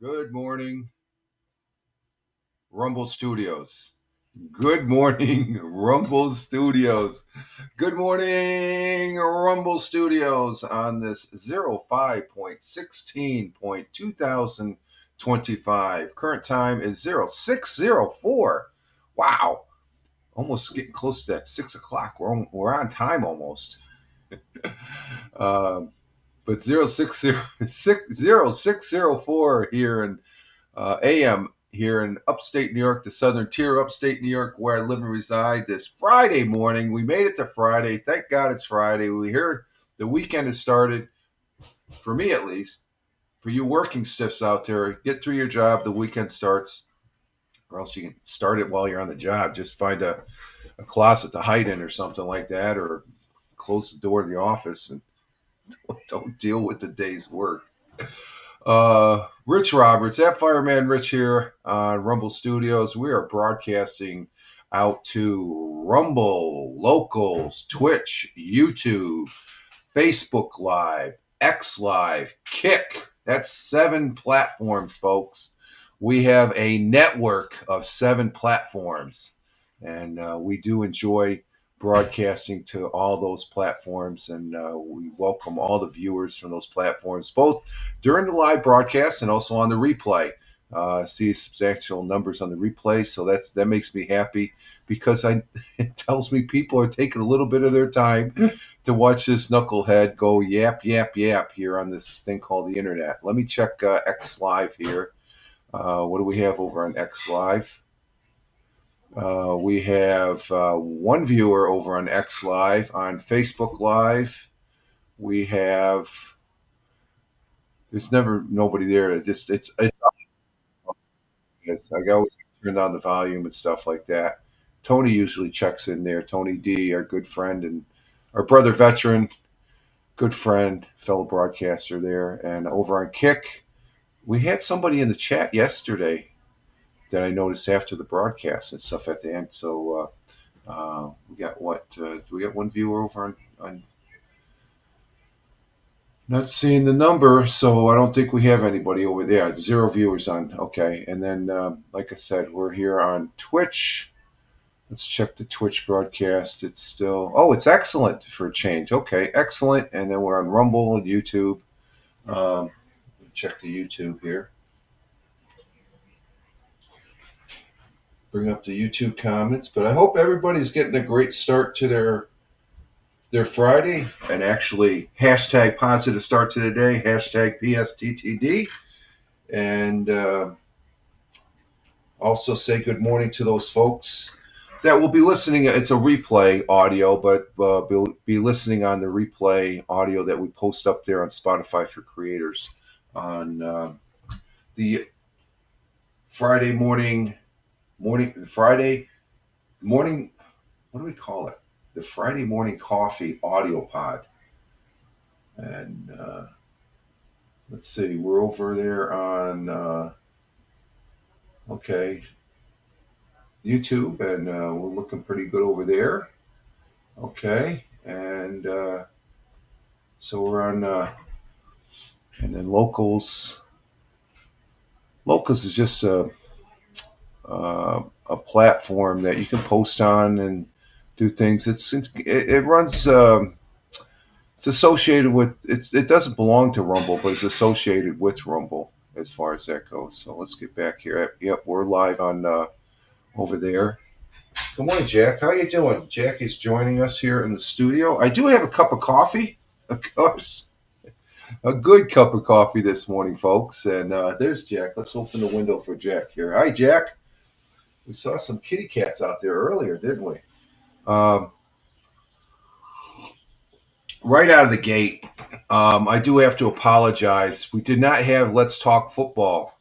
Good morning, Rumble Studios. Good morning, Rumble Studios. Good morning, Rumble Studios on this 05.16.2025. Current time is 0604. Wow, almost getting close to that 6 o'clock. We're on time almost. um, but 0604 here in AM here in upstate New York, the southern tier upstate New York, where I live and reside. This Friday morning, we made it to Friday. Thank God it's Friday. We hear the weekend has started, for me at least. For you working stiffs out there, get through your job. The weekend starts, or else you can start it while you're on the job. Just find a closet to hide in or something like that, or close the door to the office and don't deal with the day's work. Rich Roberts, at Fireman Rich here on Rumble Studios. We are broadcasting out to Rumble, Locals, Twitch, YouTube, Facebook Live, X Live, Kick. That's 7 platforms, folks. We have a network of 7 platforms, and we do enjoy broadcasting to all those platforms, and we welcome all the viewers from those platforms, both during the live broadcast and also on the replay. See substantial numbers on the replay, so that makes me happy because it tells me people are taking a little bit of their time to watch this knucklehead go yap yap yap here on this thing called the internet. Let me check X Live here. What do we have over on X Live? We have one viewer over on X Live. On Facebook Live, we have. There's never nobody there. It's I always turn down the volume and stuff like that. Tony usually checks in there. Tony D, our good friend and our brother veteran, good friend, fellow broadcaster there. And over on Kick, we had somebody in the chat yesterday that I noticed after the broadcast and stuff at the end. So we got what? Do we got one viewer over on? Not seeing the number, so I don't think we have anybody over there. 0 viewers on. Okay, and then like I said, we're here on Twitch. Let's check the Twitch broadcast. It's still. Oh, it's excellent for a change. Okay, excellent. And then we're on Rumble and YouTube. Check the YouTube here. Bring up the YouTube comments, but I hope everybody's getting a great start to their Friday, and actually hashtag positive start to the day, hashtag PSTTD, and also say good morning to those folks that will be listening. It's a replay audio, but be listening on the replay audio that we post up there on Spotify for Creators on the Friday morning, what do we call it? The Friday Morning Coffee audio pod. And let's see, we're over there on, YouTube, and we're looking pretty good over there. Okay, and so we're on, and then Locals. Locals is just a platform that you can post on and do things. It runs. It's associated with it doesn't belong to Rumble, but it's associated with Rumble as far as that goes. So let's get back here. Yep, we're live on over there. Good morning, Jack. How you doing? Jack is joining us here in the studio. I do have a cup of coffee, of course. A good cup of coffee this morning, folks. And there's Jack. Let's open the window for Jack here. Hi, Jack. We saw some kitty cats out there earlier, didn't we? Right out of the gate, I do have to apologize. We did not have Let's Talk Football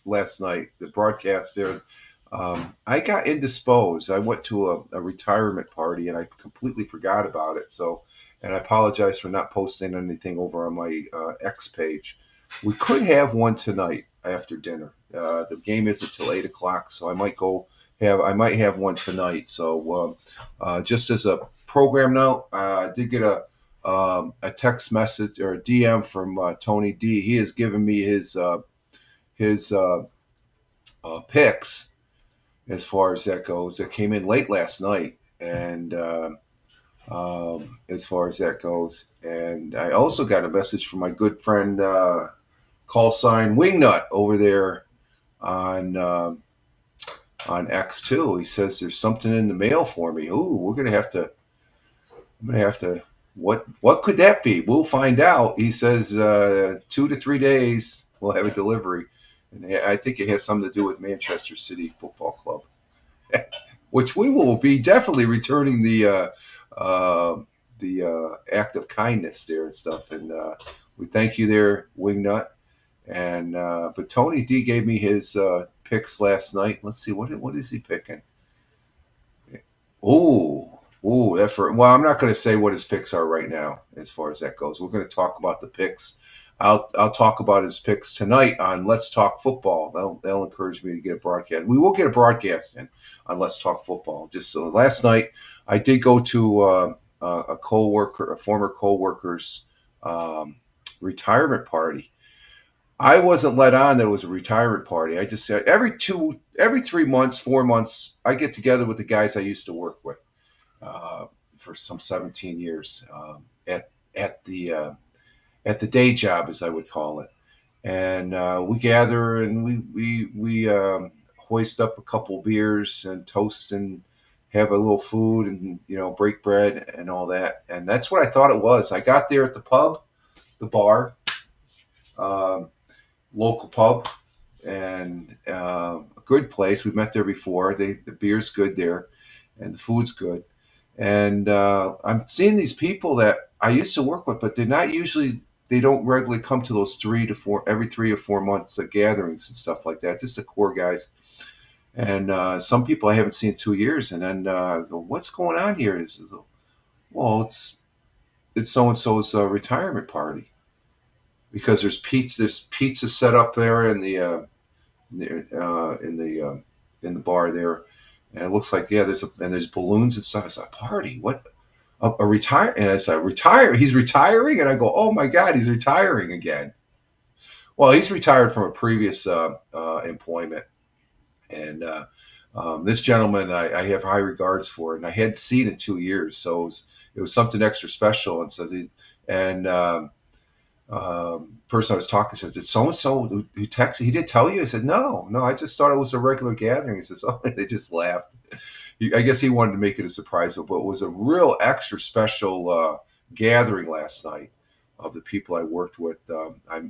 last night, the broadcast there. I got indisposed. I went to a retirement party and I completely forgot about it. So, and I apologize for not posting anything over on my X page. We could have one tonight after dinner. The game isn't till 8 o'clock, so I might have one tonight. So, just as a program note, I did get a text message or a DM from Tony D. He has given me his his picks as far as that goes. That came in late last night, and as far as that goes, and I also got a message from my good friend call sign Wingnut over there on X two. He says there's something in the mail for me. Ooh, we're gonna have to. I'm gonna have to. What could that be? We'll find out. He says 2 to 3 days we'll have a delivery, and I think it has something to do with Manchester City Football Club, which we will be definitely returning the act of kindness there and stuff. And we thank you there, Wingnut. And but Tony D gave me his picks last night. Let's see what is he picking. That for well, I'm not going to say what his picks are right now as far as that goes. We're going to talk about the picks. I'll talk about his picks tonight on Let's Talk Football. They'll encourage me to get a broadcast. We will get a broadcast in on Let's Talk Football. Just last night, I did go to a former coworker's retirement party. I wasn't let on that it was a retirement party. I just said every 3 months, 4 months, I get together with the guys I used to work with for some 17 years at the day job, as I would call it, and we gather and we hoist up a couple beers and toast and have a little food and break bread and all that. And that's what I thought it was. I got there at the pub, the bar. Local pub, and a good place. We've met there before. The beer's good there, and the food's good. And I'm seeing these people that I used to work with, but they're not usually. They don't regularly come to those every 3 or 4 months gatherings and stuff like that. Just the core guys, and some people I haven't seen in 2 years. And then I go, what's going on here? And says, well, it's so and so's retirement party. Because there's pizza set up there in the bar there, and it looks like there's balloons and stuff. It's a party. What a retire and it's a retire. He's retiring, and I go, oh my god, he's retiring again. Well, he's retired from a previous employment, and this gentleman I have high regards for, and I hadn't seen in 2 years, so it was something extra special. And so person I was talking to said, did so-and-so who texted, he didn't tell you? I said, no, I just thought it was a regular gathering. He says, oh, they just laughed. I guess he wanted to make it a surprise, but it was a real extra special gathering last night of the people I worked with. I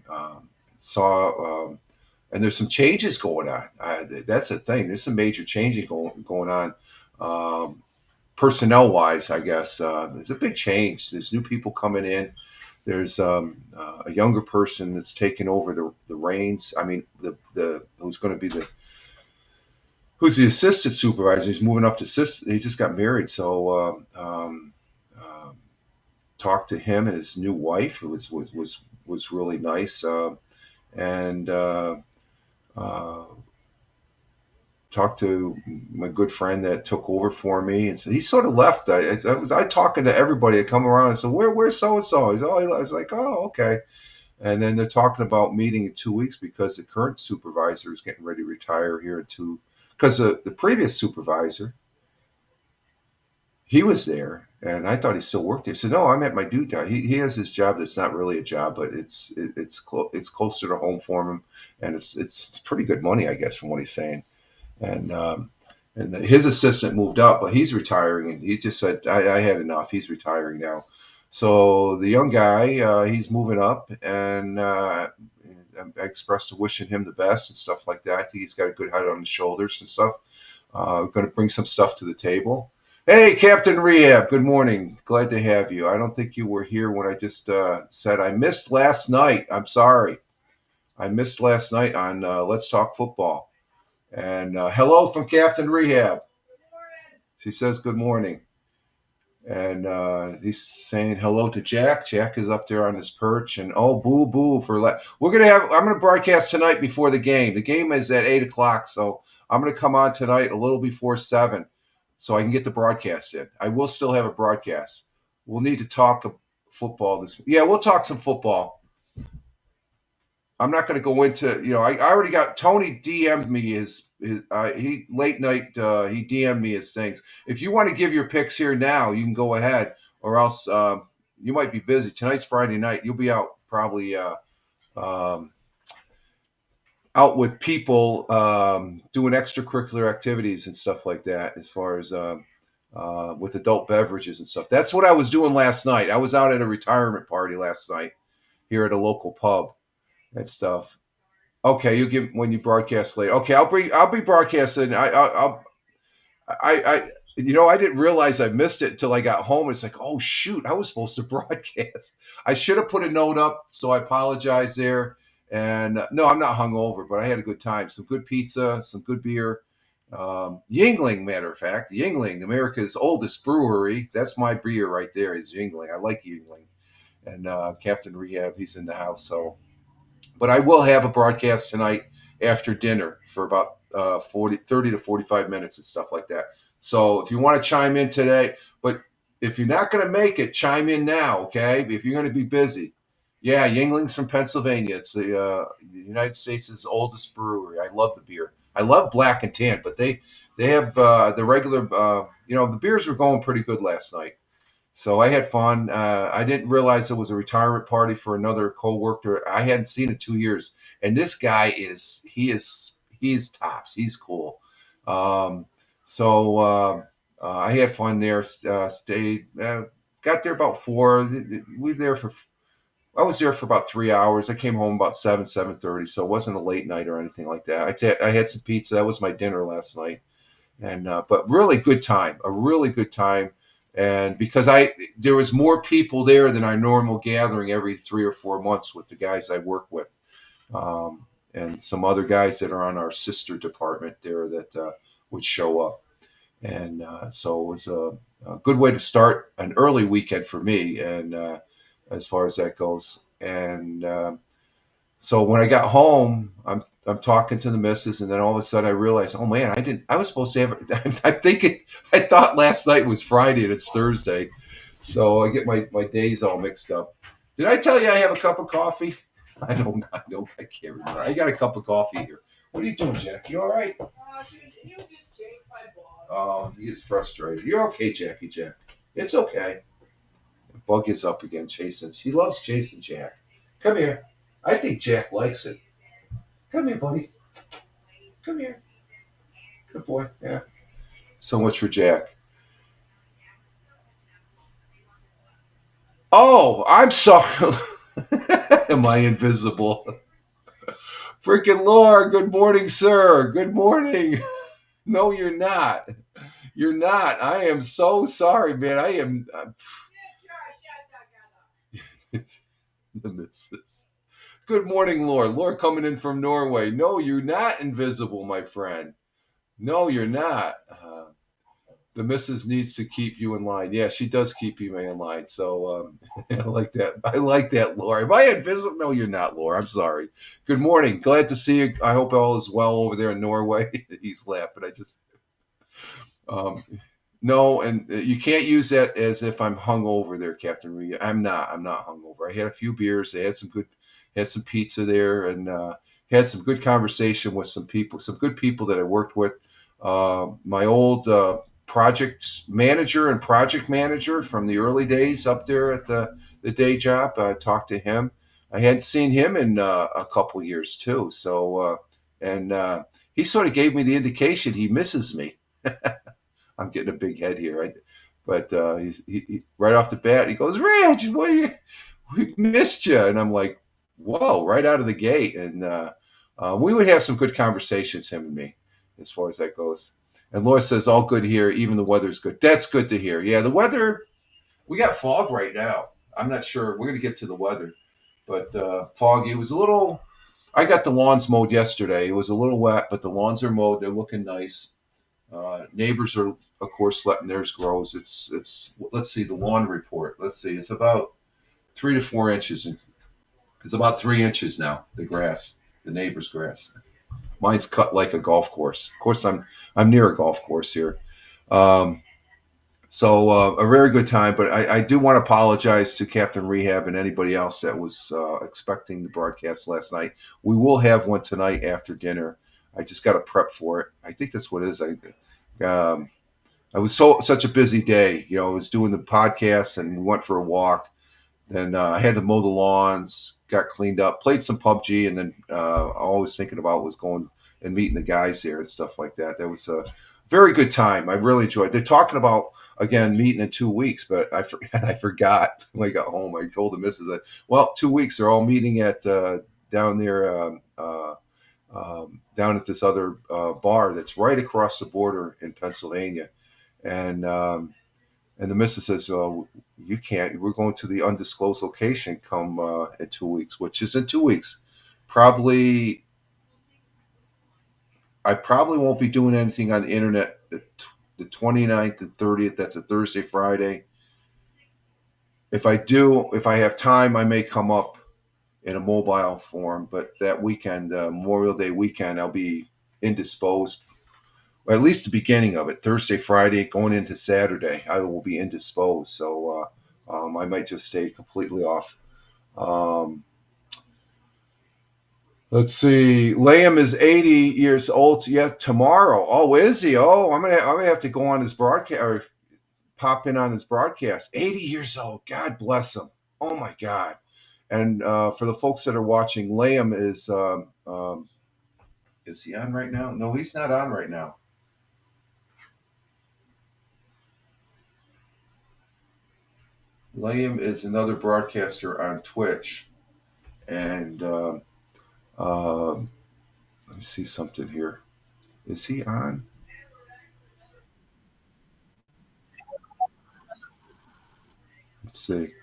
saw, and there's some changes going on. That's the thing. There's some major changing going on. Personnel-wise, I guess. There's a big change. There's new people coming in. There's a younger person that's taking over the reins. I mean, who's going to be who's the assistant supervisor? He's moving up to assistant. He just got married, so talked to him and his new wife. It was really nice, and talked to my good friend that took over for me, and so he sort of left. I talking to everybody that come around and said, where's so and so? I was like, oh, okay. And then they're talking about meeting in 2 weeks because the current supervisor is getting ready to retire here because the previous supervisor, he was there, and I thought he still worked there. So no, I'm at my due job. He has his job that's not really a job, but it's closer to home for him, and it's pretty good money, I guess, from what he's saying. And his assistant moved up, but he's retiring, and he just said, I had enough. He's retiring now. So the young guy, he's moving up, and I expressed wishing him the best and stuff like that. I think he's got a good head on his shoulders and stuff. Going to bring some stuff to the table. Hey, Captain Rehab, good morning. Glad to have you. I don't think you were here when I just said I missed last night. I'm sorry. I missed last night on Let's Talk Football. And hello from Captain Rehab. She says good morning. And he's saying hello to Jack. Jack is up there on his perch. And boo boo I'm going to broadcast tonight before the game. The game is at 8 o'clock, so I'm going to come on tonight a little before 7 so I can get the broadcast in. I will still have a broadcast. We'll need to talk football we'll talk some football. I'm not going to go into, I already got Tony DM'd me he late night, he DM'd me his things. If you want to give your picks here now, you can go ahead, or else you might be busy. Tonight's Friday night. You'll be out probably um, out with people doing extracurricular activities and stuff like that, as far as with adult beverages and stuff. That's what I was doing last night. I was out at a retirement party last night here at a local pub and stuff. Okay, you give when you broadcast later. Okay, I'll be broadcasting. I didn't realize I missed it until I got home. It's like, oh shoot, I was supposed to broadcast. I should have put a note up, so I apologize there. And no, I'm not hungover, but I had a good time. Some good pizza, some good beer. Yingling, matter of fact, Yingling, America's oldest brewery. That's my beer right there. Is Yingling. I like Yingling. And Captain Rehab, he's in the house. So, but I will have a broadcast tonight after dinner for about 30 to 45 minutes and stuff like that. So if you want to chime in today, but if you're not going to make it, chime in now, okay? If you're going to be busy. Yeah, Yingling's from Pennsylvania. It's the United States' oldest brewery. I love the beer. I love Black and Tan, but they have the regular, the beers were going pretty good last night. So I had fun. I didn't realize it was a retirement party for another coworker. I hadn't seen in 2 years, and this guy he's tops. He's cool. I had fun there. Stayed. Got there about 4. I was there for about 3 hours. I came home about 7:30. So it wasn't a late night or anything like that. I had some pizza. That was my dinner last night, and but really good time. A really good time. And because there was more people there than our normal gathering every 3 or 4 months with the guys I work with, and some other guys that are on our sister department there that would show up. And so it was a good way to start an early weekend for me, and as far as that goes. And so when I got home, I'm talking to the missus, and then all of a sudden I realized, oh man, I was supposed to have. I thought last night was Friday and it's Thursday, so I get my days all mixed up. Did I tell you I have a cup of coffee? I don't. I can't remember. I got a cup of coffee here. What are you doing, Jack? You all right? Oh, he gets frustrated. You're okay, Jackie Jack. It's okay. Bug is up again, chasing. He loves chasing Jack. Come here. I think Jack likes it. Come here, buddy. Come here. Good boy. Yeah. So much for Jack. Oh, I'm sorry. Am I invisible? Freaking Laura, good morning, sir. Good morning. No, you're not. You're not. I am so sorry, man. The missus. Good morning, Laura. Laura coming in from Norway. No, you're not invisible, my friend. No, you're not. The missus needs to keep you in line. Yeah, she does keep you in line. So I like that. I like that, Laura. Am I invisible? No, you're not, Laura. I'm sorry. Good morning. Glad to see you. I hope all is well over there in Norway. He's laughing. Um, no, and you can't use that as if I'm hungover there, Captain Reed. I'm not. I'm not hungover. I had a few beers. I had some pizza there, and had some good conversation with some people, some good people that I worked with. My old project manager and project manager from the early days up there at the day job. I talked to him. I hadn't seen him in a couple years too. So, and he sort of gave me the indication he misses me. I'm getting a big head here, right? But he right off the bat, he goes, "Rich, we missed you," and I'm like, "Whoa!" Right out of the gate, and we would have some good conversations, him and me, as far as that goes. And Laura says, "All good here, even the weather's good." That's good to hear. Yeah, the weather, we got fog right now. I'm not sure. We're gonna get to the weather, but foggy. It was a little. I got the lawns mowed yesterday. It was a little wet, but the lawns are mowed. They're looking nice. Neighbors are, of course, letting theirs grow. It's. Let's see the lawn report. Let's see. It's about 3 to 4 inches. It's about 3 inches now. The grass, the neighbor's grass. Mine's cut like a golf course. Of course, I'm near a golf course here. Um, So a very good time. But I do want to apologize to Captain Rehab and anybody else that was expecting the broadcast last night. We will have one tonight after dinner. I just got to prep for it. I think that's what it is. Um, I was such a busy day. I was doing the podcast and we went for a walk. Then I had to mow the lawns, got cleaned up, played some PUBG, and then all I was thinking about was going and meeting the guys there and stuff like that. That was a very good time. I really enjoyed. They're talking about again meeting in 2 weeks, but I forgot when I got home. I told the missus that 2 weeks they're all meeting at down there down at this other bar that's right across the border in Pennsylvania, and. And the missus says, "Well, you can't. We're going to the undisclosed location come in 2 weeks, which is in 2 weeks. Probably, I probably won't be doing anything on the internet the 29th and 30th. That's a Thursday, Friday. If I do, if I have time, I may come up in a mobile form. But that weekend, Memorial Day weekend, I'll be indisposed. Or at least the beginning of it, Thursday, Friday, going into Saturday, I will be indisposed. So I might just stay completely off. Um, let's see. Liam is 80 years old. Yeah, tomorrow. Oh, is he? Oh, I'm gonna have to go on his broadcast or pop in on his broadcast. 80 years old. God bless him. Oh my God. And for the folks that are watching, Liam is he on right now? No, he's not on right now. Liam is another broadcaster on Twitch, and let me see something here. Is he on? Let's see.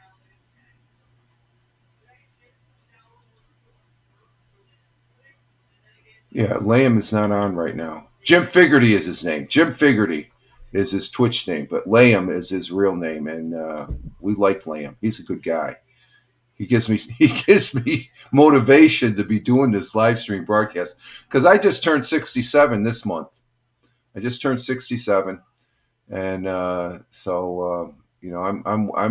Yeah, Liam is not on right now. Jim Figerty is his name. Jim Figerty is his Twitch name, but Liam is his real name, and we like Liam. He's a good guy. He gives me motivation to be doing this live stream broadcast because I just turned 67 this month. I just turned 67, and I'm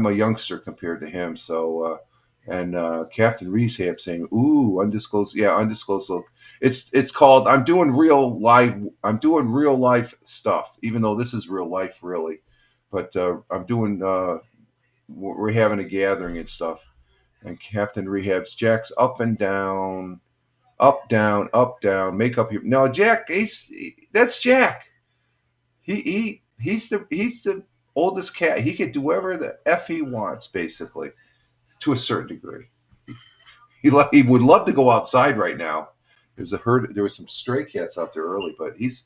a youngster compared to him. So and Captain Rehab saying, "Ooh, undisclosed, yeah, undisclosed look." It's called. I'm doing real live. I'm doing real life stuff, even though this is real life, really. But I'm doing. We're having a gathering and stuff, and Captain Rehab's Jack's up and down, up down, up down. Make up your no, Jack. That's Jack. He's the oldest cat. He could do whatever the f he wants, basically, to a certain degree. He would love to go outside right now. There's a herd. There were some stray cats out there early, but he's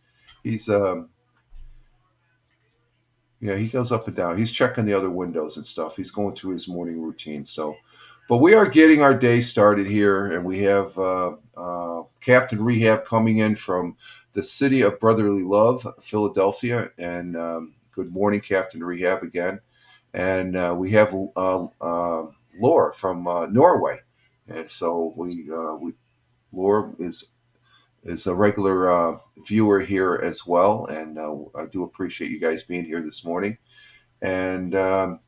yeah, he goes up and down. He's checking the other windows and stuff. He's going through his morning routine. So, but we are getting our day started here, and we have Captain Rehab coming in from the city of brotherly love, Philadelphia. And good morning, Captain Rehab again. And we have Laura from Norway, and so we Laura is a regular viewer here as well, and I do appreciate you guys being here this morning. And I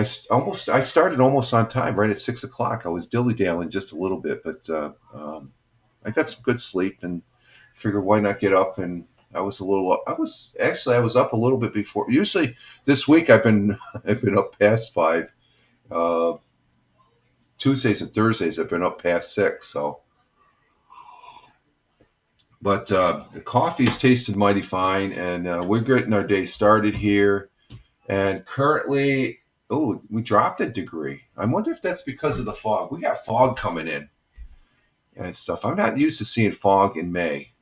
started almost on time, right at 6 o'clock. I was dilly dallying just a little bit, but I got some good sleep and figured why not get up. And I was I was up a little bit before. Usually this week I've been I've been up past 5. Uh, Tuesdays and Thursdays I've been up past 6. So, but the coffee's tasted mighty fine, and we're getting our day started here. And currently, oh, we dropped a degree. I wonder if that's because of the fog. We got fog coming in and stuff. I'm not used to seeing fog in May,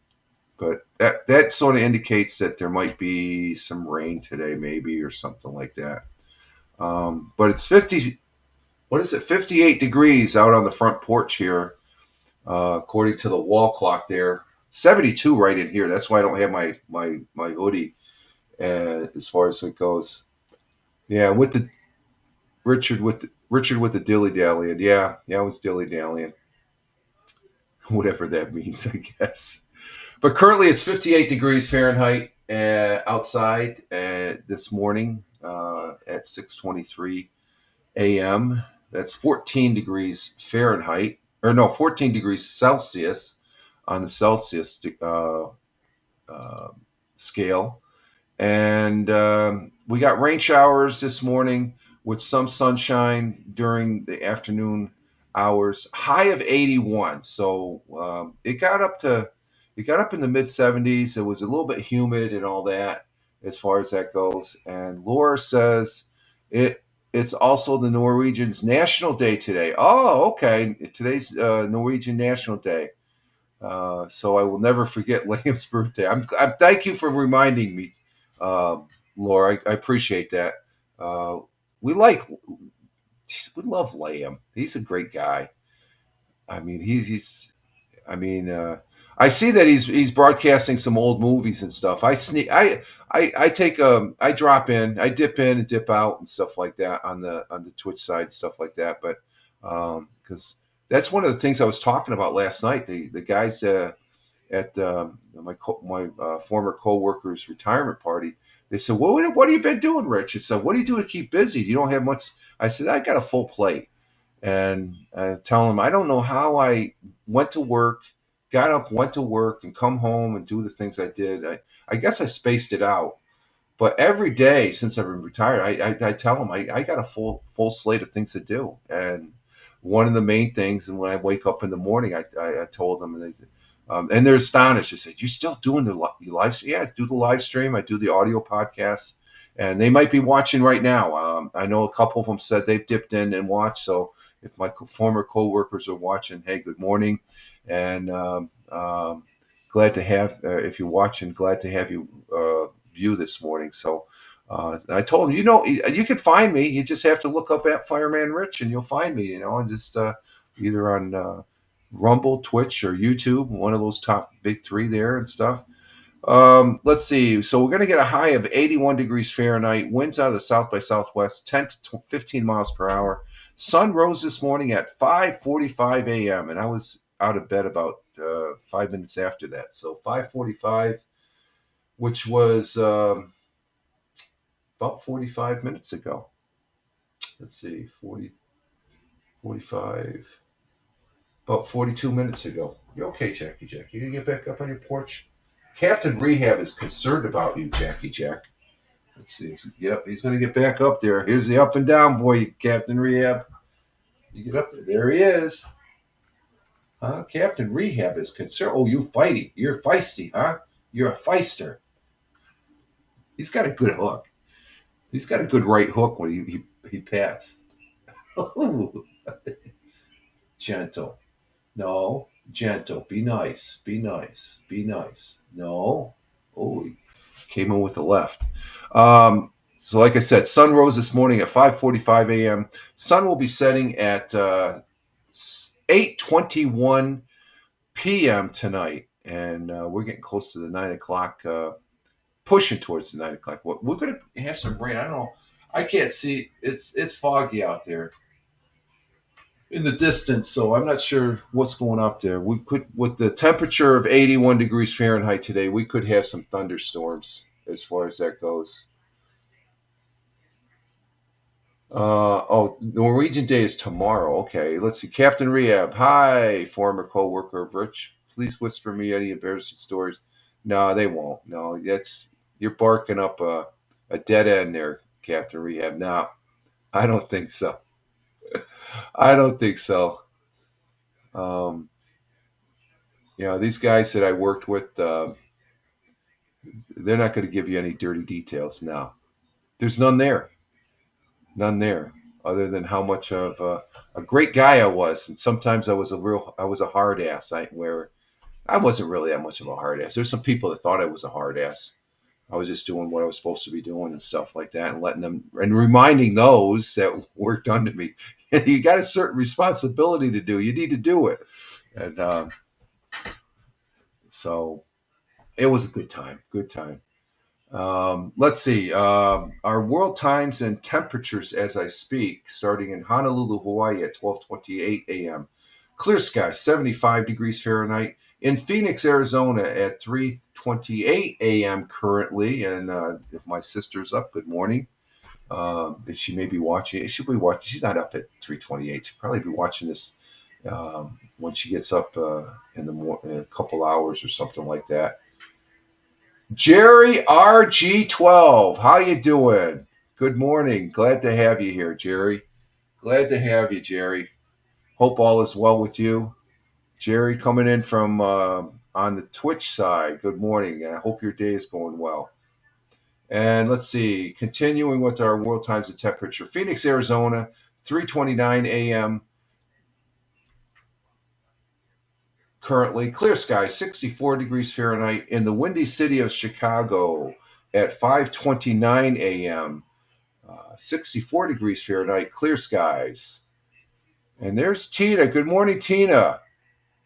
but that sort of indicates that there might be some rain today, maybe, or something like that. But it's 50. What is it? 58 degrees out on the front porch here, according to the wall clock there. 72 right in here. That's why I don't have my hoodie. As far as it goes, yeah, with the Richard with the dilly dallying. Yeah, I was dilly dallying, whatever that means, I guess. But currently it's 58 degrees Fahrenheit, outside this morning at 6:23 a.m. That's 14 degrees Fahrenheit, or no, 14 degrees Celsius on the Celsius uh, scale. And we got rain showers this morning with some sunshine during the afternoon hours. High of 81, so it got up in the mid 70s. It was a little bit humid and all that as far as that goes. And Laura says it's also the Norwegians' National Day today. Oh, okay. Today's Norwegian National Day. So I will never forget Liam's birthday. Thank you for reminding me, Laura. I appreciate that. Uh, we like we love Liam. He's a great guy. I mean, he's I mean, I see that he's broadcasting some old movies and stuff. I take I drop in, I dip in and dip out and stuff like that on the Twitch side and stuff like that. But because that's one of the things I was talking about last night. The guys at my former coworker's retirement party. They said, what have you been doing, Rich?" I said, "What do you do to keep busy? You don't have much." I said, "I got a full plate." And I tell them I don't know how I went to work, got up, went to work, and come home and do the things I did. I guess I spaced it out, but every day since I've been retired, I tell them I got a full slate of things to do. And one of the main things, and when I wake up in the morning, I told them, and they're astonished. They said, "You still doing the live stream?" "Yeah, I do the live stream. I do the audio podcasts." And they might be watching right now. I know a couple of them said they've dipped in and watched. So if my former coworkers are watching, hey, good morning, and glad to have if you're watching, glad to have you view this morning. So I told him, you can find me. You just have to look up at Fireman Rich, and you'll find me. And just either on Rumble, Twitch, or YouTube, one of those top big three there and stuff. Let's see. So we're going to get a high of 81 degrees Fahrenheit. Winds out of the south by southwest, 10 to 15 miles per hour. Sun rose this morning at 5:45 a.m. and I was out of bed about 5 minutes after that. So 5:45, which was about 45 minutes ago. Let's see, 40, 45, about 42 minutes ago. You okay, Jackie Jack? You gonna get back up on your porch? Captain Rehab is concerned about you, Jackie Jack. Let's see. Yep, he's going to get back up there. Here's the up and down boy, Captain Rehab. You get up there. There he is. Captain Rehab is concerned. Oh, you fighting. You're feisty, huh? You're a feister. He's got a good hook. He's got a good right hook when he pats. Gentle. No, gentle. Be nice. Be nice. Be nice. No. Oh, he came in with the left. So like I said, sun rose this morning at 5:45 a.m. Sun will be setting at 8:21 p.m. tonight, and we're getting close to the 9 o'clock, pushing towards the 9 o'clock. We're going to have some rain. I don't know. I can't see. It's foggy out there in the distance, so I'm not sure what's going up there. We could, with the temperature of 81 degrees Fahrenheit today, we could have some thunderstorms as far as that goes. Norwegian Day is tomorrow. Okay, let's see. Captain Rehab. Hi, former co-worker of Rich. Please whisper me any embarrassing stories. No, they won't. No, you're barking up a dead end there, Captain Rehab. No, I don't think so. I don't think so. Um, these guys that I worked with, they're not going to give you any dirty details. No, there's none there, other than how much of a great guy I was. And sometimes I was a hard ass. Where I wasn't really that much of a hard ass. There's some people that thought I was a hard ass. I was just doing what I was supposed to be doing and stuff like that, and letting them and reminding those that work done to me. You got a certain responsibility to do. You need to do it, and so it was a good time. Good time. Let's see. Our world times and temperatures as I speak, starting in Honolulu, Hawaii at 12:28 a.m. Clear sky, 75 degrees Fahrenheit. In Phoenix, Arizona at 3:28 a.m. currently, and if my sister's up, good morning. If she may be watching, she'll be watching. She's not up at 3:28. She'll probably be watching this when she gets up in a couple hours or something like that. Jerry RG12, how you doing? Good morning. Glad to have you here, Jerry. Glad to have you, Jerry. Hope all is well with you. Jerry coming in from on the Twitch side. Good morning. I hope your day is going well. And let's see, continuing with our world times of temperature. Phoenix, Arizona, 3:29 a.m. Currently, clear sky, 64 degrees Fahrenheit. In the windy city of Chicago at 5:29 a.m., 64 degrees Fahrenheit, clear skies. And there's Tina. Good morning, Tina.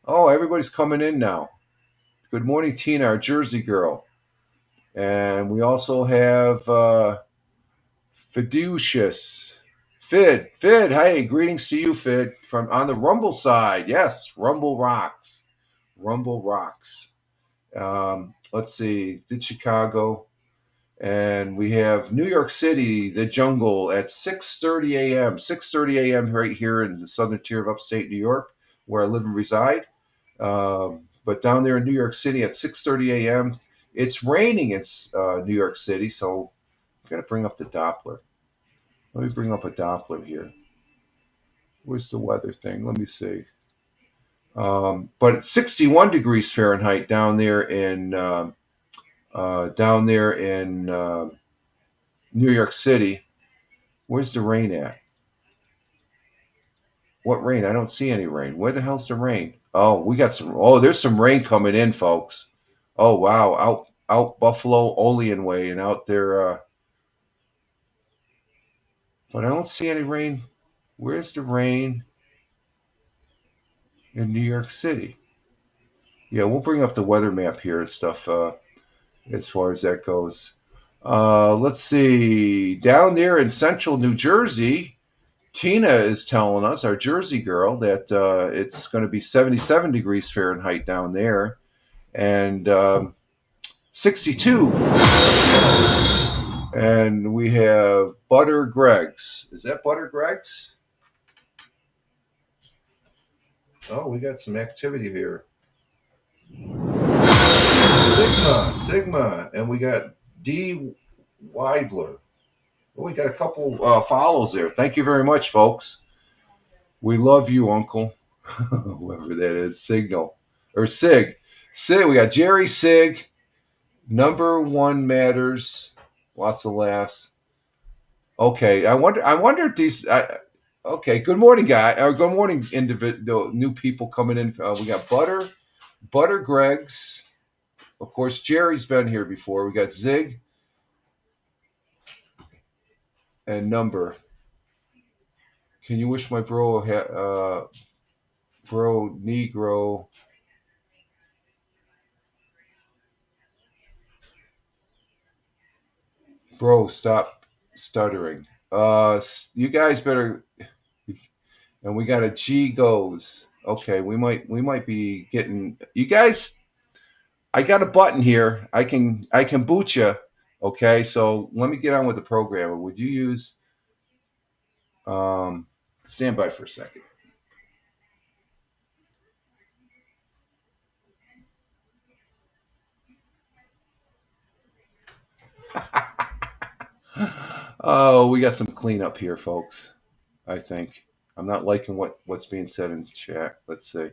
Oh, everybody's coming in now. Good morning, Tina, our Jersey girl. And we also have Fiducious. Fid, hey, greetings to you, Fid, from on the Rumble side. Yes, Rumble rocks. Rumble rocks. Let's see, did Chicago. And we have New York City, the jungle, at 6:30 a.m. 6:30 a.m. right here in the southern tier of upstate New York, where I live and reside. But down there in New York City at 6:30 a.m., it's raining in New York City, so I'm going to bring up the Doppler. Let me bring up a Doppler here. Where's the weather thing? Let me see. But it's 61 degrees Fahrenheit down there in New York City. Where's the rain at? What rain? I don't see any rain. Where the hell's the rain? Oh, we got some. Oh, there's some rain coming in, folks. Oh wow, out Buffalo Olean Way and out there. But I don't see any rain. Where's the rain in New York City? Yeah, we'll bring up the weather map here and stuff as far as that goes. Let's see. Down there in central New Jersey, Tina is telling us, our Jersey girl, that it's going to be 77 degrees Fahrenheit down there and 62. And we have Butter Greg's. Is that Butter Greg's? Oh, we got some activity here. Sigma, and we got D. Weidler. Oh, we got a couple follows there. Thank you very much, folks. We love you, Uncle. Whoever that is, Signal or Sig. We got Jerry Sig. Number one matters. Lots of laughs. Okay, I wonder if these. Okay, good morning, guy. Good morning, individual new people coming in. We got Butter Greg's. Of course, Jerry's been here before. We got Zig and Number. Can you wish my bro Negro? Bro, stop stuttering. You guys better. And we got a G goes. Okay, we might be getting you guys. I got a button here. I can boot you. Okay, so let me get on with the program. Would you use? Stand by for a second. Oh, we got some cleanup here, folks. I think I'm not liking what's being said in the chat. Let's see.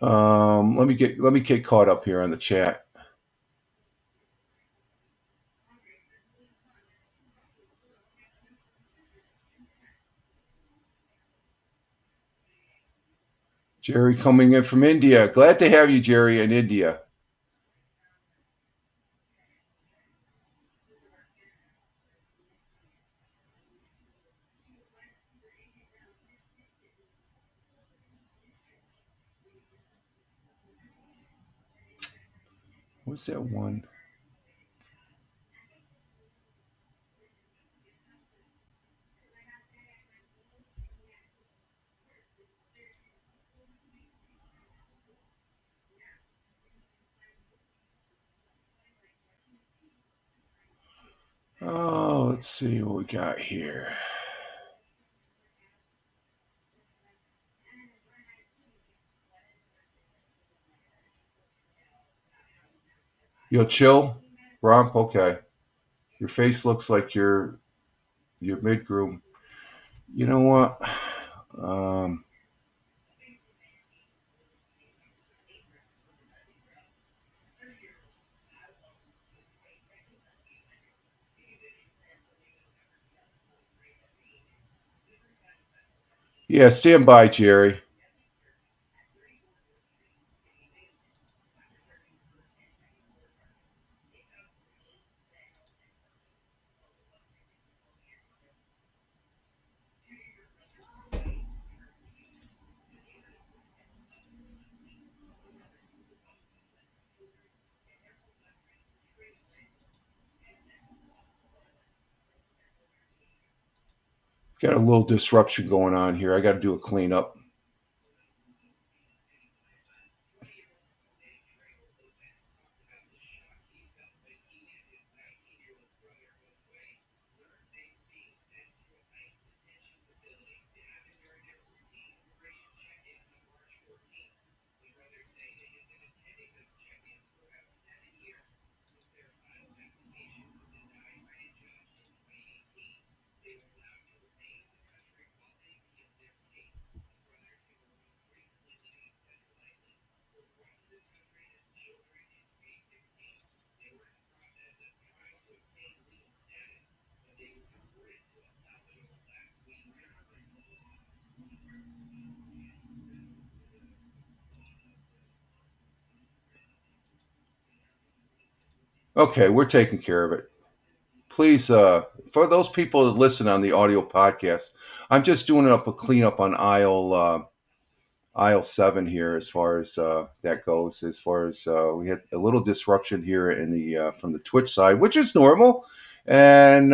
Let me get caught up here on the chat. Jerry coming in from India. Glad to have you, Jerry, in India. What's that one? let's see what we got here. You'll chill, romp. Okay, your face looks like you're mid groom. You know what? Um, yeah, stand by, Jerry. Got a little disruption going on here. I got to do a cleanup. Okay, we're taking care of it. Please, for those people that listen on the audio podcast, I'm just doing up a cleanup on aisle 7 here, as far as that goes. As far as we had a little disruption here in the from the Twitch side, which is normal, and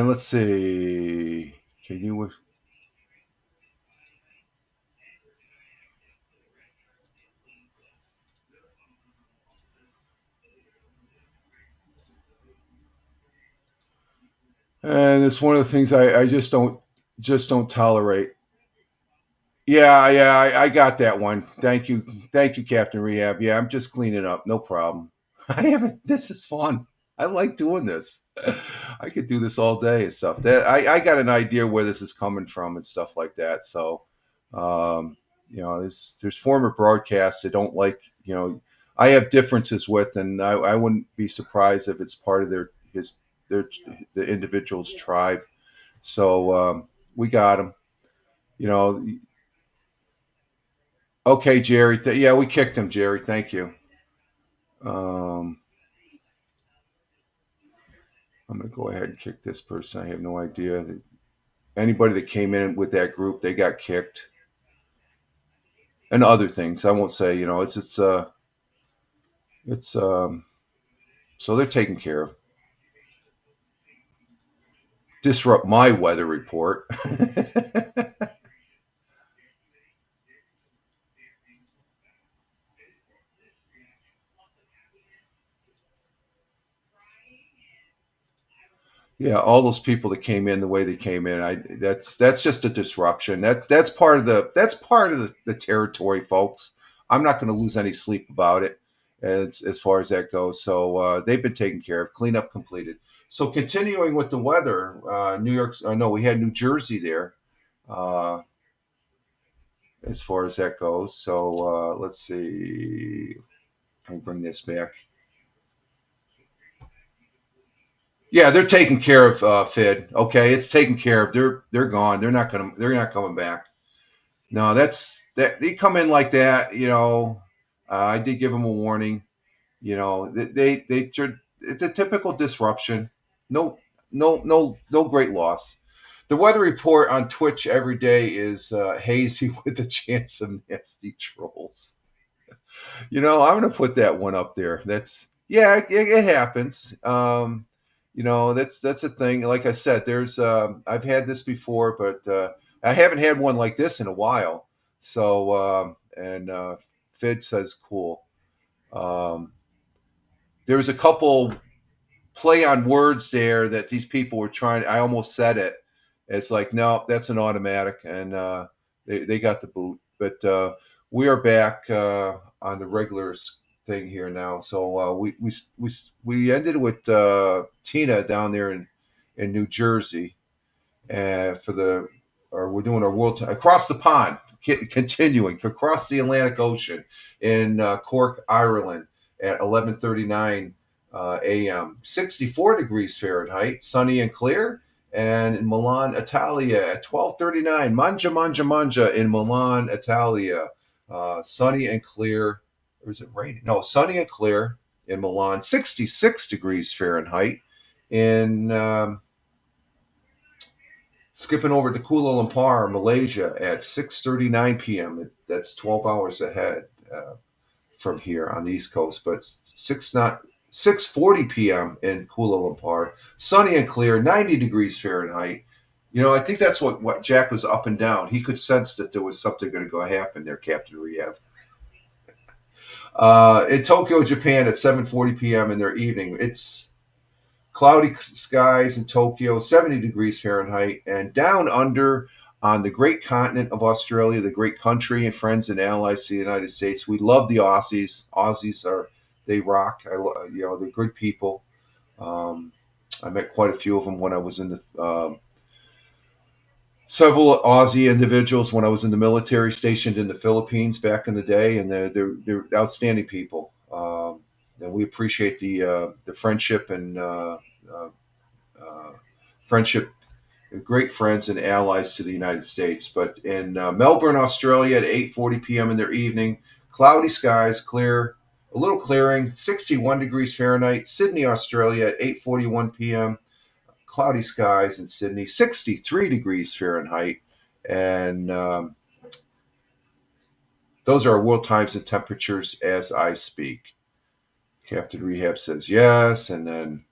let's see. Can you? And it's one of the things I just don't tolerate. Yeah, yeah, I got that one. Thank you, Captain Rehab. Yeah, I'm just cleaning up. No problem. I haven't. This is fun. I like doing this. I could do this all day and stuff. That I got an idea where this is coming from and stuff like that. So, um, there's former broadcasts that don't like. I have differences with, and I wouldn't be surprised if it's part of their the individual's tribe. So we got them. You know, Okay, Jerry. Yeah, we kicked him, Jerry. Thank you. Um, I'm going to go ahead and kick this person. I have no idea. Anybody that came in with that group, they got kicked, and other things. I won't say. It's so they're taken care of. Disrupt my weather report. Yeah, all those people that came in the way they came in, that's just a disruption. That's part of the territory, folks. I'm not going to lose any sleep about it as far as that goes. So they've been taken care of, cleanup completed. So continuing with the weather, New York. No, we had New Jersey there, uh, as far as that goes. So let's see. Let me bring this back. Yeah, they're taken care of, Fid. Okay, it's taken care of. They're gone. They're not coming back. No, that's that. They come in like that. I did give them a warning. It's a typical disruption. No, no great loss. The weather report on Twitch every day is hazy with a chance of nasty trolls. I'm going to put that one up there. That's Yeah, it happens. That's a thing. Like I said, there's I've had this before, but I haven't had one like this in a while. So and Fid says cool. Um, there was a couple play on words there that these people were trying. I almost said it. It's like, no, that's an automatic, and they got the boot. But we are back on the regular thing here now. So we ended with Tina down there in New Jersey, for the, or we're doing our world across the pond, continuing across the Atlantic Ocean in Cork, Ireland at 11:39 a.m. 64 degrees Fahrenheit, sunny and clear. And in Milan, Italia at 12:39, Mangia in Milan, Italia, sunny and clear. Or is it raining? No, sunny and clear in Milan. 66 degrees Fahrenheit in. Skipping over to Kuala Lumpur, Malaysia at 6:39 p.m. That's 12 hours ahead from here on the East Coast, but 6:40 p.m. in Kuala Lumpur, sunny and clear, 90 degrees Fahrenheit. You know, I think that's what Jack was up and down. He could sense that there was something going to go happen there, Captain Rehab. In Tokyo, Japan, at 7:40 p.m. in their evening, it's cloudy skies in Tokyo, 70 degrees Fahrenheit, and down under on the great continent of Australia, the great country and friends and allies to the United States. We love the Aussies. Aussies they rock. They're good people. I met quite a few of them when I was in the several Aussie individuals when I was in the military stationed in the Philippines back in the day, and they're outstanding people. And we appreciate the friendship and friendship, great friends and allies to the United States. But in Melbourne, Australia, at 8:40 p.m. in their evening, cloudy skies, clear, a little clearing, 61 degrees Fahrenheit. Sydney, Australia, at 8:41 p.m., cloudy skies in Sydney, 63 degrees Fahrenheit, and those are our world times and temperatures as I speak. Captain Rehab says yes, and then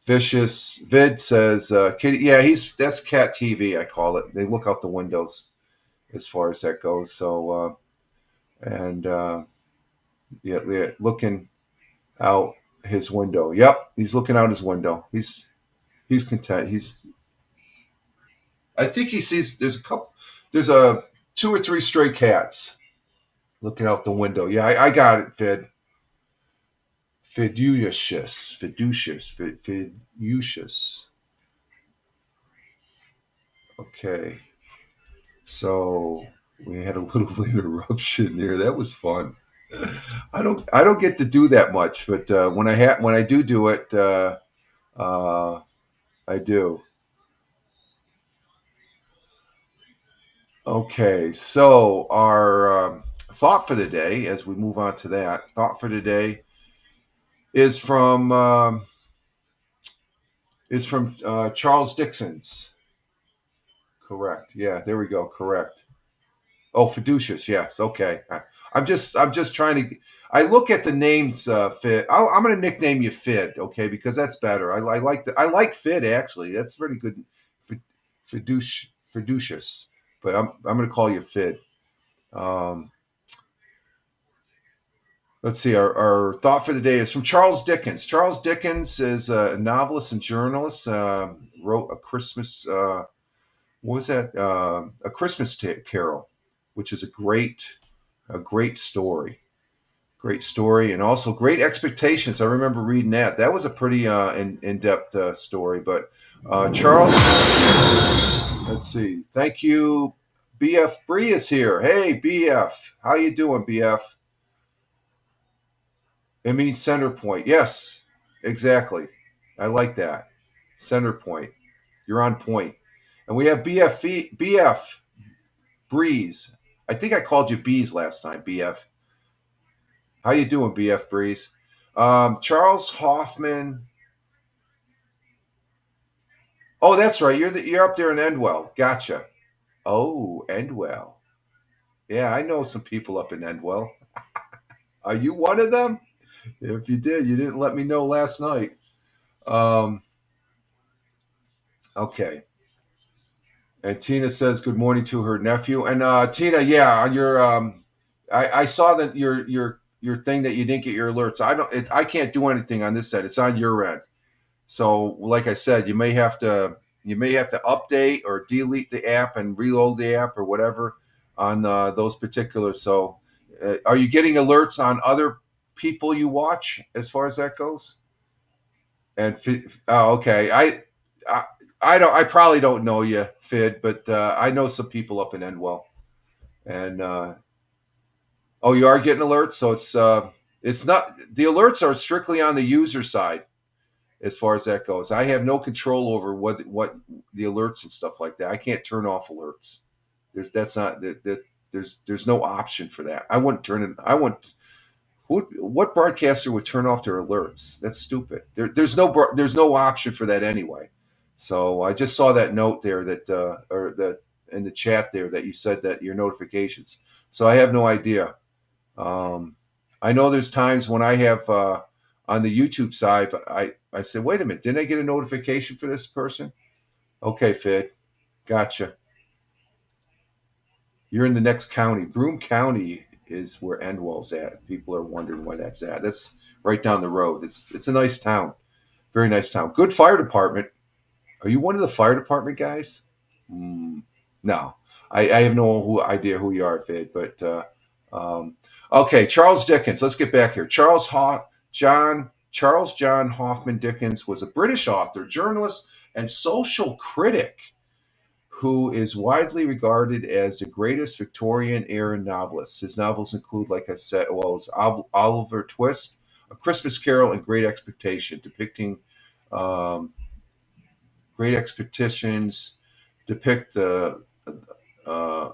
Vicious Vid says, yeah, that's Cat TV, I call it. They look out the windows as far as that goes. So, yeah, looking out his window. Yep, he's looking out his window. He's content. I think he sees there's a two or three stray cats looking out the window. Yeah, I got it, Vid. Fiducious. Okay. So we had a little interruption there. That was fun. I don't get to do that much, but when I do it, I do. Okay, so our thought for the day, as we move on to that, thought for today is from Charles Dickens. Correct. Yeah, there we go. Correct. Oh, Fiducious. Yes. Okay. I'm just trying to. I look at the names. Fid. I'm going to nickname you Fid. Okay, because that's better. I like Fid actually. That's pretty good. Fiducious. But I'm going to call you Fid. Um, let's see. Our thought for the day is from Charles Dickens. Charles Dickens is a novelist and journalist. Wrote a Christmas. What was that? A Christmas Carol, which is a great story. Great story, and also great expectations. I remember reading that. That was a pretty in depth story. But Charles, let's see. Thank you. BF Bree is here. Hey, BF, how you doing, BF? It means center point. Yes, exactly. I like that. Center point. You're on point. And we have BF Breeze. I think I called you Bees last time, BF. How you doing, BF Breeze? Charles Hoffman. Oh, that's right. You're up there in Endwell. Gotcha. Oh, Endwell. Yeah, I know some people up in Endwell. Are you one of them? If you did, you didn't let me know last night. Um, okay. And Tina says good morning to her nephew. And Tina, yeah, on your I saw that your thing that you didn't get your alerts. I can't do anything on this end. It's on your end. So, like I said, you may have to update or delete the app and reload the app or whatever on those particulars. So, are you getting alerts on other people you watch as far as that goes? And oh, okay, I I don't I probably don't know you, Fid, but I know some people up in Endwell, and oh, you are getting alerts. So it's not the alerts are strictly on the user side as far as that goes. I have no control over what the alerts and stuff like that. I can't turn off alerts. That's not that there's no option for that. I wouldn't turn it. I wouldn't. What broadcaster would turn off their alerts? That's stupid. There's no option for that anyway. So I just saw that note there that or that in the chat there that you said that your notifications. So I have no idea. Um, I know there's times when I have on the YouTube side, I said, wait a minute, didn't I get a notification for this person? Okay, Fid, gotcha. You're in the next county. Broome County is where Endwell's at. People are wondering why that's at. That's right down the road. It's a nice town, very nice town. Good fire department. Are you one of the fire department guys? Mm, no, I have no idea who you are, Fid. But um, okay, Charles Dickens. Let's get back here. Charles John Hoffman Dickens was a British author, journalist, and social critic who is widely regarded as the greatest Victorian era novelist. His novels include, like I said, well, it's Oliver Twist, A Christmas Carol, and Great Expectation, depicting um, great expectations depict uh, the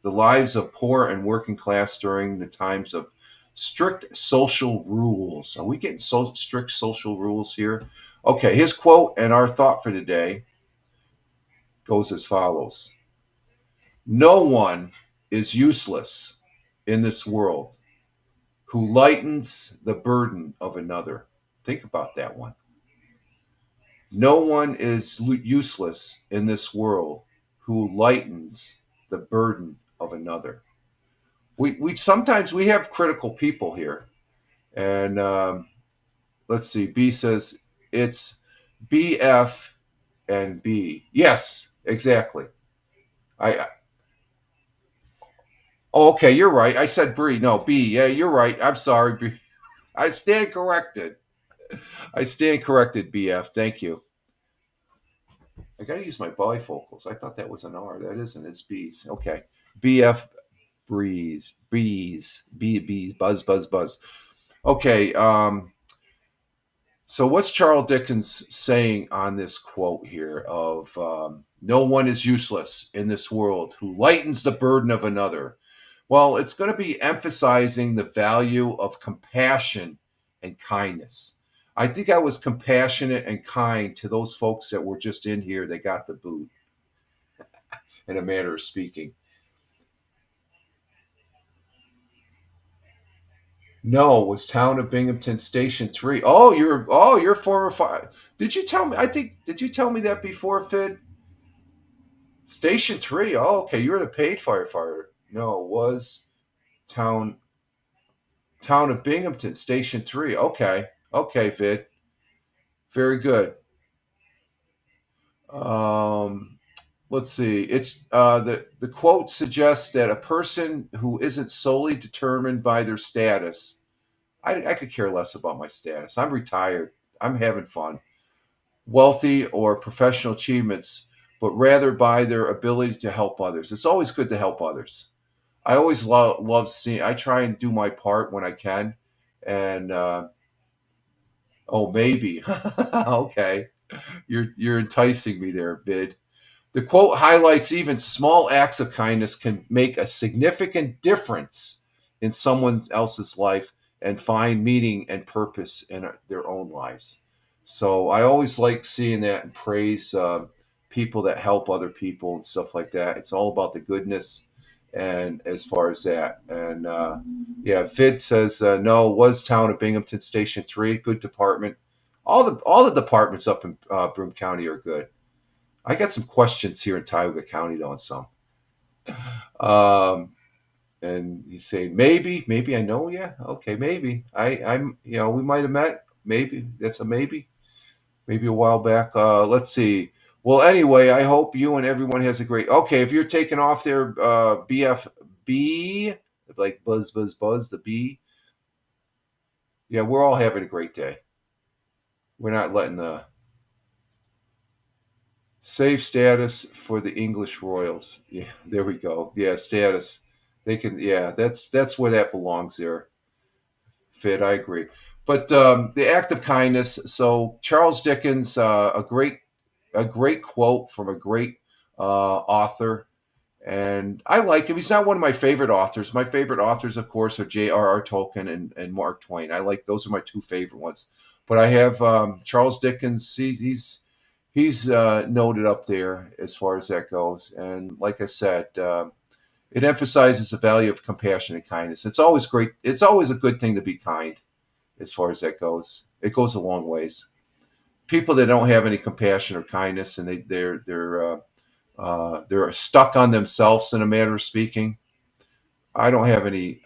lives of poor and working class during the times of strict social rules. Are we getting strict social rules here? Okay, his quote and our thought for today goes as follows: no one is useless in this world who lightens the burden of another. Think about that one. No one is useless in this world who lightens the burden of another. We sometimes we have critical people here, and let's see. B says it's BF and B. Yes, exactly. I oh, okay, you're right. I said Bree. No, B. Yeah, you're right. I'm sorry, B. I stand corrected. I stand corrected, BF. Thank you. I got to use my bifocals. I thought that was an R. That isn't. It's B's. Okay. BF breeze, buzz, buzz, buzz. Okay. So what's Charles Dickens saying on this quote here of no one is useless in this world who lightens the burden of another? Well, it's going to be emphasizing the value of compassion and kindness. I think I was compassionate and kind to those folks that were just in here that got the boot, in a manner of speaking. No, it was Town of Binghamton Station 3. You're former fire. Did you tell me? Did you tell me that before, Fid? Station 3. Oh, okay. You're the paid firefighter. No, it was Town Town of Binghamton Station 3. Okay. Okay, Fid. Very good. Um, let's see. It's the quote suggests that a person who isn't solely determined by their status. I could care less about my status. I'm retired. I'm having fun. Wealthy or professional achievements, but rather by their ability to help others. It's always good to help others. I always love seeing. I try and do my part when I can, and oh, maybe okay. You're enticing me there, Bid. The quote highlights even small acts of kindness can make a significant difference in someone else's life and find meaning and purpose in their own lives. So I always like seeing that and praise people that help other people and stuff like that. It's all about the goodness and as far as that. And yeah, Fid says no. It was Town of Binghamton Station 3, good department. All the departments up in Broome County are good. I got some questions here in Tioga County though, on some. Um, And you say, maybe I know you. Okay, maybe I'm, we might have met. Maybe that's a maybe a while back. Let's see. Well, anyway, I hope you and everyone has a great. Okay, if you're taking off there, BFB, like buzz, buzz, buzz, the B. Yeah, we're all having a great day. We're not letting the save status for the English Royals. Yeah, there we go. Yeah, status. They can. Yeah, that's where that belongs there. Fit. I agree. But the act of kindness. So Charles Dickens, a great quote from a great author, and I like him. He's not one of my favorite authors. My favorite authors, of course, are J.R.R. Tolkien and Mark Twain. I like those are my two favorite ones. But I have Charles Dickens. He's noted up there as far as that goes. And like I said, it emphasizes the value of compassion and kindness. It's always great. It's always a good thing to be kind as far as that goes. It goes a long ways. People that don't have any compassion or kindness and they're stuck on themselves in a matter of speaking. I don't have any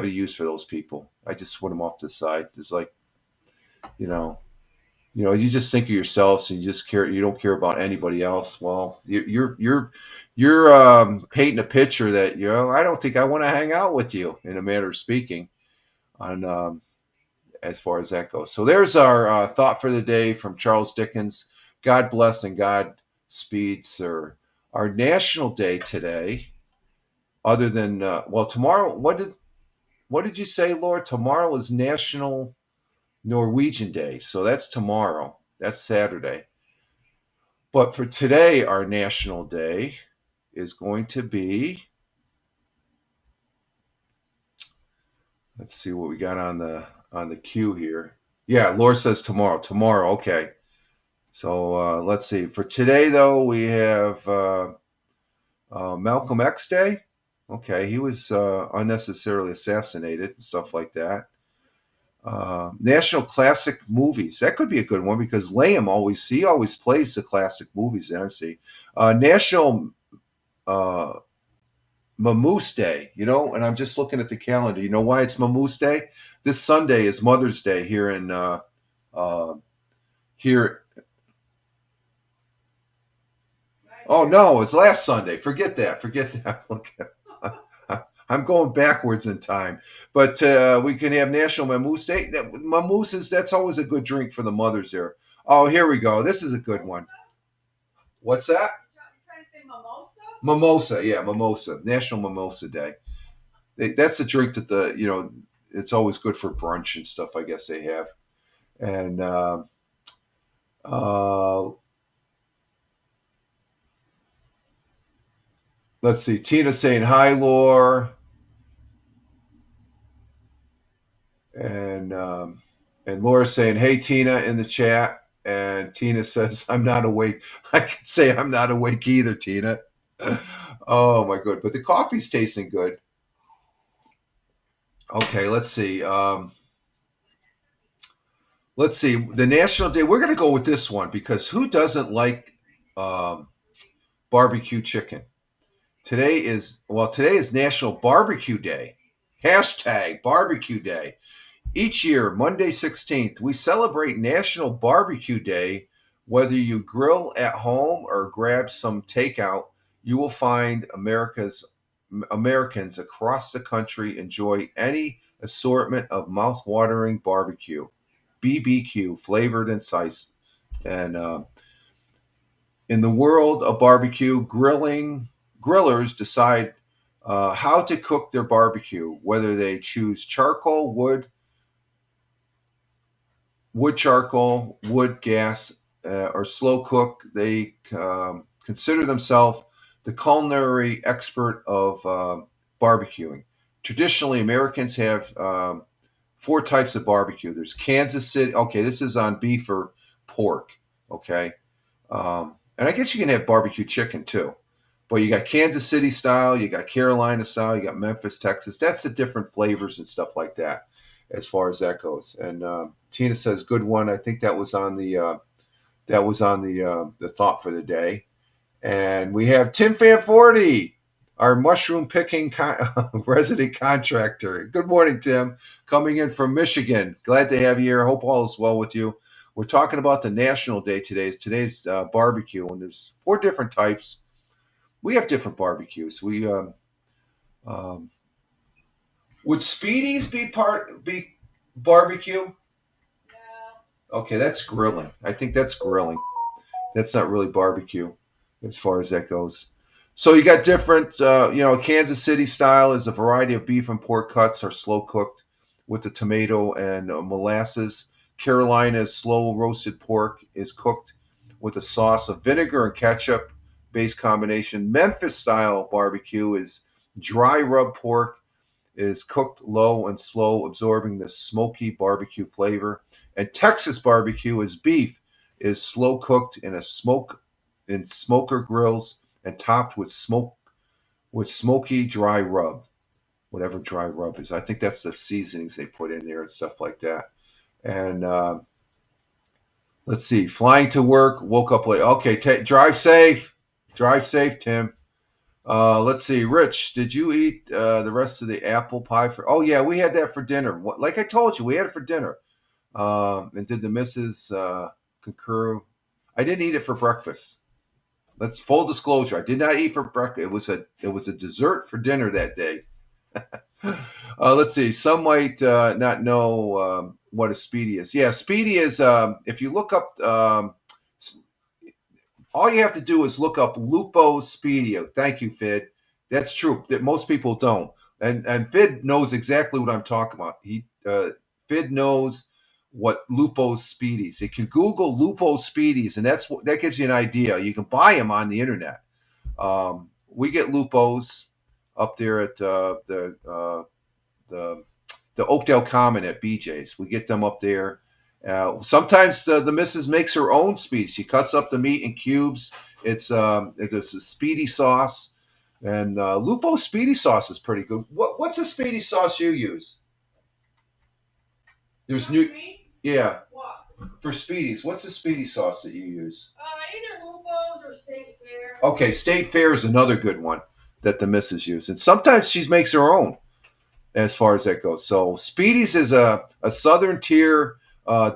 use for those people. I just put them off to the side. It's like, you know, you just think of yourselves and you don't care about anybody else. Well, you're painting a picture that, I don't think I want to hang out with you in a matter of speaking on, as far as that goes. So there's our thought for the day from Charles Dickens. God bless and God speed, sir. Our national day today, other than tomorrow. What did you say, Lord? Tomorrow is National Norwegian Day, so that's tomorrow. That's Saturday. But for today, our national day is going to be. Let's see what we got on the queue here. Yeah, Laura says tomorrow. Tomorrow, okay. So let's see. For today, though, we have Malcolm X Day. Okay, he was unnecessarily assassinated and stuff like that. National Classic Movies. That could be a good one because Liam always plays the classic movies. I see. National uh, Mamoose Day. And I'm just looking at the calendar. You know why it's Mamoose Day? This Sunday is Mother's Day here in uh, here. Oh no, it's last Sunday. Forget that. Forget that. Okay. I'm going backwards in time. But we can have National Mamoose Day. That's always a good drink for the mothers there. Oh, here we go. This is a good one. What's that? Mimosa, yeah, mimosa. National Mimosa Day. That's a drink that it's always good for brunch and stuff. I guess they have. And uh, let's see. Tina saying hi, Lore, and Laura saying hey, Tina, in the chat. And Tina says I'm not awake. I can say I'm not awake either, Tina. Oh my god! But the coffee's tasting good. Okay, let's see. Let's see the national day. We're going to go with this one because who doesn't like um, barbecue chicken? Today is National Barbecue Day. Hashtag Barbecue Day. Each year, Monday 16th, we celebrate National Barbecue Day. Whether you grill at home or grab some takeout, you will find Americans across the country enjoy any assortment of mouth-watering barbecue, BBQ, flavored and sliced. And in the world of barbecue, grillers decide how to cook their barbecue, whether they choose charcoal, wood charcoal, wood gas, or slow cook. They consider themselves the culinary expert of barbecuing. Traditionally, Americans have four types of barbecue. There's Kansas City. Okay, this is on beef or pork. Okay, and I guess you can have barbecue chicken too. But you got Kansas City style, you got Carolina style, you got Memphis, Texas. That's the different flavors and stuff like that, as far as that goes. And Tina says, "Good one." I think that was on the thought for the day. And we have Tim Fan 40. our mushroom picking resident contractor. Good morning, Tim. Coming in from Michigan. Glad to have you here. Hope all is well with you. We're talking about the National Day today. Today's barbecue, and there's 4 different types. We have different barbecues. Um, would Speedies be barbecue? Okay, that's grilling. I think that's grilling. That's not really barbecue as far as that goes. So you got different, Kansas City style is a variety of beef and pork cuts are slow cooked with the tomato and molasses. Carolina's slow roasted pork is cooked with a sauce of vinegar and ketchup based combination. Memphis style barbecue is dry rub pork is cooked low and slow, absorbing the smoky barbecue flavor. And Texas barbecue is beef, is slow cooked in smoker grills and topped with smoky dry rub, whatever dry rub is. I think that's the seasonings they put in there and stuff like that. And let's see, flying to work, woke up late. Okay, drive safe, Tim. Let's see, Rich, did you eat the rest of the apple pie for? Oh yeah, we had that for dinner. Like I told you, we had it for dinner. And did the missus concur? I didn't eat it for breakfast. Let's full disclosure. I did not eat for breakfast. It was a dessert for dinner that day. Let's see. Some might not know what a speedy is. Yeah, speedy is if you look up. All you have to do is look up Lupo Speedio. Thank you, Fid. That's true. That most people don't, and Fid knows exactly what I'm talking about. Fid knows what Lupo Speedies. If you Google Lupo Speedies, and that gives you an idea. You can buy them on the internet. We get Lupos up there at the Oakdale Common at BJ's. We get them up there. Sometimes the missus makes her own speedy. She cuts up the meat in cubes. It's a speedy sauce, and Lupo speedy sauce is pretty good. What's the speedy sauce you use? There's new, yeah, what? For speedies. What's the speedy sauce that you use? Either Lupo's or State Fair. Okay, State Fair is another good one that the missus uses, and sometimes she makes her own as far as that goes. So Speedies is a southern tier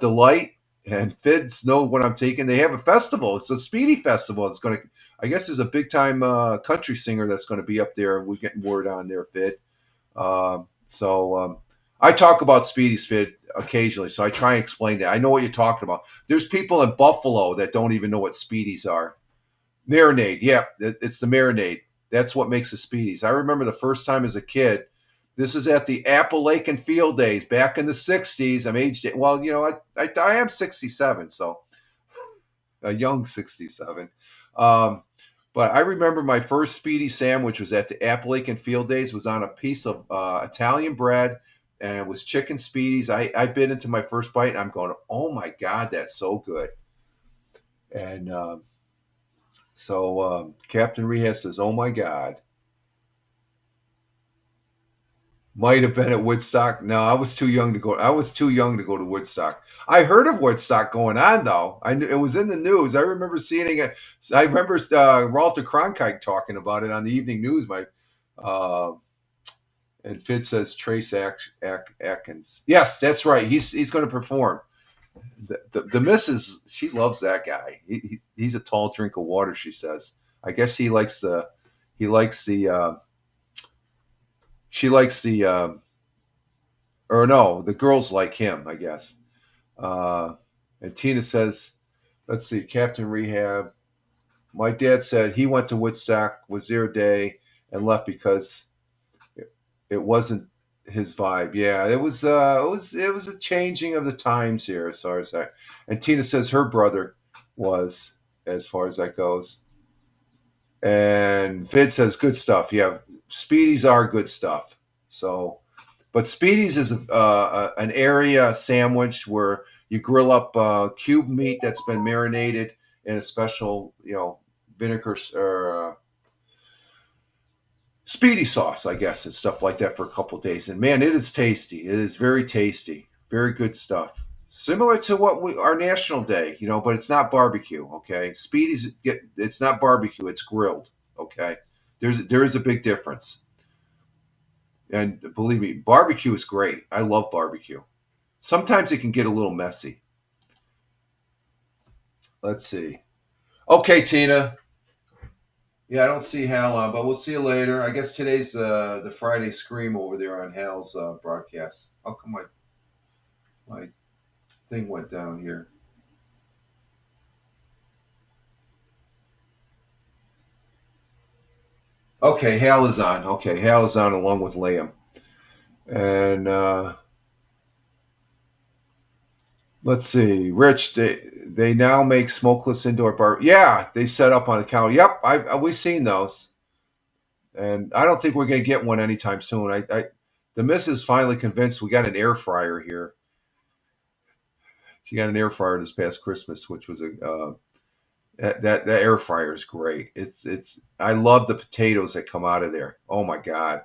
delight, and Fids know what I'm taking. They have a festival. It's a Speedy Festival. It's going to, I guess there's a big time country singer that's going to be up there. We're getting word on there, Fid. I talk about Speedies, Fid, occasionally, so I try and explain that. I know what you're talking about. There's people in Buffalo that don't even know what Speedies are. Marinade, yeah, it's the marinade. That's what makes the Speedies. I remember the first time as a kid. This is at the Apple Lake and Field days back in the 60s. I'm aged, well, I am 67, so a young 67. But I remember my first Speedy sandwich was at the Apple Lake and Field days, was on a piece of Italian bread, and it was chicken Speedies. I bit into my first bite, and I'm going, oh my God, that's so good. And Captain Rehab says, oh my God. Might have been at Woodstock. No, I was too young to go. I was too young to go to Woodstock. I heard of Woodstock going on though. I knew it was in the news. I remember seeing it. I remember Walter Cronkite talking about it on the evening news. Uh, and Fitz says Trace Atkins. Yes, that's right. He's going to perform. The missus, she loves that guy. He's a tall drink of water. She says. I guess he likes the. He likes the. She likes the or no, the girls like him, I guess. And Tina says, let's see, Captain Rehab. My dad said he went to Woodstock, was there a day, and left because it wasn't his vibe. Yeah, it was a changing of the times here, as far as that. And Tina says her brother was, as far as that goes. And Vid says good stuff. Yeah, Speedies are good stuff. So, but Speedies is an area sandwich where you grill up cube meat that's been marinated in a special, vinegar or Speedy sauce, I guess, and stuff like that for a couple of days. And man, it is tasty. It is very tasty. Very good stuff. Similar to our National Day, but it's not barbecue. Okay, Speedies it's not barbecue. It's grilled. Okay, There is a big difference. And believe me, barbecue is great. I love barbecue. Sometimes it can get a little messy. Let's see. Okay, Tina. Yeah, I don't see Hal on, but we'll see you later. I guess today's the Friday Scream over there on Hal's broadcast. How come my thing went down here? Okay, Hal is on. Okay, Hal is on along with Liam. And let's see, Rich. They now make smokeless indoor bar. Yeah, they set up on the counter. Yep, we've seen those, and I don't think we're gonna get one anytime soon. The missus finally convinced we got an air fryer here. She got an air fryer this past Christmas, which was a that air fryer is great. It's I love the potatoes that come out of there. Oh my god,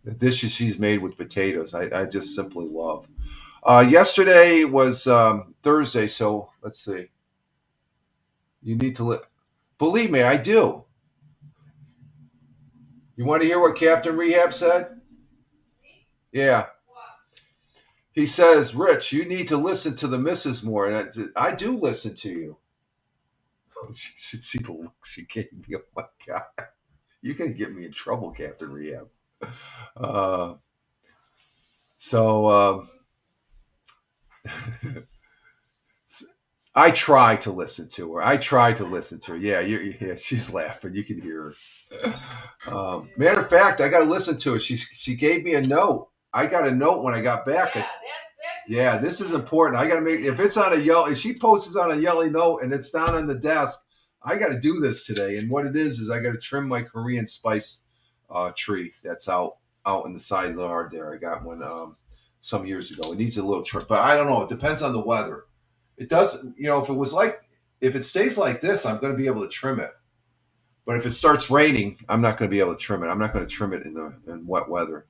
the dishes she's made with potatoes, I just simply love. Yesterday was Thursday, so let's see. You need to believe me, I do. You want to hear what Captain Rehab said? Yeah. He says, Rich, you need to listen to the missus more. And I do listen to you. She should see the look she gave me. Oh my God. You're going to get me in trouble, Captain Rehab. Uh, so I try to listen to her. I try to listen to her. Yeah, yeah, she's laughing. You can hear her. Matter of fact, I got to listen to it. She gave me a note. I got a note when I got back. Yeah, this is important. I got to make if it's on a yellow. If she posts it on a yellow note and it's down on the desk, I got to do this today. And what it is I got to trim my Korean spice tree that's out in the side yard there. I got one some years ago. It needs a little trim, but I don't know. It depends on the weather. It does, if it stays like this, I'm going to be able to trim it. But if it starts raining, I'm not going to be able to trim it. I'm not going to trim it in wet weather.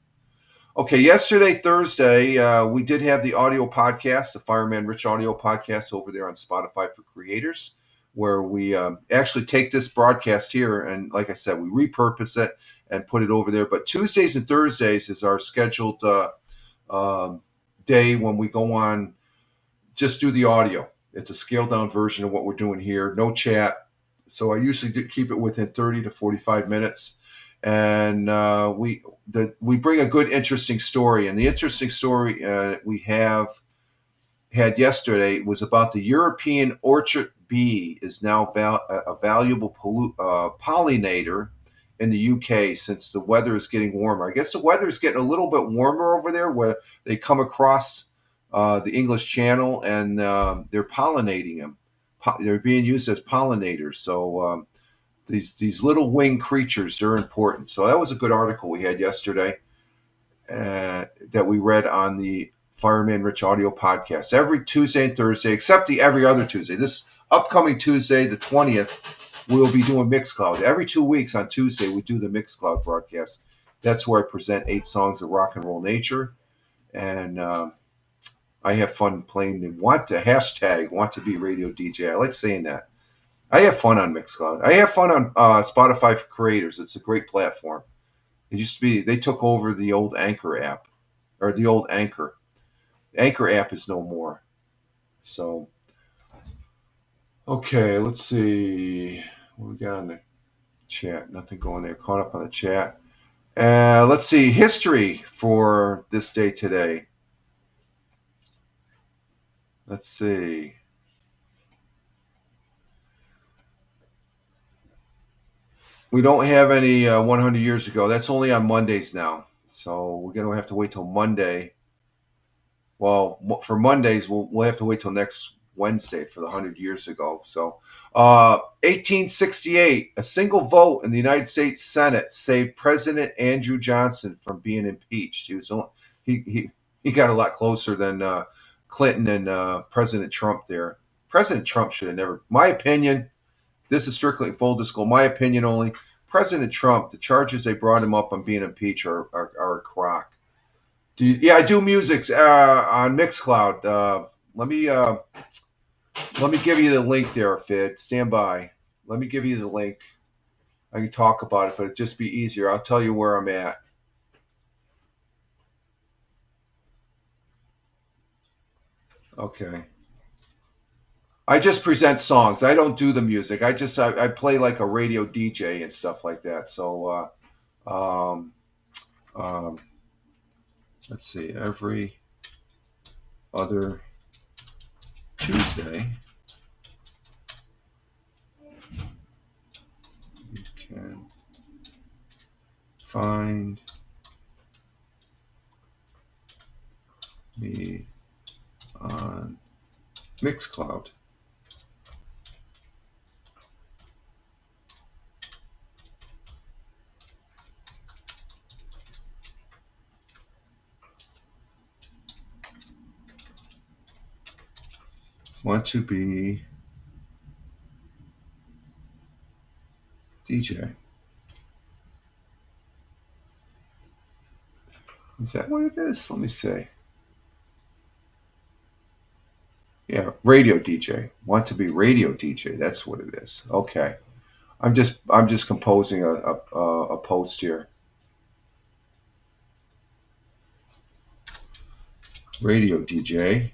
Okay, yesterday, Thursday, we did have the audio podcast, the Fireman Rich audio podcast over there on Spotify for Creators, where we actually take this broadcast here and, like I said, we repurpose it and put it over there. But Tuesdays and Thursdays is our scheduled day when we go on, just do the audio. It's a scaled down version of what we're doing here, no chat. So I usually keep it within 30 to 45 minutes. And we bring a good, interesting story. And the interesting story we have had yesterday was about the European orchard bee is now a valuable pollinator in the UK since the weather is getting warmer. I guess the weather is getting a little bit warmer over there where they come across the English Channel and they're pollinating them. They're being used as pollinators. So these little winged creatures, they're important. So that was a good article we had yesterday that we read on the Fireman Rich audio podcast every Tuesday and Thursday, except every other Tuesday. This upcoming Tuesday, the 20th, we'll be doing Mixcloud. Every 2 weeks on Tuesday, we do the Mixcloud broadcast. That's where I present 8 songs of rock and roll nature. And I have fun playing the hashtag want to be radio DJ. I like saying that. I have fun on Mixcloud. I have fun on Spotify for Creators. It's a great platform. It used to be, they took over the old Anchor app, or the old Anchor. The Anchor app is no more. So, okay, let's see. What we got on the chat? Nothing going there. Caught up on the chat. Let's see. History for this day today. Let's see. We don't have any 100 years ago. That's only on Mondays now. So we're going to have to wait till Monday. Well, for Mondays, we'll have to wait till next Wednesday for the 100 years ago. So 1868, a single vote in the United States Senate saved President Andrew Johnson from being impeached. He got a lot closer than Clinton and President Trump there. President Trump should have never, my opinion, this is strictly full disclosure, my opinion only. President Trump, the charges they brought him up on being impeached are a crock. I do music on Mixcloud. Let me give you the link there, Fid. Stand by. Let me give you the link. I can talk about it, but it'd just be easier. I'll tell you where I'm at. Okay. I just present songs. I don't do the music. I play like a radio DJ and stuff like that. So um, um, let's see. Every other Tuesday, you can find me on Mixcloud. Want to be DJ? Is that what it is? Let me see. Yeah, radio DJ. Want to be radio DJ? That's what it is. Okay. I'm just composing a post here. Radio DJ.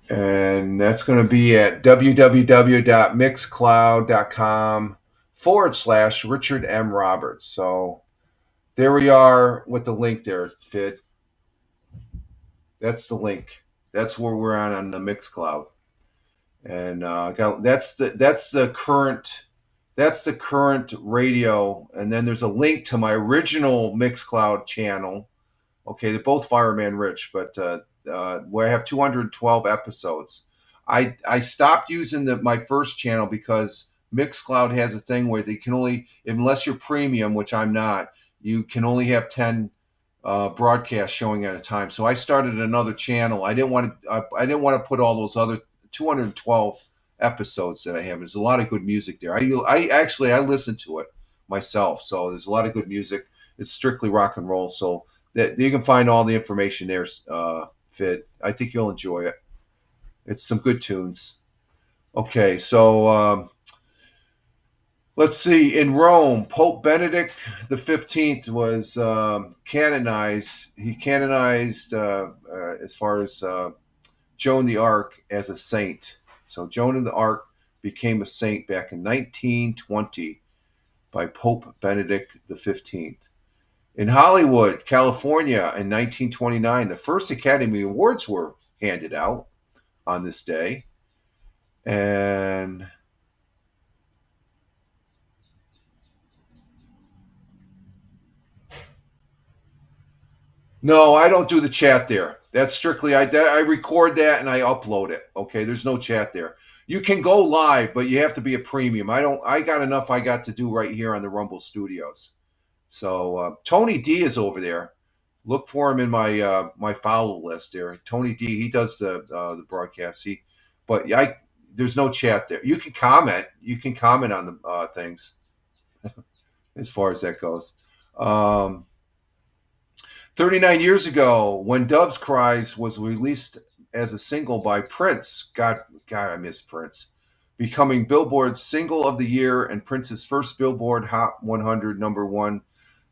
And that's going to be at www.mixcloud.com/Richard M. Roberts. So there we are with the link there, Fid. That's the link. That's where we're on the Mixcloud. And that's the current radio. And then there's a link to my original Mixcloud channel. Okay, they're both Fireman Rich, but where I have 212 episodes. I stopped using my first channel because Mixcloud has a thing where they can only, unless you're premium, which I'm not, you can only have 10 broadcasts showing at a time. So I started another channel. I didn't want to put all those other 212 episodes that I have. There's a lot of good music there. I listen to it myself, so there's a lot of good music. It's strictly rock and roll, so that you can find all the information there, Fit. I think you'll enjoy it. It's some good tunes. Okay, so let's see. In Rome, Pope Benedict the 15th was canonized. He canonized as far as Joan the Arc as a saint. So Joan of the Arc became a saint back in 1920 by Pope Benedict the 15th. In Hollywood, California, in 1929, the first Academy Awards were handed out on this day. And no, I don't do the chat there. That's strictly I record that and I upload it. Okay, there's no chat there. You can go live, but you have to be a premium. I got enough I got to do right here on the Rumble Studios. So Tony D is over there. Look for him in my follow list there. Tony D, he does the broadcast. There's no chat there. You can comment. You can comment on the things as far as that goes. 39 years ago, When Doves Cries was released as a single by Prince. God, I miss Prince. Becoming Billboard's Single of the Year and Prince's first Billboard Hot 100 #1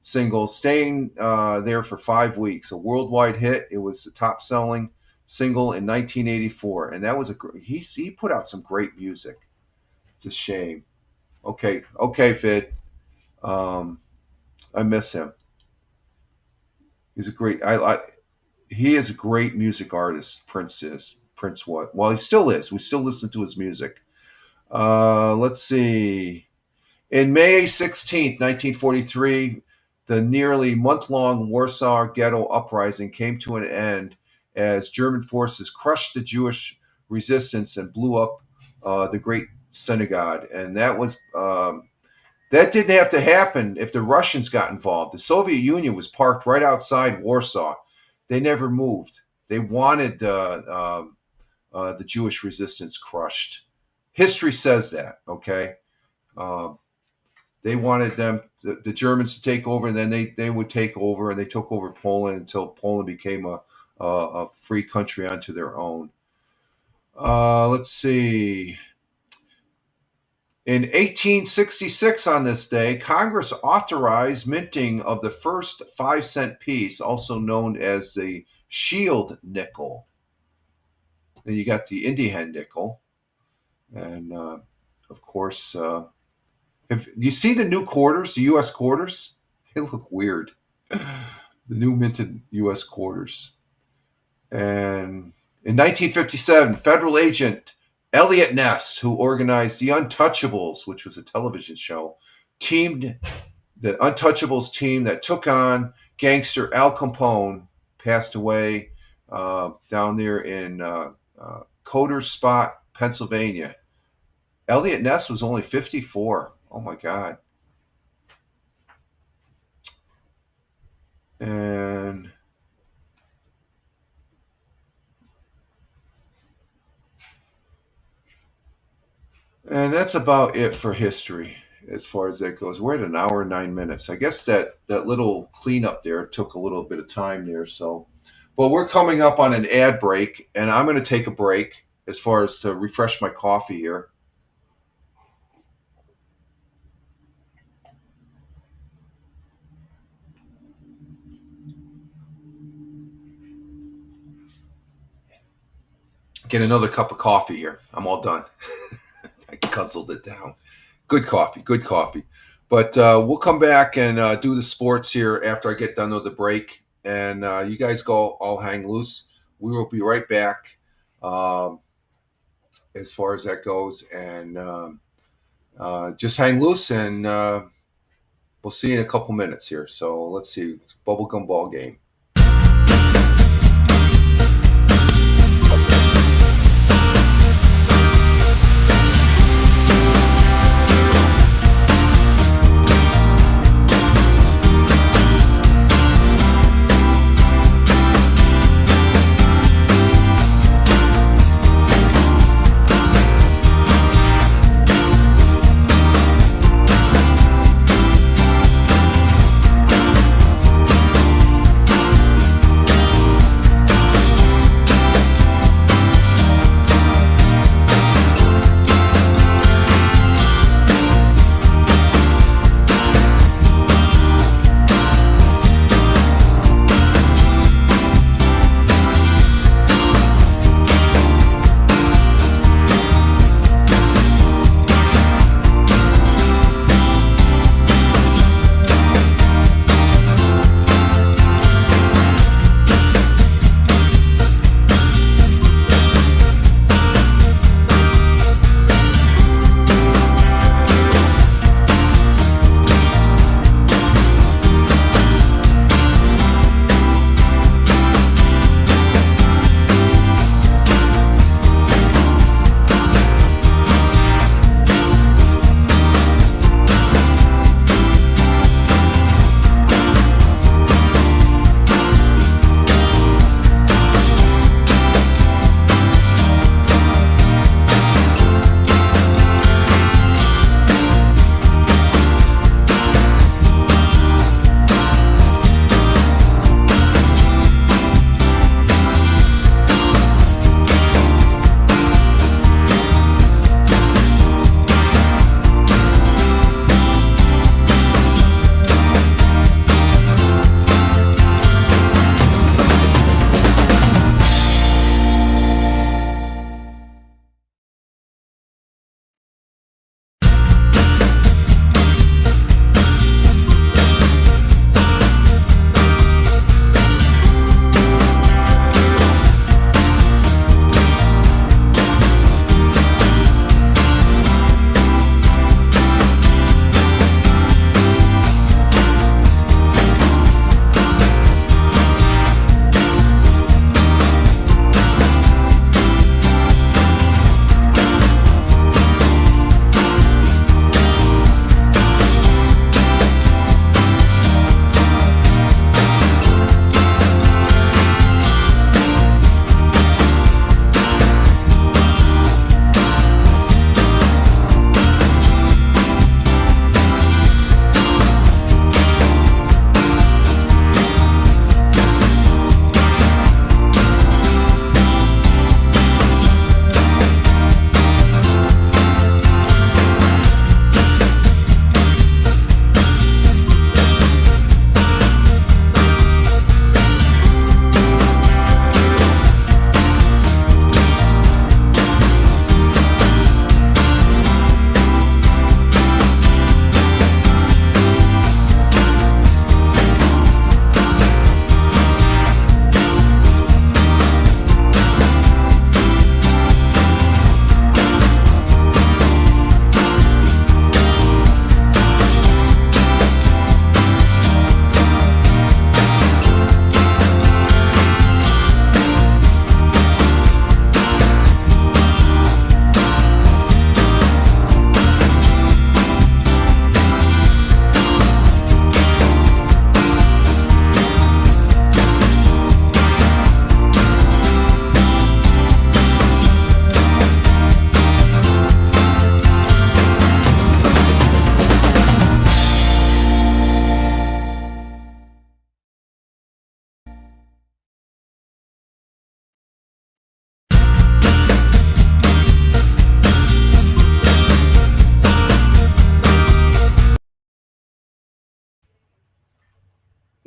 single, staying there for 5 weeks. A worldwide hit. It was the top-selling single in 1984, and that was he put out some great music. It's a shame. Okay, Fid. I miss him. He's a great. He is a great music artist. Prince is. Prince what? Well, he still is. We still listen to his music. Let's see. In May 16th, 1943, the nearly month-long Warsaw Ghetto Uprising came to an end as German forces crushed the Jewish resistance and blew up the Great Synagogue. And that didn't have to happen if the Russians got involved. The Soviet Union was parked right outside Warsaw. They never moved. They wanted the Jewish resistance crushed. History says that, okay? They wanted the Germans to take over, and then they would take over, and they took over Poland until Poland became a free country unto their own. Let's see. In 1866, on this day, Congress authorized minting of the first 5-cent piece, also known as the shield nickel. Then you got the Indian nickel. And, of course, have you seen the new quarters, the U.S. quarters? They look weird. The new minted U.S. quarters. And in 1957, federal agent Elliot Ness, who organized The Untouchables, which was a television show, the Untouchables team that took on gangster Al Capone, passed away down there in Coder Spot, Pennsylvania. Elliot Ness was only 54. Oh, my God. And that's about it for history as far as that goes. We're at an hour and 9 minutes. I guess that little cleanup there took a little bit of time there. So, but we're coming up on an ad break, and I'm going to take a break as far as to refresh my coffee here. Get another cup of coffee here. I'm all done. I guzzled it down. Good coffee, good coffee. But we'll come back and do the sports here after I get done with the break. And you guys go all hang loose. We will be right back as far as that goes. And just hang loose, and we'll see you in a couple minutes here. So let's see. Bubblegum ball game.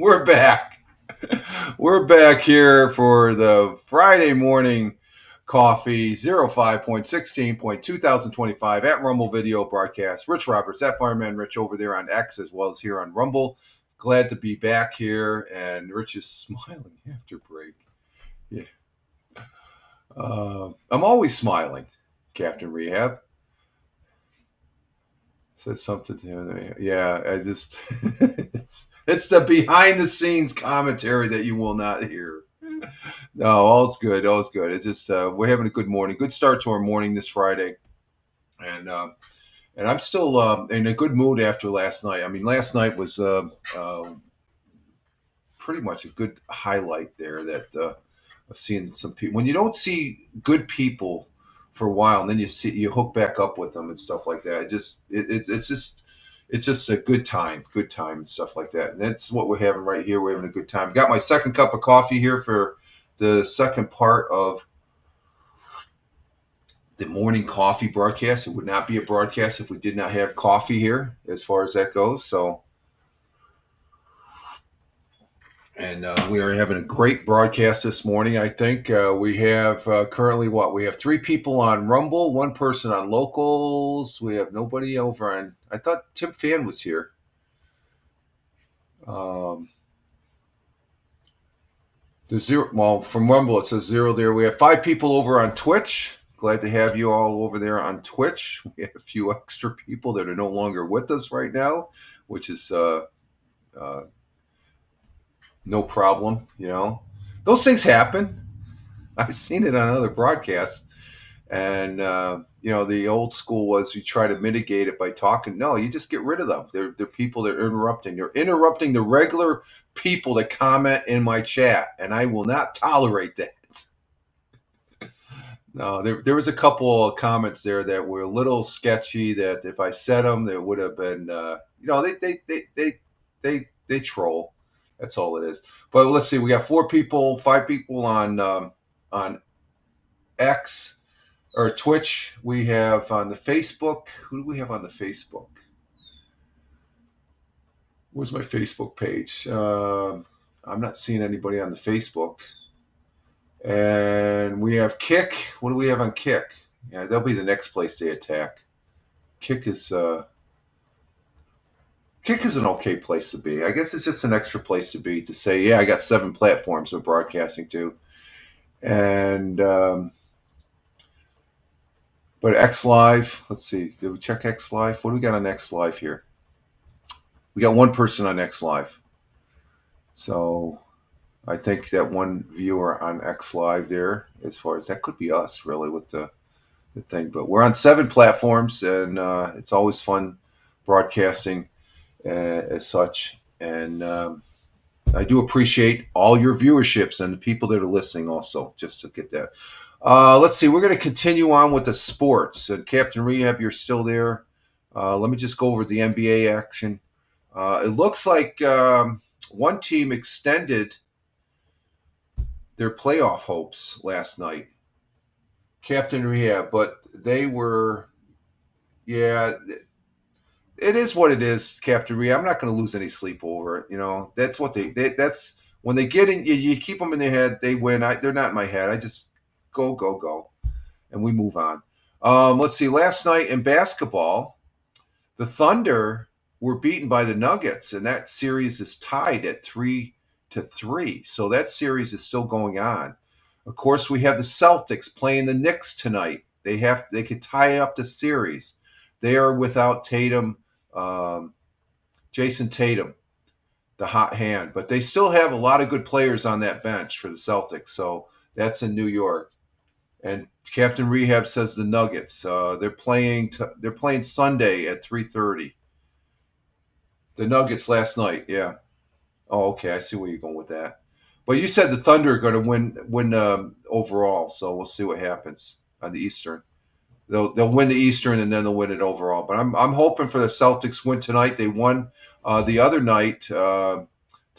We're back. We're back here for the Friday morning coffee 05.16.2025 at Rumble video broadcast. Rich Roberts, at Fireman Rich over there on X as well as here on Rumble. Glad to be back here, and Rich is smiling after break. Yeah. I'm always smiling, Captain Rehab. Said something to him. Yeah, I just it's the behind the scenes commentary that you will not hear. No, all's good. All's good. It's just we're having a good morning. Good start to our morning this Friday, and I'm still in a good mood after last night. I mean, last night was pretty much a good highlight there. That I've seen some people when you don't see good people for a while, and then you hook back up with them and stuff like that. It's just a good time and stuff like that. And that's what we're having right here. We're having a good time. Got my second cup of coffee here for the second part of the morning coffee broadcast. It would not be a broadcast if we did not have coffee here, as far as that goes. So. And we are having a great broadcast this morning. I think we have currently we have 3 people on Rumble, 1 person on Locals. We have nobody over on. I thought Tim Fan was here. The 0. Well, from Rumble it says 0 there. We have 5 people over on Twitch. Glad to have you all over there on Twitch. We have a few extra people that are no longer with us right now, which is. No problem, Those things happen. I've seen it on other broadcasts. And, the old school was you try to mitigate it by talking. No, you just get rid of them. They're people that are interrupting. They're interrupting the regular people that comment in my chat, and I will not tolerate that. No, there was a couple of comments there that were a little sketchy that if I said them, there would have been, they troll. That's all it is. But let's see. We got 5 people on X or Twitch. We have on the Facebook. Who do we have on the Facebook? Where's my Facebook page? I'm not seeing anybody on the Facebook. And we have Kick. What do we have on Kick? Yeah, that'll be the next place they attack. Kick is an okay place to be. I guess it's just an extra place to be to say, yeah, I got 7 platforms we're broadcasting to. And, but X Live, let's see. Did we check X Live? What do we got on X Live here? We got 1 person on X Live. So I think that 1 viewer on X Live there, as far as that could be us really with the thing. But we're on 7 platforms, and it's always fun broadcasting. As such, and I do appreciate all your viewerships and the people that are listening also, just to get that. Let's see, we're going to continue on with the sports, and Captain Rehab, you're still there. Let me just go over the NBA action. It looks like 1 team extended their playoff hopes last night, Captain Rehab, but they were, it is what it is, Captain Rhea. I'm not going to lose any sleep over it. That's what that's when they get in, you keep them in their head, they win. They're not in my head. I just go. And we move on. Let's see. Last night in basketball, the Thunder were beaten by the Nuggets, and that series is tied at 3-3. So that series is still going on. Of course, we have the Celtics playing the Knicks tonight. They could tie up the series. They are without Tatum. Jason Tatum, the hot hand, but they still have a lot of good players on that bench for the Celtics. So that's in New York. And Captain Rehab says the Nuggets. They're playing Sunday at 3:30. The Nuggets last night, yeah. Oh, okay, I see where you're going with that. But you said the Thunder are going to win overall, so we'll see what happens on the Eastern. They'll win the Eastern, and then they'll win it overall. But I'm hoping for the Celtics win tonight. They won the other night to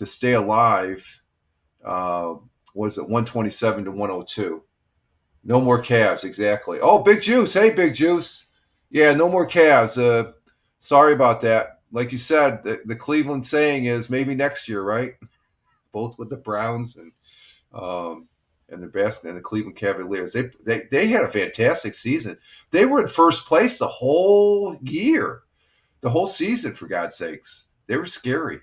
stay alive. Was it 127-102? No more Cavs, exactly. Oh, Big Juice. Hey, Big Juice. Yeah, no more Cavs. Sorry about that. Like you said, the Cleveland saying is maybe next year, right? both with the Browns and the Cleveland Cavaliers. They had a fantastic season. They were in first place the whole year, the whole season, for God's sakes. They were scary.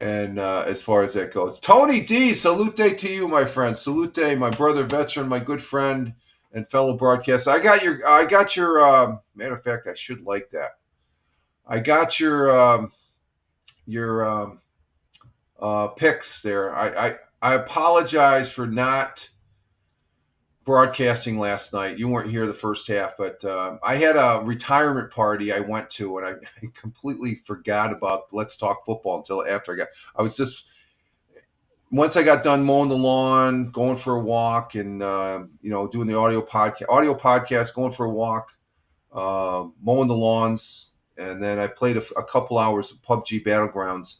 And as far as that goes, Tony D, salute to you, my friend. Salute, my brother, veteran, my good friend and fellow broadcaster. I got your. Matter of fact, I should like that. I got your picks there. I apologize for not broadcasting last night. You weren't here the first half, but I had a retirement party I went to, and I completely forgot about Let's Talk Football until after once I got done mowing the lawn, going for a walk, and doing the audio podcast, going for a walk, mowing the lawns, and then I played a couple hours of PUBG Battlegrounds.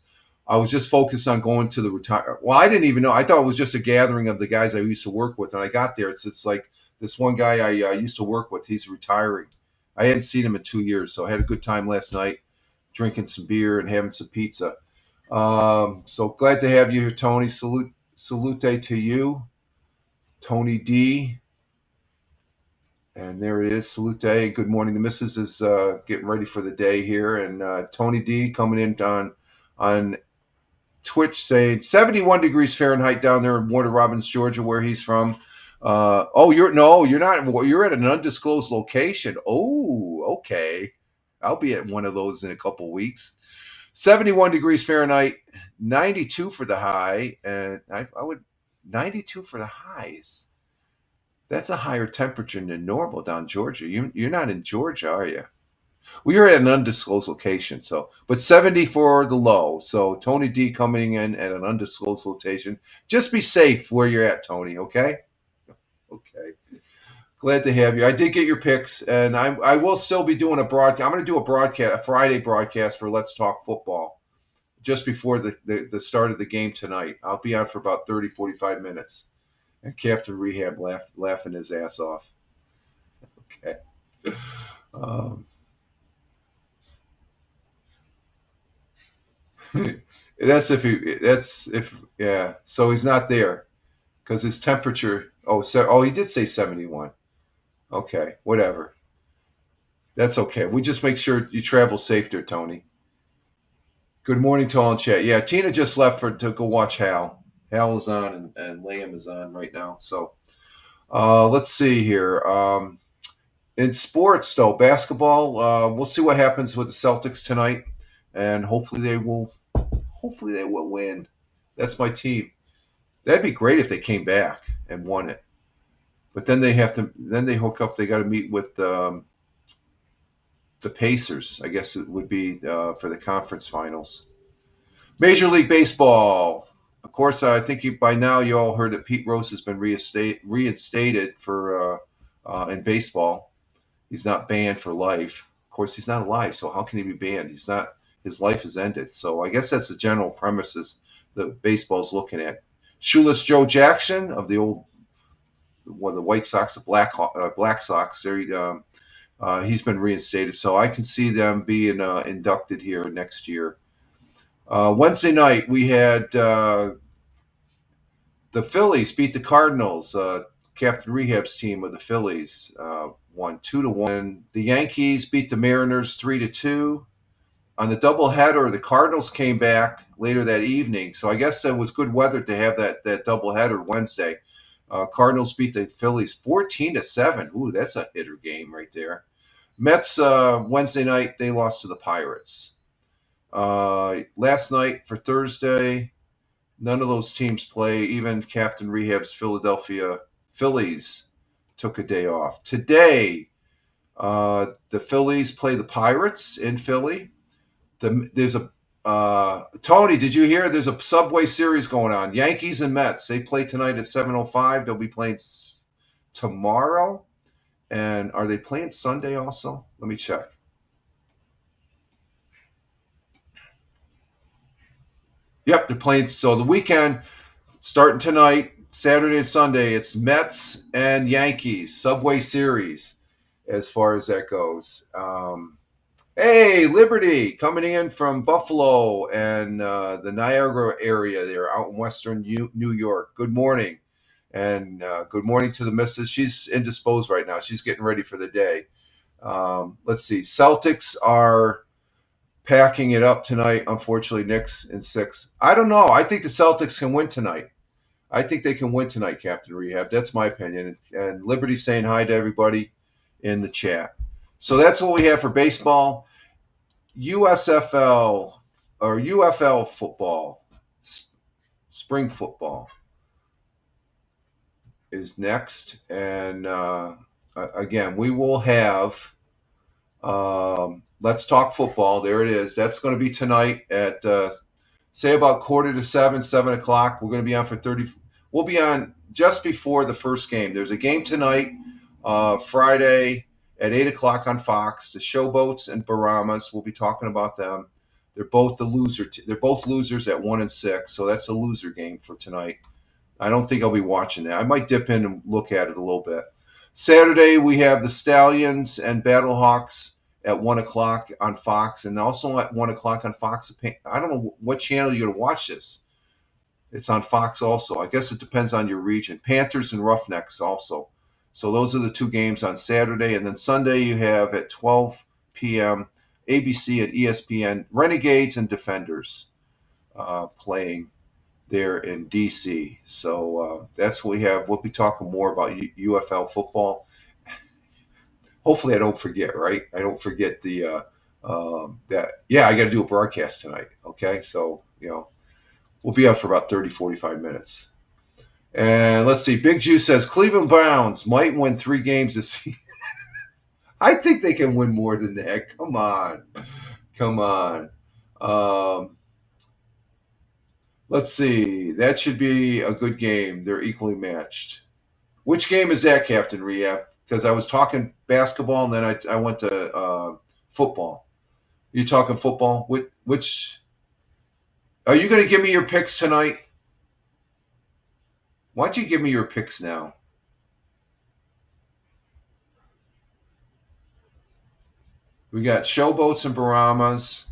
I was just focused on going to the retire. Well, I didn't even know. I thought it was just a gathering of the guys I used to work with. And I got there. It's like this one guy I used to work with. He's retiring. I hadn't seen him in 2 years. So I had a good time last night, drinking some beer and having some pizza. So glad to have you here, Tony. Salute to you, Tony D. And there it is. Salute. Good morning. The missus is getting ready for the day here. And Tony D coming in on Twitch saying 71 degrees Fahrenheit down there in Warner Robins, Georgia, where he's from. You're not. You're at an undisclosed location. Oh, okay. I'll be at one of those in a couple weeks. 71 degrees Fahrenheit, 92 for the high, and I would 92 for the highs. That's a higher temperature than normal down in Georgia. You're not in Georgia, are you? We are at an undisclosed location, but 70 for the low. So Tony D coming in at an undisclosed location. Just be safe where you're at, Tony. Okay. Okay. Glad to have you. I did get your picks, and I will still be doing a broadcast. I'm going to do a Friday broadcast for Let's Talk Football just before the start of the game tonight. I'll be on for about 30, 45 minutes, and Captain Rehab laughing his ass off. Okay. So he's not there because his temperature. He did say 71. Okay, whatever. That's okay. We just make sure you travel safe there, Tony. Good morning to all in chat. Yeah, Tina just left to go watch Hal. Hal is on and Liam is on right now. So let's see here. In sports, though, basketball, we'll see what happens with the Celtics tonight, and hopefully they will win. That's my team. That'd be great if they came back and won it. But then they hook up. They got to meet with the Pacers. I guess it would be for the conference finals. Major League Baseball. Of course, I think by now you all heard that Pete Rose has been reinstated for in baseball. He's not banned for life. Of course, he's not alive, so how can he be banned? He's not. His life is ended. So I guess that's the general premises that baseball's looking at. Shoeless Joe Jackson of the White Sox, the Black Sox. He's been reinstated, so I can see them being inducted here next year. Wednesday night we had the Phillies beat the Cardinals. Captain Rehab's team of the Phillies won 2-1. The Yankees beat the Mariners 3-2. On the doubleheader, the Cardinals came back later that evening, so I guess it was good weather to have that doubleheader Wednesday. Cardinals beat the Phillies 14-7. Ooh, that's a hitter game right there. Mets Wednesday night, they lost to the Pirates. Last night for Thursday, none of those teams play. Even Captain Rehab's Philadelphia Phillies took a day off. Today, the Phillies play the Pirates in Philly. There's a Tony, did you hear? There's a Subway Series going on. Yankees and Mets. They play tonight at 7:05. They'll be playing tomorrow. And are they playing Sunday also? Let me check. Yep, they're playing. So the weekend, starting tonight, Saturday and Sunday, it's Mets and Yankees, Subway Series, as far as that goes. Hey, Liberty coming in from Buffalo and the Niagara area there out in western New York. Good morning. And good morning to the missus. She's indisposed right now. She's getting ready for the day. Let's see. Celtics are packing it up tonight. Unfortunately, Knicks in six. I don't know. I think the Celtics can win tonight. I think they can win tonight, Captain Rehab. That's my opinion. And Liberty saying hi to everybody in the chat. So that's what we have for baseball. USFL or UFL football, spring football is next. And again, we will have Let's Talk Football. There it is. That's going to be tonight at say about 6:45, 7 o'clock. We're going to be on for 30. We'll be on just before the first game. There's a game tonight, Friday at 8 o'clock on Fox. The Showboats and Baramas. We'll be talking about them. They're both they're both losers at 1-6. So that's a loser game for tonight. I don't think I'll be watching that. I might dip in and look at it a little bit. Saturday we have the Stallions and Battlehawks at 1 o'clock on Fox, and also at 1 o'clock on Fox. I don't know what channel you're going to watch this. It's on Fox also. I guess it depends on your region. Panthers and Roughnecks also. So those are the two games on Saturday. And then Sunday you have at 12 p.m. ABC and ESPN, Renegades and Defenders playing there in D.C. So that's what we have. We'll be talking more about UFL football. Hopefully I don't forget, right? I don't forget that. Yeah, I got to do a broadcast tonight. Okay. So, we'll be up for about 30, 45 minutes. And let's see. Big Juice says Cleveland Browns might win 3 games this season. I think they can win more than that. Come on. Come on. Let's see. That should be a good game. They're equally matched. Which game is that, Captain Rehab? Because I was talking basketball and then I went to football. You talking football? Which are you going to give me your picks tonight? Why don't you give me your picks now? We got Showboats and Baramas.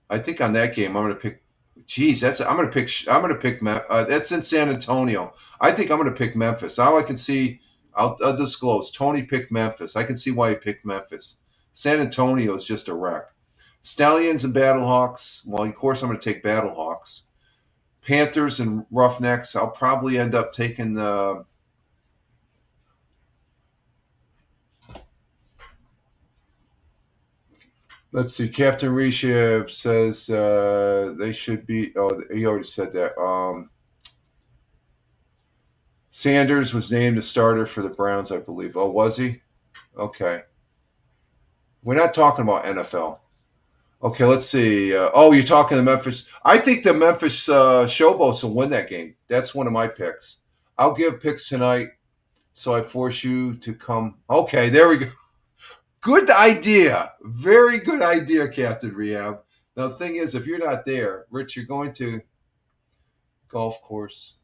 I think on that game I'm going to pick. Geez, I'm going to pick. That's in San Antonio. I think I'm going to pick Memphis. All I can see, I'll disclose. Tony picked Memphis. I can see why he picked Memphis. San Antonio is just a wreck. Stallions and Battlehawks. Well, of course I'm going to take Battlehawks. Panthers and Roughnecks. I'll probably end up taking the. Let's see. Captain Rishev says they should be. Oh, he already said that. Sanders was named the starter for the Browns, I believe. Oh, was he? Okay. We're not talking about NFL. Okay, let's see. You're talking to Memphis. I think the Memphis Showboats will win that game. That's one of my picks. I'll give picks tonight, so I force you to come. Okay, there we go. Good idea. Very good idea, Captain Rehab. Now, the thing is, if you're not there, Rich, you're going to golf course.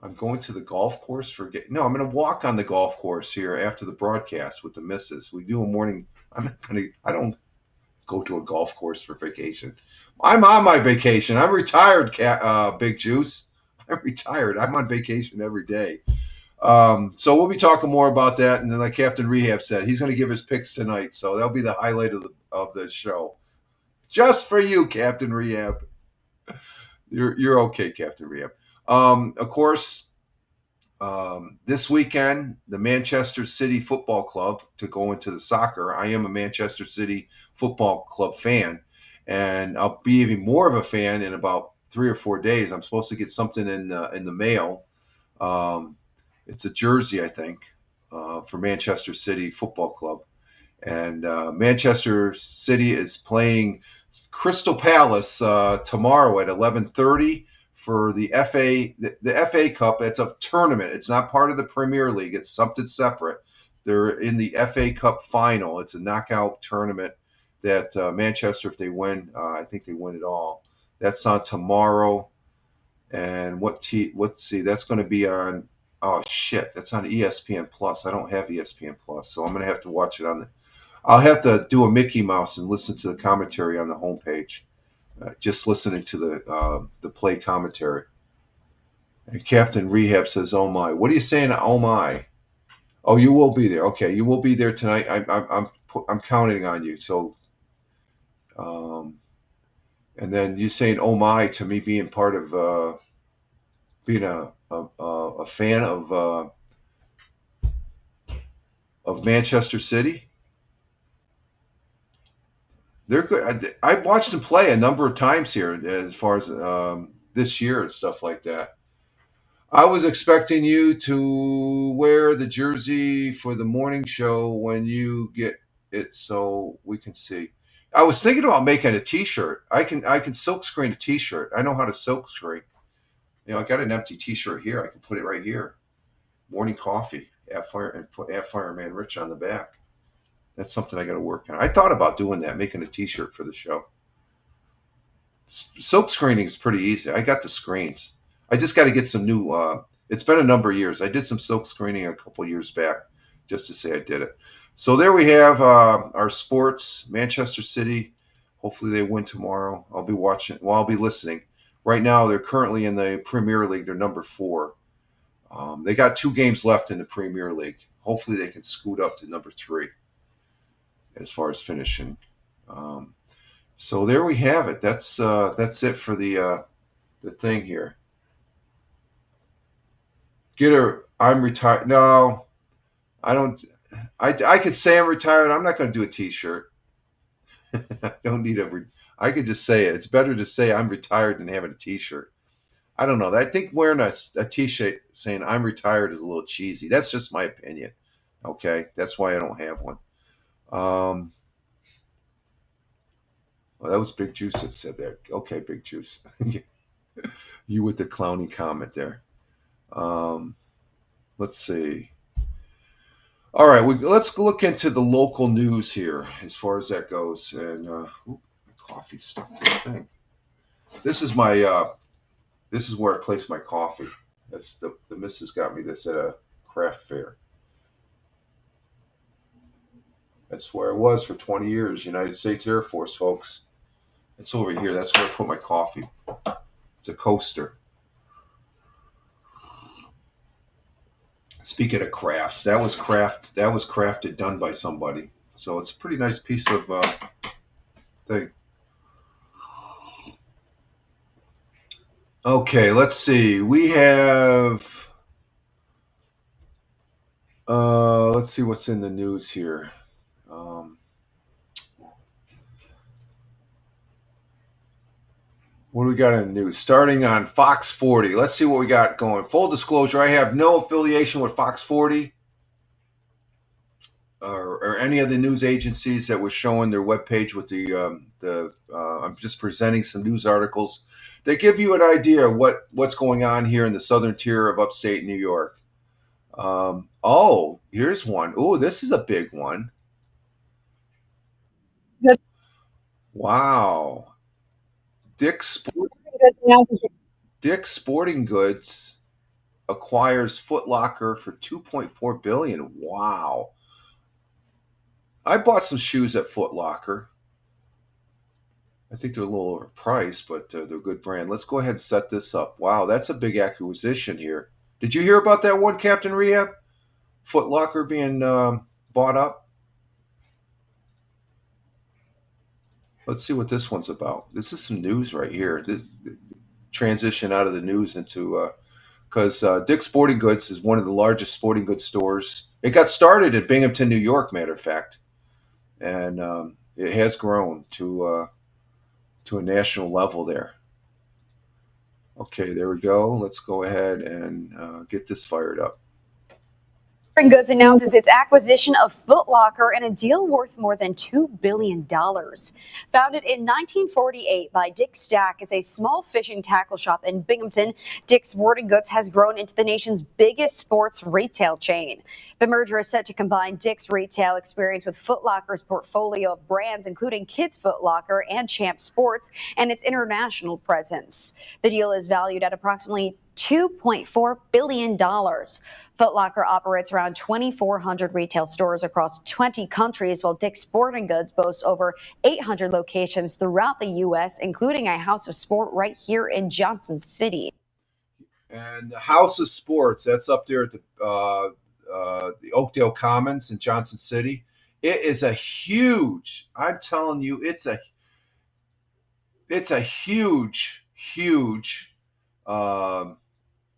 I'm going to the golf course I'm going to walk on the golf course here after the broadcast with the missus. We do a morning. I don't go to a golf course for vacation. I'm on my vacation. I'm retired, Big Juice. I'm retired. I'm on vacation every day. So we'll be talking more about that. And then like Captain Rehab said, he's going to give his picks tonight. So that'll be the highlight of the show. Just for you, Captain Rehab. You're okay, Captain Rehab. Of course, this weekend, the Manchester City Football Club, to go into the soccer. I am a Manchester City Football Club fan, and I'll be even more of a fan in about 3 or 4 days. I'm supposed to get something in the mail. It's a jersey, I think, for Manchester City Football Club. And Manchester City is playing Crystal Palace tomorrow at 11:30 for the FA Cup. It's a tournament. It's not part of the Premier League. It's something separate. They're in the FA Cup final. It's a knockout tournament that Manchester, if they win, I think they win it all. That's on tomorrow. And let's see, that's going to be on Oh shit, that's on ESPN Plus. I don't have ESPN Plus, so I'm gonna have to watch it on the. I'll have to do a Mickey Mouse and listen to the commentary on the homepage. Just listening to the play commentary. And Captain Rehab says, "Oh my, what are you saying? Oh my." Oh, you will be there. Okay, you will be there tonight. I'm counting on you. So, um, and then you saying "oh my" to me being part of being a fan of Manchester City. They're good. I've watched them play a number of times here, as far as this year and stuff like that. I was expecting you to wear the jersey for the morning show when you get it, so we can see. I was thinking about making a T-shirt. I can silk screen a T-shirt. I know how to silk screen. I got an empty T-shirt here. I can put it right here. Morning coffee at Fire and put at Fireman Rich on the back. That's something I got to work on. I thought about doing that, making a T-shirt for the show. Silk screening is pretty easy. I got the screens. I just got to get some new. It's been a number of years. I did some silk screening a couple years back, just to say I did it. So there we have our sports. Manchester City. Hopefully they win tomorrow. I'll be watching. Well, I'll be listening. Right now they're currently in the Premier League. They're number 4. They got 2 games left in the Premier League. Hopefully they can scoot up to number 3 as far as finishing. So there we have it. That's it for the thing here. Get her. I'm retired. No, I don't. I could say I'm retired. I'm not going to do a T-shirt. I don't need a. I could just say it. It's better to say I'm retired than having a T-shirt. I don't know. I think wearing a T-shirt saying I'm retired is a little cheesy. That's just my opinion. Okay, that's why I don't have one. Well, that was Big Juice that said that. Okay, Big Juice. You with the clowny comment there. Let's see. All right, let's look into the local news here as far as that goes. And my coffee stuck to the thing. This is my. This is where I place my coffee. That's the missus got me this at a craft fair. That's where I was for 20 years. United States Air Force, folks. It's over here. That's where I put my coffee. It's a coaster. Speaking of crafts, that was crafted done by somebody. So it's a pretty nice piece of thing. Okay, let's see. We have let's see what's in the news here. What do we got in the news? Starting on Fox 40. Let's see what we got going. Full disclosure, I have no affiliation with Fox 40 or any of the news agencies that were showing their webpage with the. I'm just presenting some news articles that give you an idea of what's going on here in the southern tier of upstate New York. Oh, here's one. Oh, this is a big one. Wow. Dick's Sporting Goods acquires Foot Locker for $2.4 billion. Wow. I bought some shoes at Foot Locker. I think they're a little overpriced, but they're a good brand. Let's go ahead and set this up. Wow, that's a big acquisition here. Did you hear about that one, Captain Rehab? Foot Locker being bought up? Let's see what this one's about. This is some news right here. This transition out of the news into because Dick's Sporting Goods is one of the largest sporting goods stores. It got started in Binghamton, New York, matter of fact, and it has grown to a national level there. Okay, there we go. Let's go ahead and get this fired up. Sporting Goods announces its acquisition of Foot Locker in a deal worth more than $2 billion. Founded in 1948 by Dick Stack as a small fishing tackle shop in Binghamton, Dick's Sporting Goods has grown into the nation's biggest sports retail chain. The merger is set to combine Dick's retail experience with Foot Locker's portfolio of brands, including Kids Foot Locker and Champ Sports, and its international presence. The deal is valued at approximately $2.4 billion. Foot Locker operates around 2,400 retail stores across 20 countries, while Dick's Sporting Goods boasts over 800 locations throughout the U.S., including a House of Sport right here in Johnson City. And the House of Sports, that's up there at the Oakdale Commons in Johnson City. It is a huge, I'm telling you, it's a huge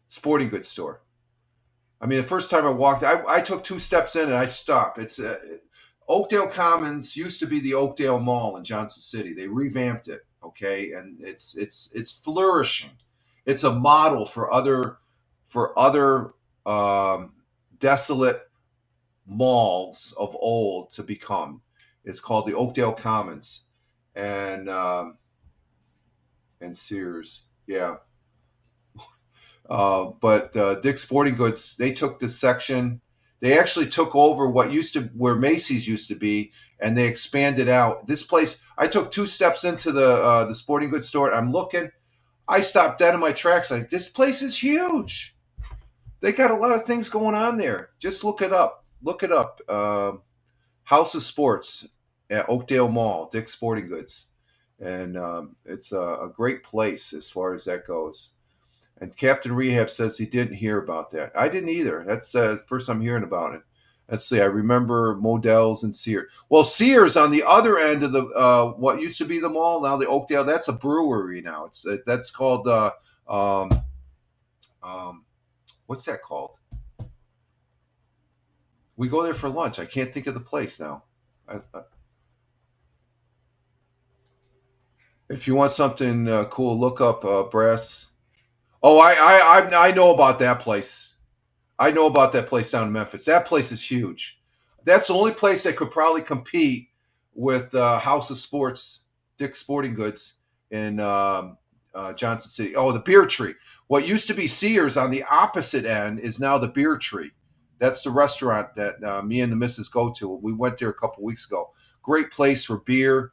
sporting goods store. I mean, the first time I walked, I took 2 steps in and I stopped. It's Oakdale Commons used to be the Oakdale Mall in Johnson City. They revamped it, okay, and it's flourishing. It's a model for other desolate malls of old to become. It's called the Oakdale Commons, and Sears, yeah. But Dick's Sporting Goods, they took this section. They actually took over where Macy's used to be, and they expanded out. This place, I took 2 steps into the sporting goods store. And I'm looking. I stopped dead in my tracks. Like, this place is huge. They got a lot of things going on there. Just look it up. Look it up. House of Sports at Oakdale Mall, Dick's Sporting Goods, and it's a great place as far as that goes. And Captain Rehab says he didn't hear about that. I didn't either. That's the first I'm hearing about it. Let's see. I remember Modell's and Sears. Well, Sears on the other end of the what used to be the mall, now the Oakdale. That's a brewery now. That's called what's that called? We go there for lunch. I can't think of the place now. If you want something cool, look up Brass. Oh, I know about that place. I know about that place down in Memphis. That place is huge. That's the only place that could probably compete with House of Sports, Dick's Sporting Goods in Johnson City. Oh, the Beer Tree. What used to be Sears on the opposite end is now the Beer Tree. That's the restaurant that me and the missus go to. We went there a couple weeks ago. Great place for beer.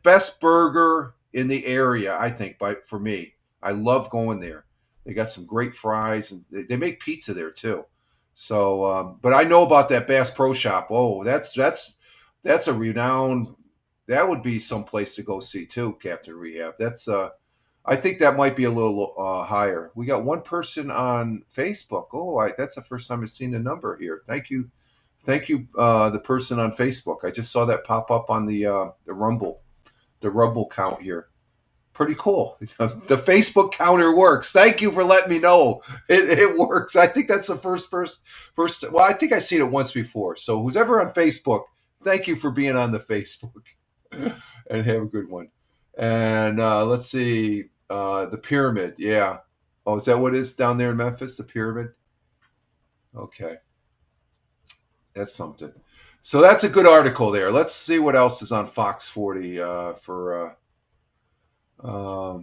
Best burger in the area, I think, for me. I love going there. They got some great fries, and they make pizza there too. So, but I know about that Bass Pro Shop. Oh, that's a renowned. That would be some place to go see too, Captain Rehab. That's I think that might be a little higher. We got one person on Facebook. Oh, that's the first time I've seen the number here. Thank you, the person on Facebook. I just saw that pop up on the Rumble count here. Pretty cool. The Facebook counter works. Thank you for letting me know. It works. I think that's the first. Well, I think I've seen it once before. So who's ever on Facebook, thank you for being on the Facebook, and have a good one. And let's see, the Pyramid. Yeah. Oh, is that what it is down there in Memphis? The Pyramid. Okay, that's something. So that's a good article there. Let's see what else is on Fox 40 for. Now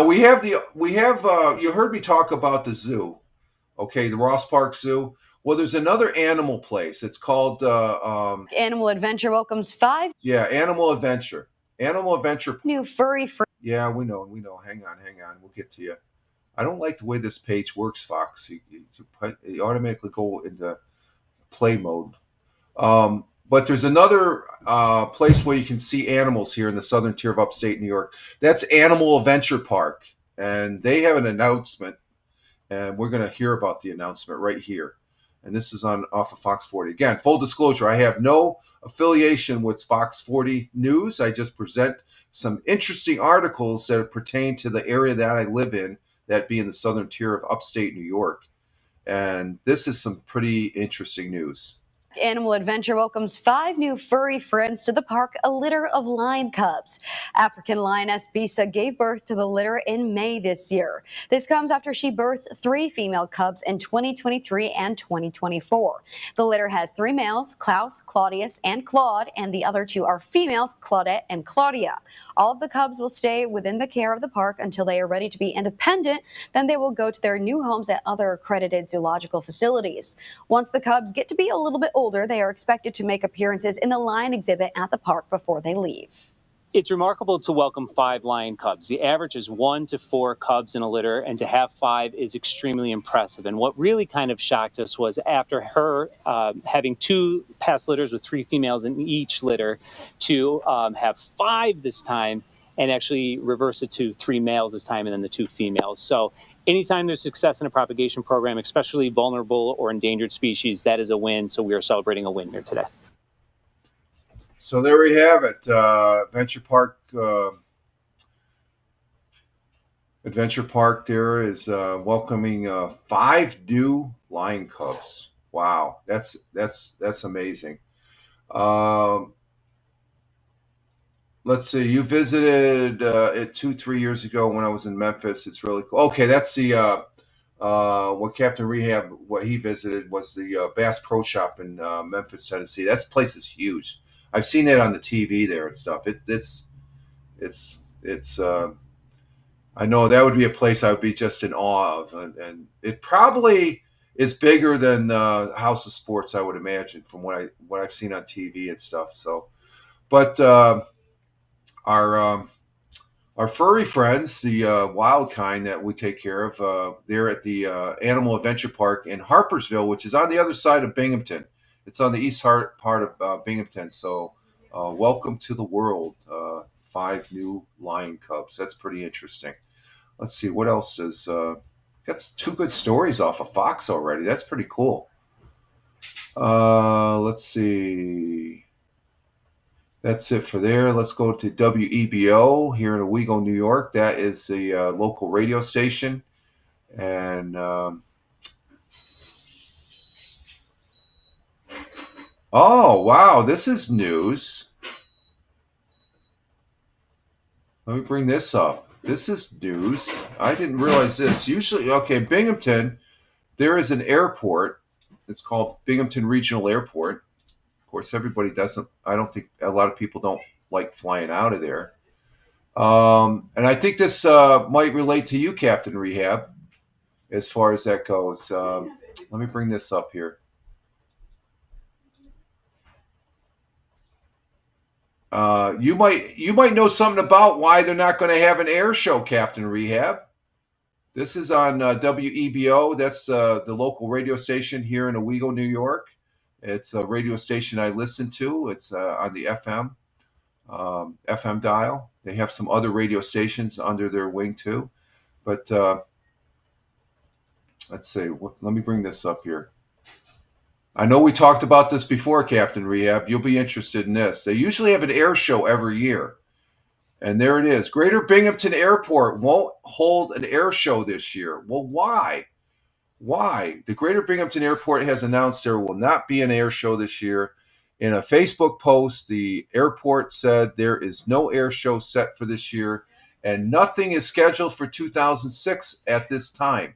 we have you heard me talk about the zoo, okay, the Ross Park Zoo. Well, there's another animal place. It's called Animal Adventure welcomes 5 Animal Adventure new furry friends. Yeah, we know. Hang on, we'll get to you. I don't like the way this page works, Fox. You automatically go into play mode. But there's another place where you can see animals here in the southern tier of upstate New York. That's Animal Adventure Park. And they have an announcement. And we're going to hear about the announcement right here. And this is off of Fox 40. Again, full disclosure, I have no affiliation with Fox 40 News. I just present some interesting articles that pertain to the area that I live in, that being the southern tier of upstate New York. And this is some pretty interesting news. Animal Adventure welcomes 5 new furry friends to the park, a litter of lion cubs. African lioness Bisa gave birth to the litter in May this year. This comes after she birthed 3 female cubs in 2023 and 2024. The litter has 3 males, Klaus, Claudius, and Claude, and the other 2 are females, Claudette and Claudia. All of the cubs will stay within the care of the park until they are ready to be independent. Then they will go to their new homes at other accredited zoological facilities. Once the cubs get to be a little bit older, they are expected to make appearances in the lion exhibit at the park before they leave. It's remarkable to welcome 5 lion cubs. The average is 1 to 4 cubs in a litter, and to have 5 is extremely impressive. And what really kind of shocked us was after her having 2 past litters with 3 females in each litter, to have 5 this time and actually reverse it to 3 males this time and then the 2 females. So anytime there's success in a propagation program, especially vulnerable or endangered species, that is a win. So we are celebrating a win here today. So there we have it. Adventure Park there is welcoming 5 new lion cubs. Wow, that's amazing. Let's see. You visited it 2-3 years ago when I was in Memphis. It's really cool. Okay, that's the what Captain Rehab, what he visited was the Bass Pro Shop in Memphis, Tennessee. That place is huge. I've seen that on the TV there and stuff. It's I know that would be a place I would be just in awe of, and it probably is bigger than House of Sports, I would imagine, from what I've seen on TV and stuff. So, but our furry friends, the wild kind that we take care of, they're at the Animal Adventure Park in Harpersville, which is on the other side of Binghamton. It's on the east part of Binghamton. So welcome to the world. 5 new lion cubs. That's pretty interesting. Let's see. What else is... got 2 good stories off of Fox already. That's pretty cool. Let's see. That's it for there. Let's go to WEBO here in Owego, New York. That is the local radio station. And oh, wow, this is news. Let me bring this up. This is news. I didn't realize this. Usually, okay, Binghamton, there is an airport. It's called Binghamton Regional Airport. Of course, everybody doesn't. I don't think a lot of people don't like flying out of there. And I think this might relate to you, Captain Rehab, as far as that goes. Let me bring this up here. You might know something about why they're not going to have an air show, Captain Rehab. This is on WEBO. That's the local radio station here in Owego, New York. It's a radio station I listen to. It's on the FM dial. They have some other radio stations under their wing too. But let's see. Let me bring this up here. I know we talked about this before, Captain Rehab. You'll be interested in this. They usually have an air show every year. And there it is. Greater Binghamton Airport won't hold an air show this year. Well, why? Why? The Greater Binghamton Airport has announced there will not be an air show this year. In a Facebook post, the airport said there is no air show set for this year, and nothing is scheduled for 2006 at this time.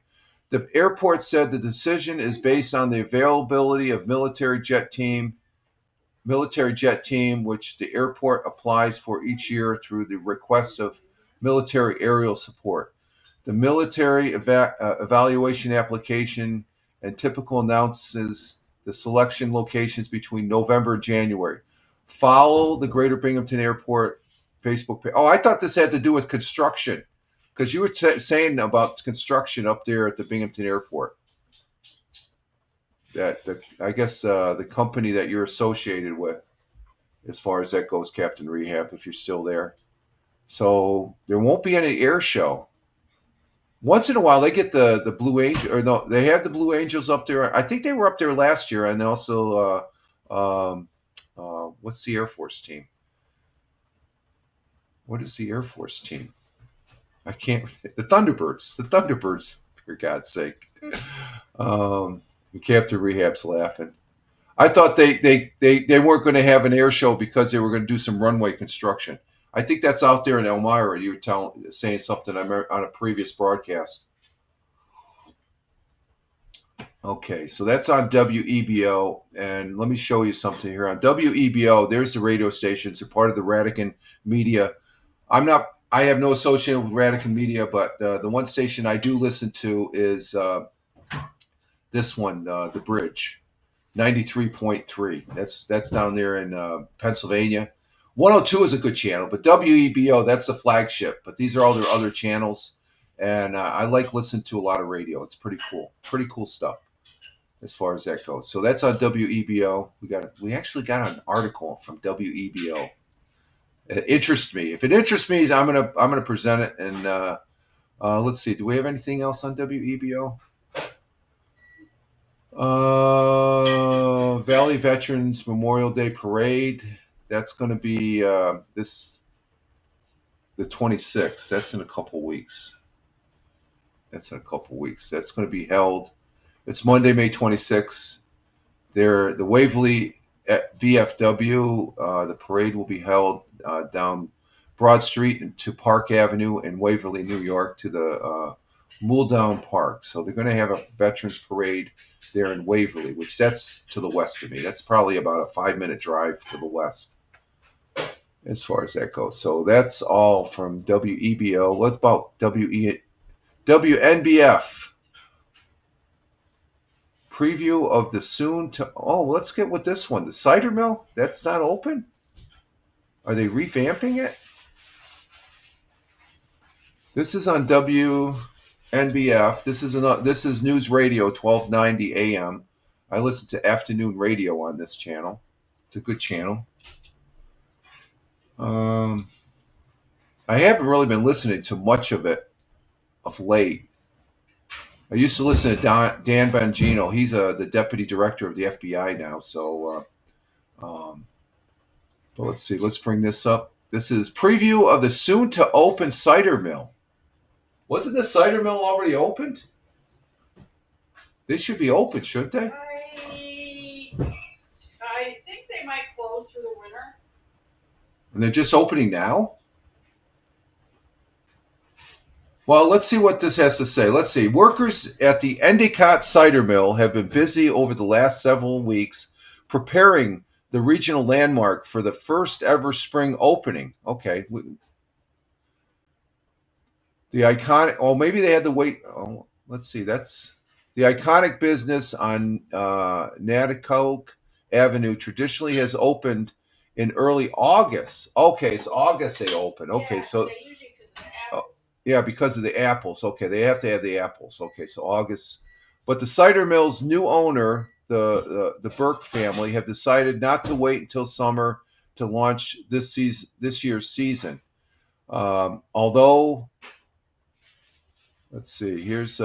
The airport said the decision is based on the availability of military jet team, which the airport applies for each year through the request of military aerial support. The military evaluation application and typical announces the selection locations between November and January. Follow the Greater Binghamton Airport Facebook page. Oh, I thought this had to do with construction, because you were saying about construction up there at the Binghamton Airport. That I guess the company that you're associated with, as far as that goes, Captain Rehab, if you're still there. So there won't be any air show. Once in a while, they get the Blue Angel, or no, they have the Blue Angels up there. I think they were up there last year, and also what's the Air Force team? What is the Air Force team? I can't. The Thunderbirds, for God's sake. Captain Rehab's laughing. I thought they weren't going to have an air show because they were going to do some runway construction. I think that's out there in Elmira. You were saying something on a previous broadcast. Okay, so that's on WEBO, and let me show you something here. On WEBO, there's the radio stations. They're part of the Radican Media. I have no association with Radican Media, but the one station I do listen to is this one, The Bridge, 93.3. That's down there in Pennsylvania. 102 is a good channel, but WEBO, that's the flagship. But these are all their other channels, and I like listening to a lot of radio. It's pretty cool stuff as far as that goes. So that's on WEBO. We actually got an article from WEBO. It interests me. If it interests me, I'm gonna present it. And let's see. Do we have anything else on WEBO? Valley Veterans Memorial Day Parade. That's going to be the 26th. That's in a couple weeks. That's going to be held. It's Monday, May 26th. The Waverly at VFW. The parade will be held down Broad Street to Park Avenue in Waverly, New York, to the Muldown Park. So they're going to have a Veterans Parade there in Waverly, which that's to the west of me. That's probably about a 5-minute drive to the west as far as that goes. So that's all from WEBO. What about WNBF? Preview of the soon to... Oh, let's get with this one. The cider mill, that's not open? Are they revamping it? This is on WNBF. This is News Radio 1290 AM. I listen to afternoon radio on this channel. It's a good channel. I haven't really been listening to much of it of late. I used to listen to Dan Bongino. He's the deputy director of the FBI now. So, but let's see. Let's bring this up. This is preview of the soon-to-open cider mill. Wasn't the cider mill already opened? They should be open, shouldn't they? I think they might close through the winter. And they're just opening now? Well, let's see what this has to say. Let's see. Workers at the Endicott Cider Mill have been busy over the last several weeks preparing the regional landmark for the first ever spring opening. Okay. The iconic... Oh, maybe they had to wait... Oh, let's see. That's... The iconic business on Natticoke Avenue traditionally has opened in early August. Okay, it's August they open. Okay, yeah, so... They usually because of the apples. Yeah, because of the apples. Okay, they have to have the apples. Okay, so August. But the cider mill's new owner, the Burke family, have decided not to wait until summer to launch this year's season. Although, let's see, here's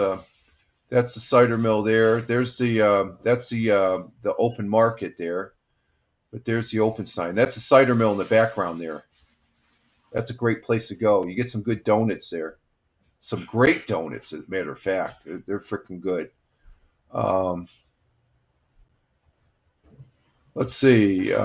that's the cider mill there. There's that's the open market there. But there's the open sign. That's the cider mill in the background there. That's a great place to go. You get some good donuts there. Some great donuts, as a matter of fact. They're freaking good. Let's see.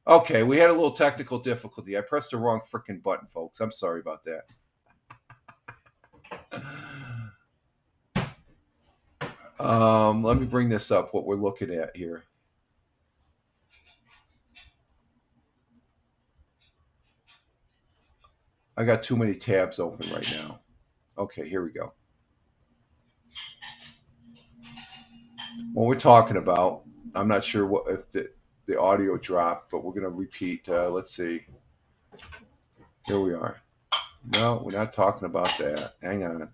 Okay, we had a little technical difficulty. I pressed the wrong freaking button, folks. I'm sorry about that. Let me bring this up, what we're looking at here. I got too many tabs open right now. Okay, here we go. What we're talking about, I'm not sure what if the audio dropped, but we're going to repeat. Let's see. Here we are. No, we're not talking about that. Hang on.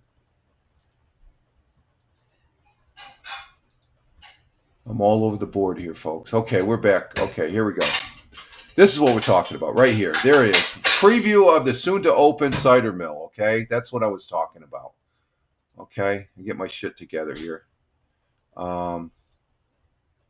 I'm all over the board here, folks. Okay, we're back. Okay, here we go. This is what we're talking about right here. There it is. Preview of the soon-to-open cider mill, okay? That's what I was talking about. Okay? Get my shit together here.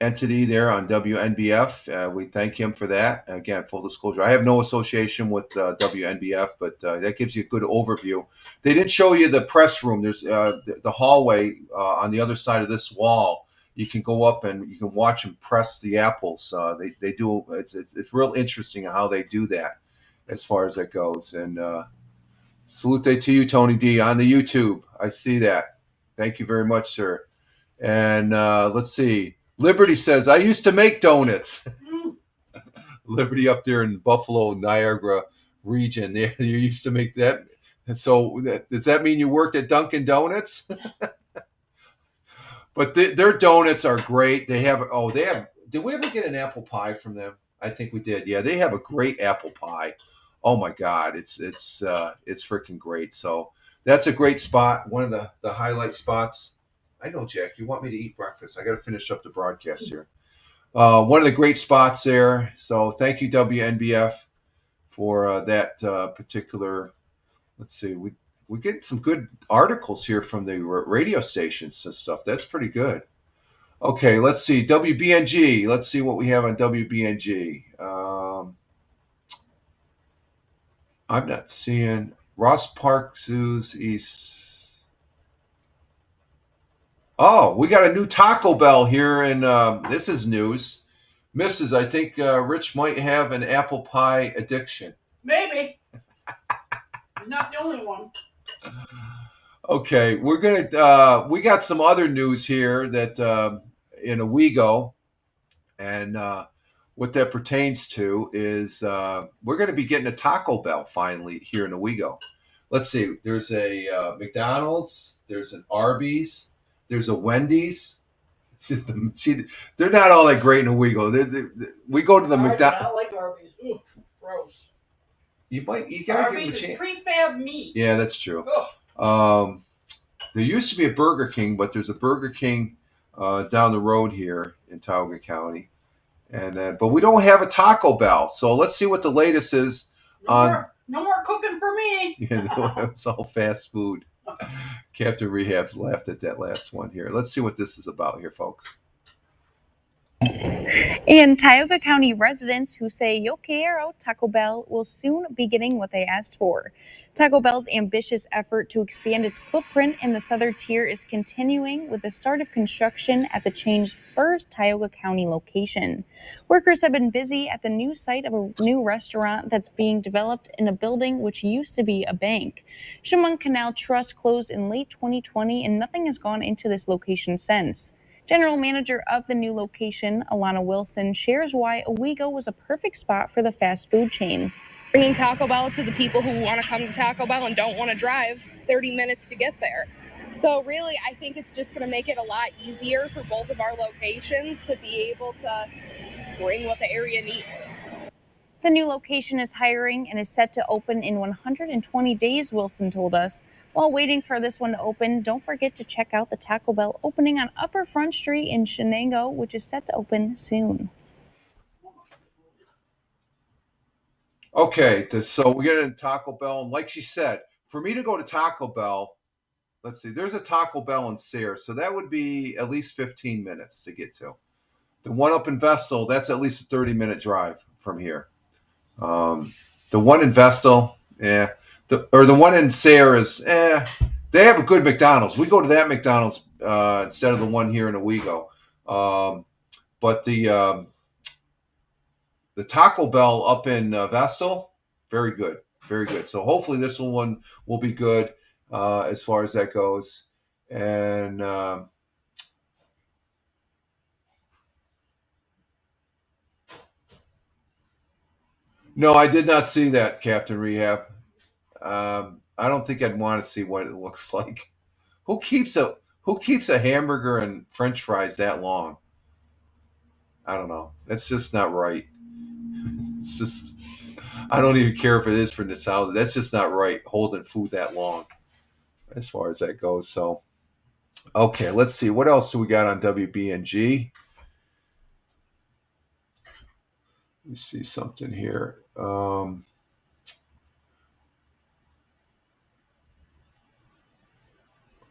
entity there on WNBF. We thank him for that. Again, full disclosure, I have no association with WNBF, but that gives you a good overview. They didn't show you the press room. There's the hallway on the other side of this wall. You can go up and you can watch them press the apples. They do. It's real interesting how they do that, as far as that goes. And salute to you, Tony D, on the YouTube. I see that. Thank you very much, sir. And let's see. Liberty says, I used to make donuts. Liberty up there in Buffalo, Niagara region. You used to make that. And so does that mean you worked at Dunkin' Donuts? But their donuts are great. They have, did we ever get an apple pie from them? I think we did. Yeah, they have a great apple pie. Oh my God, it's freaking great. So that's a great spot. One of the highlight spots. I know, Jack, you want me to eat breakfast. I got to finish up the broadcast here. One of the great spots there. So thank you, WNBF, for that particular. Let's see. We get some good articles here from the radio stations and stuff. That's pretty good. Okay, let's see. WBNG. Let's see what we have on WBNG. I'm not seeing Ross Park Zoos East. Oh, we got a new Taco Bell here, and this is news. Mrs., I think Rich might have an apple pie addiction. Maybe. He's not the only one. Okay, we got some other news here that in Owego, and what that pertains to is we're going to be getting a Taco Bell finally here in Owego. Let's see. There's a McDonald's. There's an Arby's. There's a Wendy's. See, they're not all that great in Owego. We go to the McDonald's. I don't like Arby's. Ooh, gross. You gotta give them a Arby's is chance. prefab meat. Yeah, that's true. Ugh. There used to be a Burger King, but there's a Burger King down the road here in Tioga County, and but we don't have a Taco Bell. So let's see what the latest is on. No more cooking for me. It's all fast food. Captain Rehabs laughed at that last one here. Let's see what this is about here, folks. And Tioga County residents who say Yo quiero Taco Bell will soon be getting what they asked for. Taco Bell's ambitious effort to expand its footprint in the southern tier is continuing with the start of construction at the chain's first Tioga County location. Workers have been busy at the new site of a new restaurant that's being developed in a building which used to be a bank. Chemung Canal Trust closed in late 2020 and nothing has gone into this location since. General manager of the new location, Alana Wilson, shares why Owego was a perfect spot for the fast food chain. Bringing Taco Bell to the people who want to come to Taco Bell and don't want to drive 30 minutes to get there. So really, I think it's just going to make it a lot easier for both of our locations to be able to bring what the area needs. The new location is hiring and is set to open in 120 days, Wilson told us. While waiting for this one to open, don't forget to check out the Taco Bell opening on Upper Front Street in Shenango, which is set to open soon. Okay, so we get in Taco Bell, and like she said, for me to go to Taco Bell, let's see, there's a Taco Bell in Sayre, so that would be at least 15 minutes to get to. The one up in Vestal, that's at least a 30-minute drive from here. The one in Vestal, the one in Sayre is, they have a good McDonald's. We go to that McDonald's instead of the one here in Owego. But the Taco Bell up in Vestal, very good, very good. So hopefully this one will be good as far as that goes. And no, I did not see that, Captain Rehab. I don't think I'd want to see what it looks like. Who keeps a hamburger and French fries that long? I don't know. That's just not right. It's just, I don't even care if it is for nostalgia. That's just not right, holding food that long as far as that goes. So, okay, let's see. What else do we got on WBNG? Let me see something here.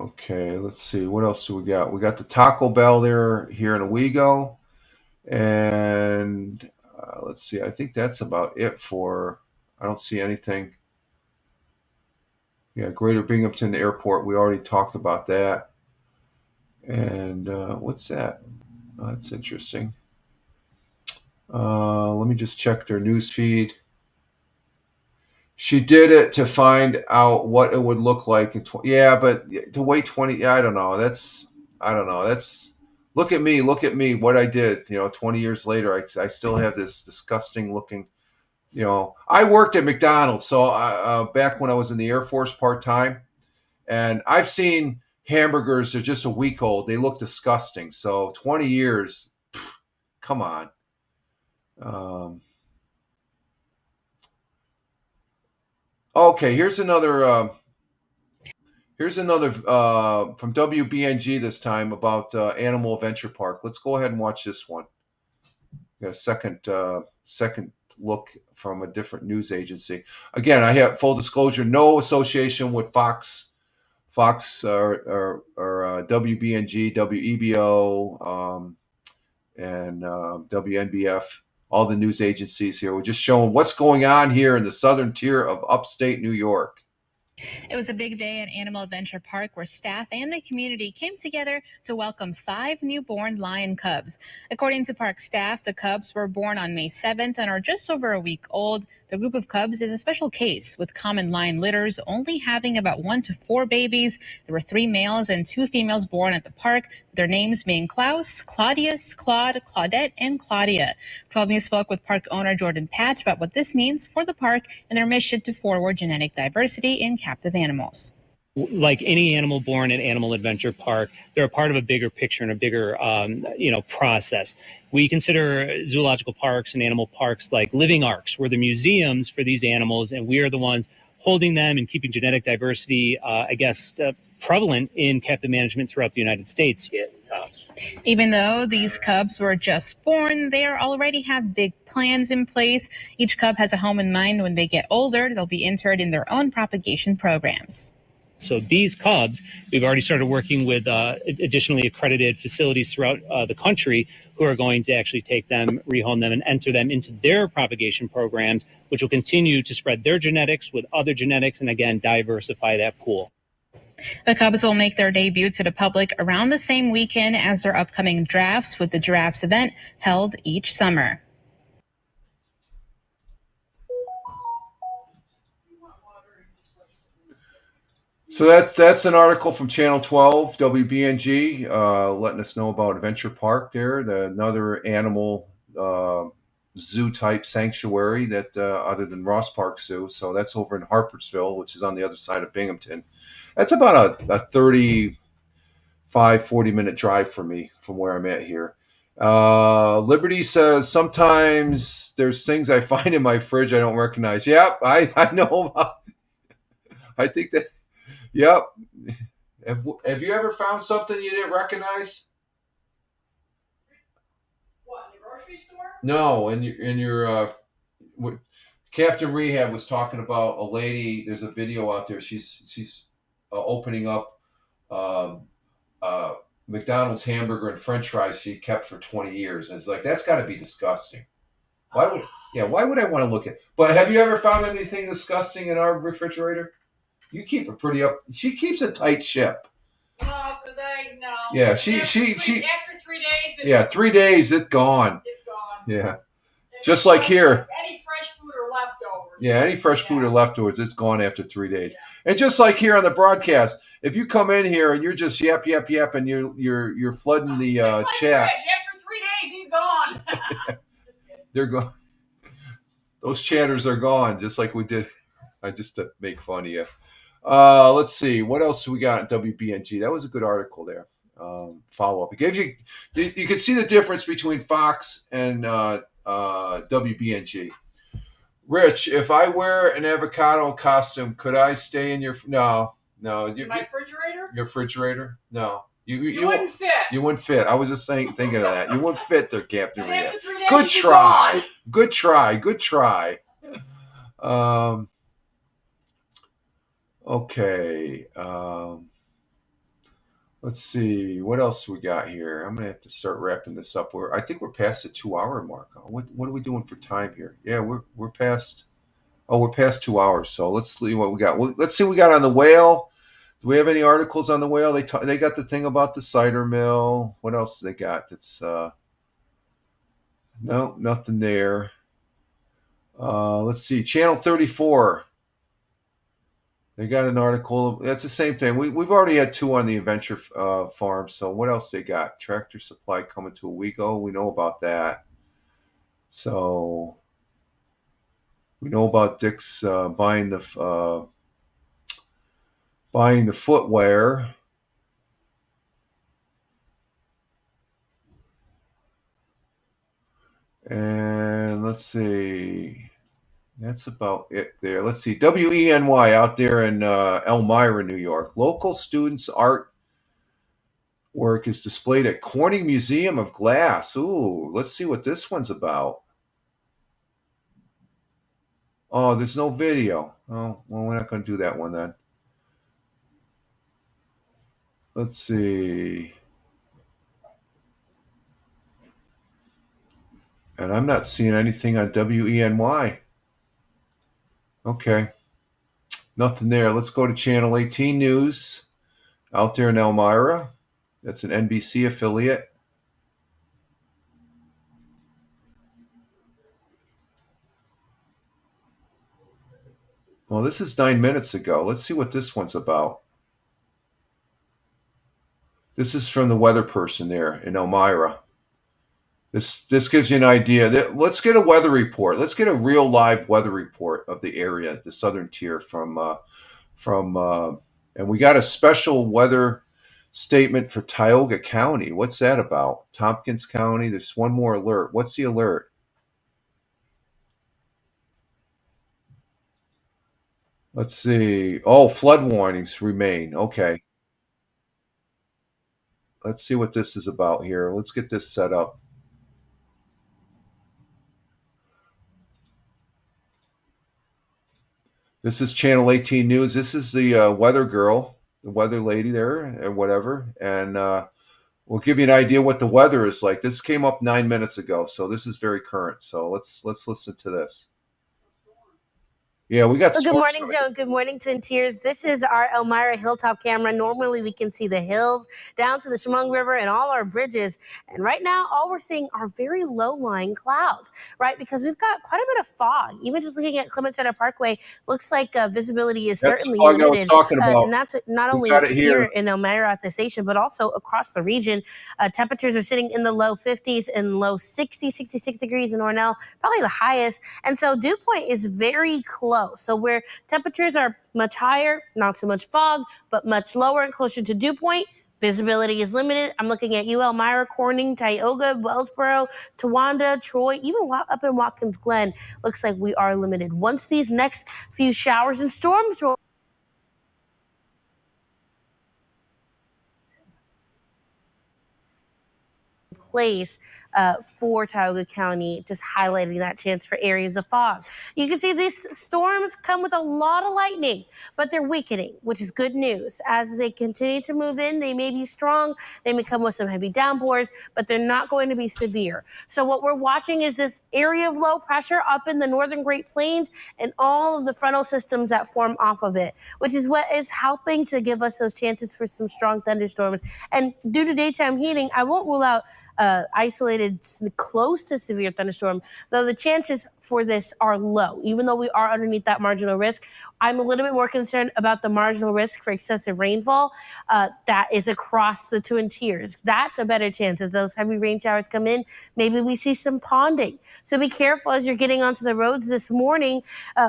Okay, let's see. What else do we got? We got the Taco Bell there here in Owego. And let's see. I think that's about it for. I don't see anything. Yeah, Greater Binghamton Airport. We already talked about that. And what's that? That's interesting. Let me just check their news feed. She did it to find out what it would look like in yeah, but to wait 20. Yeah, I don't know. That's look at me. Look at me. What I did. 20 years later, I still have this disgusting looking. I worked at McDonald's, so back when I was in the Air Force part time, and I've seen hamburgers that are just a week old. They look disgusting. So 20 years, come on. Okay, here's another from WBNG this time about Animal Adventure Park. Let's go ahead and watch this one. Got a second look from a different news agency. Again, I have full disclosure, no association with Fox or WBNG, WEBO, and WNBF. All the news agencies here. We're just showing what's going on here in the southern tier of upstate New York. It was a big day at Animal Adventure Park where staff and the community came together to welcome 5 newborn lion cubs. According to park staff, the cubs were born on May 7th and are just over a week old. The group of cubs is a special case, with common lion litters only having about 1 to 4 babies. There were 3 males and 2 females born at the park, their names being Klaus, Claudius, Claude, Claudette, and Claudia. 12 News spoke with park owner Jordan Patch about what this means for the park and their mission to forward genetic diversity in captive animals. Like any animal born at Animal Adventure Park, they're a part of a bigger picture and a bigger, process. We consider zoological parks and animal parks like living arcs. We're the museums for these animals, and we are the ones holding them and keeping genetic diversity, prevalent in captive management throughout the United States. Even though these cubs were just born, they already have big plans in place. Each cub has a home in mind. When they get older, they'll be entered in their own propagation programs. So these cubs, we've already started working with additionally accredited facilities throughout the country who are going to actually take them, rehome them, and enter them into their propagation programs, which will continue to spread their genetics with other genetics and, again, diversify that pool. The cubs will make their debut to the public around the same weekend as their upcoming drafts, with the Giraffes event held each summer. So that's an article from Channel 12, WBNG, letting us know about Adventure Park there, another animal zoo type sanctuary that other than Ross Park Zoo. So that's over in Harpersville, which is on the other side of Binghamton. That's about a 40-minute drive for me from where I'm at here. Liberty says, sometimes there's things I find in my fridge I don't recognize. Yep, I know. I think that. Yep. Have you ever found something you didn't recognize? What, in the grocery store? No, in your Captain Rehab was talking about a lady. There's a video out there. She's opening up McDonald's hamburger and French fries she kept for 20 years. And it's like, that's got to be disgusting. Why would I want to look at? But have you ever found anything disgusting in our refrigerator? You keep it pretty up. She keeps a tight ship. No, because I know. Yeah, she. After 3 days. Yeah, 3 days, it's gone. It's gone. Yeah, just like here. Any fresh food or leftovers. Yeah, any fresh food or leftovers, it's gone after 3 days. Yeah. And just like here on the broadcast, if you come in here and you're just yap, and you're flooding the chat. After 3 days, he's gone. They're gone. Those chatters are gone, just like we did. I just to make fun of you. Let's see. What else do we got in WBNG? That was a good article there. Follow up. It gives you can see the difference between Fox and WBNG. Rich, if I wear an avocado costume, could I stay in your no? My refrigerator? Your refrigerator? No. You wouldn't fit. You wouldn't fit. I was just thinking of that. You wouldn't fit there, Captain Rhea. Good try. Good try. Okay. Let's see what else we got here. I'm gonna have to start wrapping this up. I think we're past the 2 hour mark. What are we doing for time here? Yeah, we're past. Oh, we're past 2 hours. So let's see what we got. Let's see what we got on the whale. Do we have any articles on the whale? They got the thing about the cider mill. What else do they got? That's no, nothing there. Let's see. Channel 34. They got an article. That's the same thing. We've already had two on the adventure farm. So what else they got? Tractor Supply coming to Owego. We know about that. So we know about Dick's buying the footwear. And let's see. That's about it there. Let's see. WENY out there in Elmira, New York. Local students' art work is displayed at Corning Museum of Glass. Ooh, let's see what this one's about. Oh, there's no video. Oh, well, we're not going to do that one then. Let's see. And I'm not seeing anything on WENY. Okay. Nothing there. Let's go to Channel 18 News out there in Elmira. That's an NBC affiliate. Well, this is 9 minutes ago. Let's see what this one's about. This is from the weather person there in Elmira. This gives you an idea. Let's get a weather report. Let's get a real live weather report of the area, the southern tier and we got a special weather statement for Tioga County. What's that about? Tompkins County. There's one more alert. What's the alert? Let's see. Oh, flood warnings remain. Okay. Let's see what this is about here. Let's get this set up. This is Channel 18 News. This is the weather girl, the weather lady there, and whatever. And we'll give you an idea what the weather is like. This came up 9 minutes ago, so this is very current. So let's listen to this. Yeah, we got. Well, good morning, Joe. Good morning, Twin Tiers. This is our Elmira Hilltop camera. Normally, we can see the hills down to the Chemung River and all our bridges. And right now, all we're seeing are very low-lying clouds, right? Because we've got quite a bit of fog. Even just looking at Clement Center Parkway, looks like visibility is certainly limited. I was talking about. And that's not only here in Elmira at the station, but also across the region. Temperatures are sitting in the low 50s and low 60, 66 degrees in Ornell, probably the highest. And so Dew Point is very close. So where temperatures are much higher, not so much fog, but much lower and closer to dew point, visibility is limited. I'm looking at Elmira, Corning, Tioga, Wellsboro, Towanda, Troy, even up in Watkins Glen. Looks like we are limited. Once these next few showers and storms roll place for Tioga County, just highlighting that chance for areas of fog. You can see these storms come with a lot of lightning, but they're weakening, which is good news. As they continue to move in, they may be strong, they may come with some heavy downpours, but they're not going to be severe. So what we're watching is this area of low pressure up in the northern Great Plains and all of the frontal systems that form off of it, which is what is helping to give us those chances for some strong thunderstorms. And due to daytime heating, I won't rule out isolated close to severe thunderstorm, though the chances for this are low. Even though we are underneath that marginal risk, I'm a little bit more concerned about the marginal risk for excessive rainfall that is across the Twin Tiers. That's a better chance. As those heavy rain showers come in, maybe we see some ponding. So be careful as you're getting onto the roads this morning,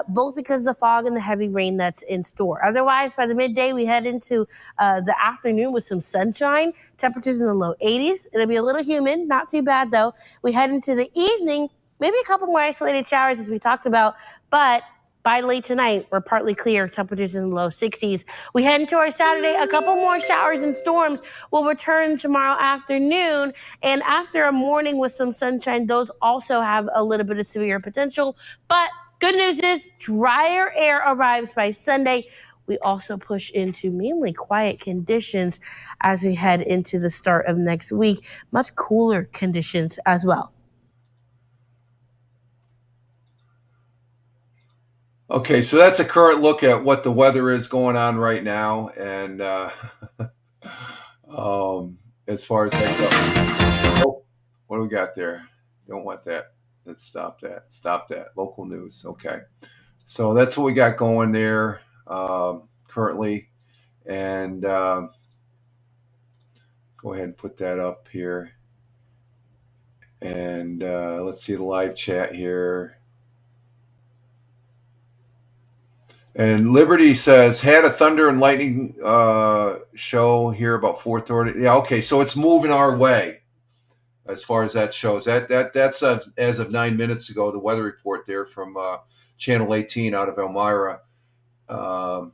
both because of the fog and the heavy rain that's in store. Otherwise, by the midday, we head into the afternoon with some sunshine, temperatures in the low 80s. It'll be a little humid, not too bad though. We head into the evening, maybe a couple more isolated showers as we talked about, but by late tonight, we're partly clear, temperatures in the low 60s. We head into our Saturday, a couple more showers and storms will return tomorrow afternoon. And after a morning with some sunshine, those also have a little bit of severe potential. But good news is drier air arrives by Sunday. we also push into mainly quiet conditions as we head into the start of next week. Much cooler conditions as well. Okay, so that's a current look at what the weather is going on right now, and as far as that goes. Oh, what do we got there? Don't want that. Let's stop that. Stop that. Local news. Okay, so that's what we got going there currently, and go ahead and put that up here, and let's see the live chat here. And Liberty says, had a thunder and lightning show here about 4:30. Yeah, okay, so it's moving our way as far as that shows. That's as of 9 minutes ago, the weather report there from Channel 18 out of Elmira. Yeah,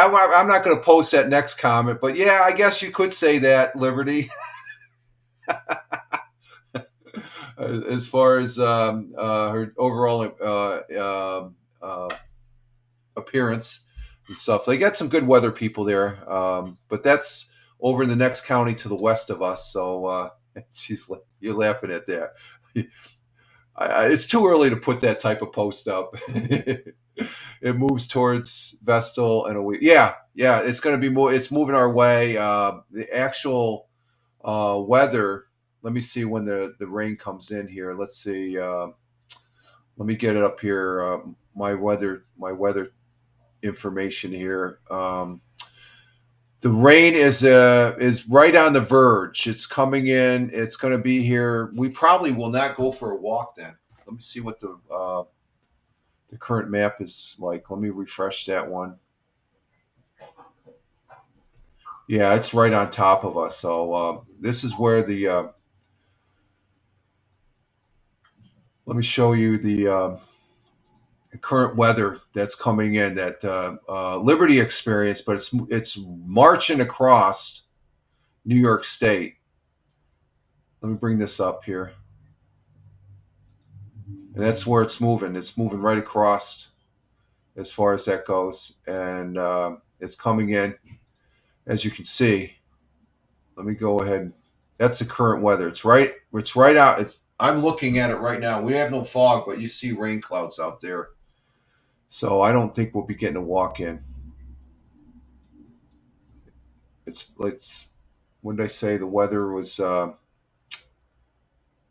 I'm not going to post that next comment, but yeah, I guess you could say that, Liberty. As far as her overall appearance and stuff. They got some good weather people there, but that's over in the next county to the west of us. So you're laughing at that. It's too early to put that type of post up. It moves towards Vestal and a week. Yeah, it's going to be more. It's moving our way. The actual weather. Let me see when the rain comes in here. Let's see. Let me get it up here. My weather information here. The rain is right on the verge. It's coming in. It's going to be here. We probably will not go for a walk then. Let me see what the current map is like. Let me refresh that one. Yeah, it's right on top of us. So this is where the let me show you the current weather that's coming in that Liberty experienced, but it's marching across New York State. Let me bring this up here. And that's where it's moving. It's moving right across as far as that goes. And it's coming in, as you can see. Let me go ahead. That's the current weather. It's right out. I'm looking at it right now. We have no fog, but you see rain clouds out there. So I don't think we'll be getting a walk in. It's what did I say? The weather was that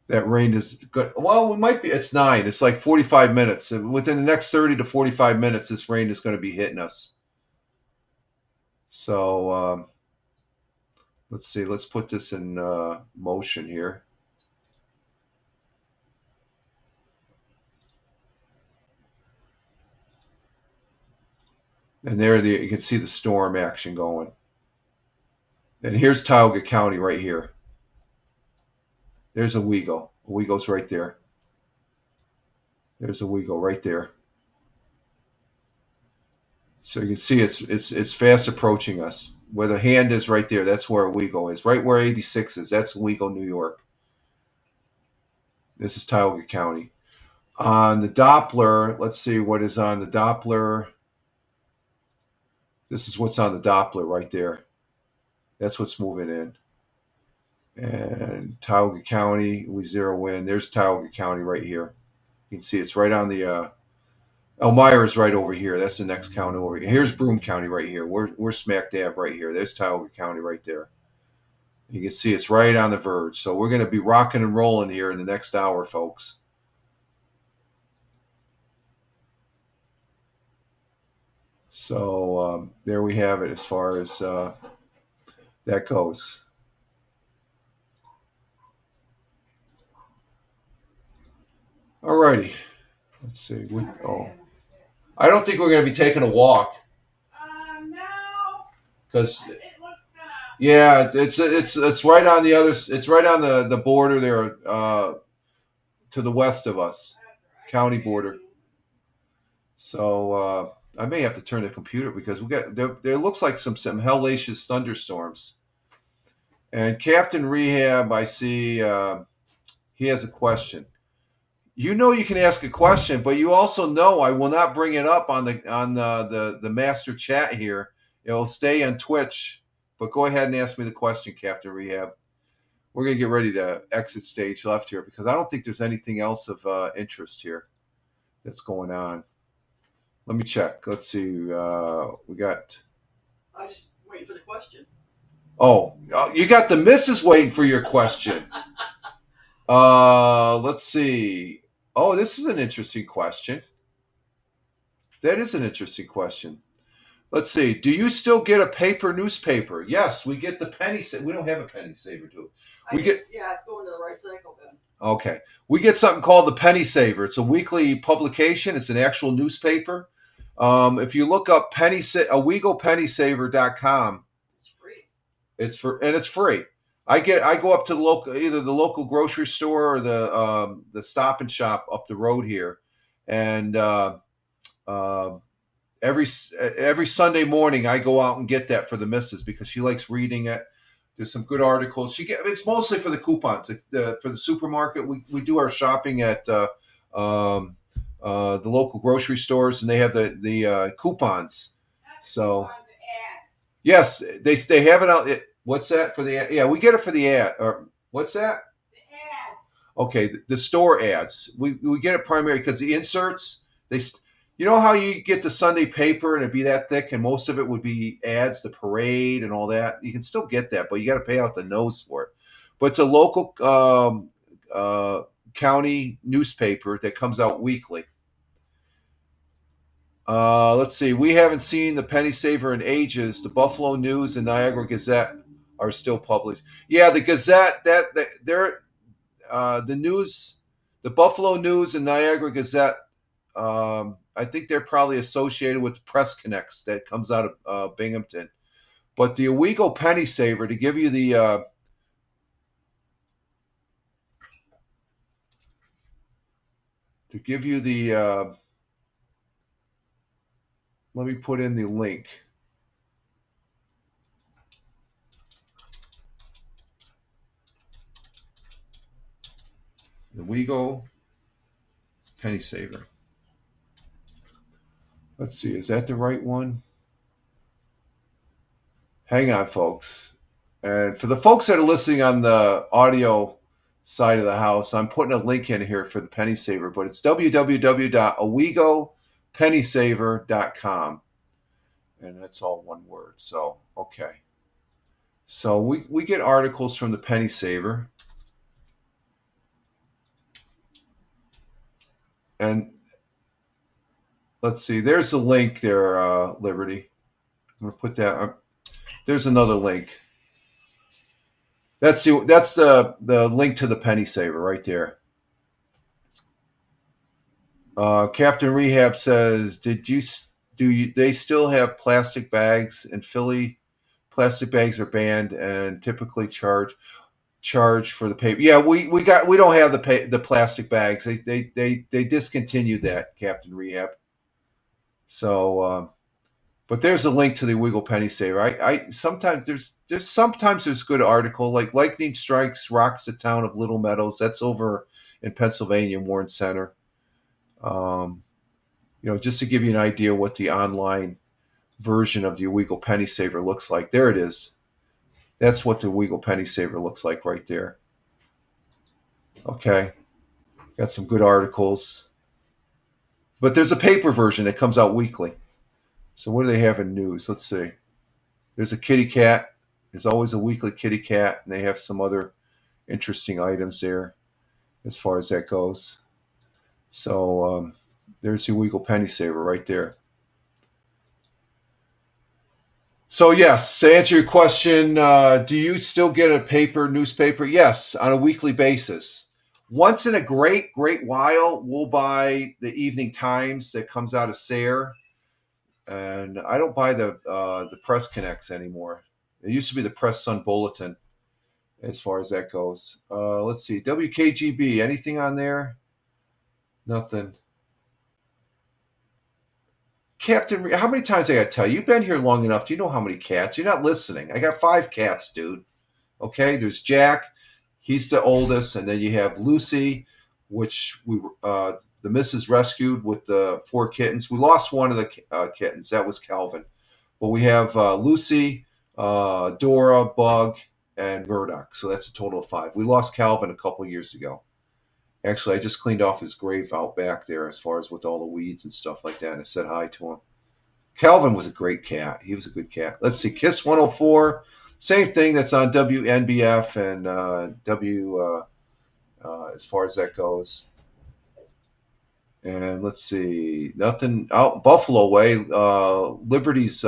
rain is good. Well, we might be. It's 9. It's like 45 minutes. Within the next 30 to 45 minutes, this rain is going to be hitting us. So let's see. Let's put this in motion here. And there you can see the storm action going. And here's Tioga County right here. There's Owego. Owego's right there. There's Owego right there. So you can see it's fast approaching us. Where the hand is right there, that's where Owego is. Right where 86 is, that's Owego, New York. This is Tioga County. On the Doppler, let's see what is on the Doppler. This is what's on the Doppler right there. That's what's moving in. And Tioga County, we zero in. There's Tioga County right here. You can see it's right on the Elmira is right over here. That's the next county over here. Here's Broome County right here. We're smack dab right here. There's Tioga County right there. You can see it's right on the verge. So we're going to be rocking and rolling here in the next hour, folks. So there we have it as far as that goes. All righty. Let's see. I don't think we're going to be taking a walk. No. Because It looks kind of. yeah, it's right on the other. It's right on the border there, to the west of us, county border. So I may have to turn the computer because we got there looks like some hellacious thunderstorms. And Captain Rehab, I see he has a question. You know you can ask a question, but you also know I will not bring it up on the master chat here. It'll stay on Twitch. But go ahead and ask me the question, Captain Rehab. We're gonna get ready to exit stage left here because I don't think there's anything else of interest here that's going on. Let me check. Let's see. We got. I just waiting for the question. Oh, you got the missus waiting for your question. Let's see. Oh, this is an interesting question. That is an interesting question. Let's see. Do you still get a paper newspaper? Yes, we get the penny. We don't have a penny saver, do we? Yeah, it's going to the right cycle bin. Okay. We get something called the Penny Saver. It's a weekly publication. It's an actual newspaper. If you look up OwegoPennySaver.com, It's free. it's free. I go up to either the local grocery store or the Stop and Shop up the road here, and every Sunday morning I go out and get that for the missus because she likes reading it. There's some good articles. It's mostly for the coupons. For the supermarket, we do our shopping at the local grocery stores, and they have the coupons. So yes, they have it out. What's that for the ad? Yeah, we get it for the ad. Or what's that? The ads. Okay, the store ads. We get it primarily because the inserts, you know how you get the Sunday paper and it'd be that thick and most of it would be ads, the parade and all that. You can still get that, but you got to pay out the nose for it. But it's a local county newspaper that comes out weekly. Let's see. We haven't seen the Penny Saver in ages. The Buffalo News and Niagara Gazette are still published. Yeah, the Gazette, they're the news, the Buffalo News and Niagara Gazette. I think they're probably associated with the Press Connects that comes out of Binghamton. But the Owego Penny Saver, to give you the let me put in the link. The Owego Penny Saver. Let's see, is that the right one? Hang on, folks. And for the folks that are listening on the audio side of the house, I'm putting a link in here for the Penny Saver, but it's www.OwegoPennySaver.com. And that's all one word. So, okay. So we get articles from the Penny Saver. And let's see, there's a link there, Liberty. I'm going to put that. There's another link. That's the link to the Penny Saver right there. Captain Rehab says, they still have plastic bags in Philly? Plastic bags are banned and typically charge for the paper. Yeah, we don't have the plastic bags. They discontinued that, Captain Rehab. So, but there's a link to the Owego Penny Saver. I sometimes there's good article like lightning strikes rocks the town of Little Meadows. That's over in Pennsylvania, Warren Center. Just to give you an idea what the online version of the Owego Penny Saver looks like. There it is. That's what the Owego Penny Saver looks like right there. Okay. Got some good articles. But there's a paper version that comes out weekly. So what do they have in news? Let's see. There's a kitty cat. There's always a weekly kitty cat, and they have some other interesting items there as far as that goes. So there's the Owego Penny Saver right there. So yes, to answer your question, do you still get a paper newspaper? Yes, on a weekly basis. Once in a great while, we'll buy the Evening Times that comes out of Sayre. And I don't buy the Press Connects anymore. It used to be the Press Sun Bulletin as far as that goes. Let's see. WKGB, anything on there? Nothing. Captain, how many times I got to tell you? You've been here long enough. Do you know how many cats? You're not listening. I got 5 cats, dude. Okay, there's Jack. He's the oldest. And then you have Lucy, which the missus rescued with the 4 kittens. We lost one of the kittens. That was Calvin. But we have Lucy, Dora, Bug, and Murdoch. So that's a total of 5. We lost Calvin a couple years ago. Actually, I just cleaned off his grave out back there as far as with all the weeds and stuff like that. And I said hi to him. Calvin was a great cat. He was a good cat. Let's see. Kiss 104. Same thing that's on WNBF and as far as that goes. And let's see. Nothing out Buffalo way. Liberty's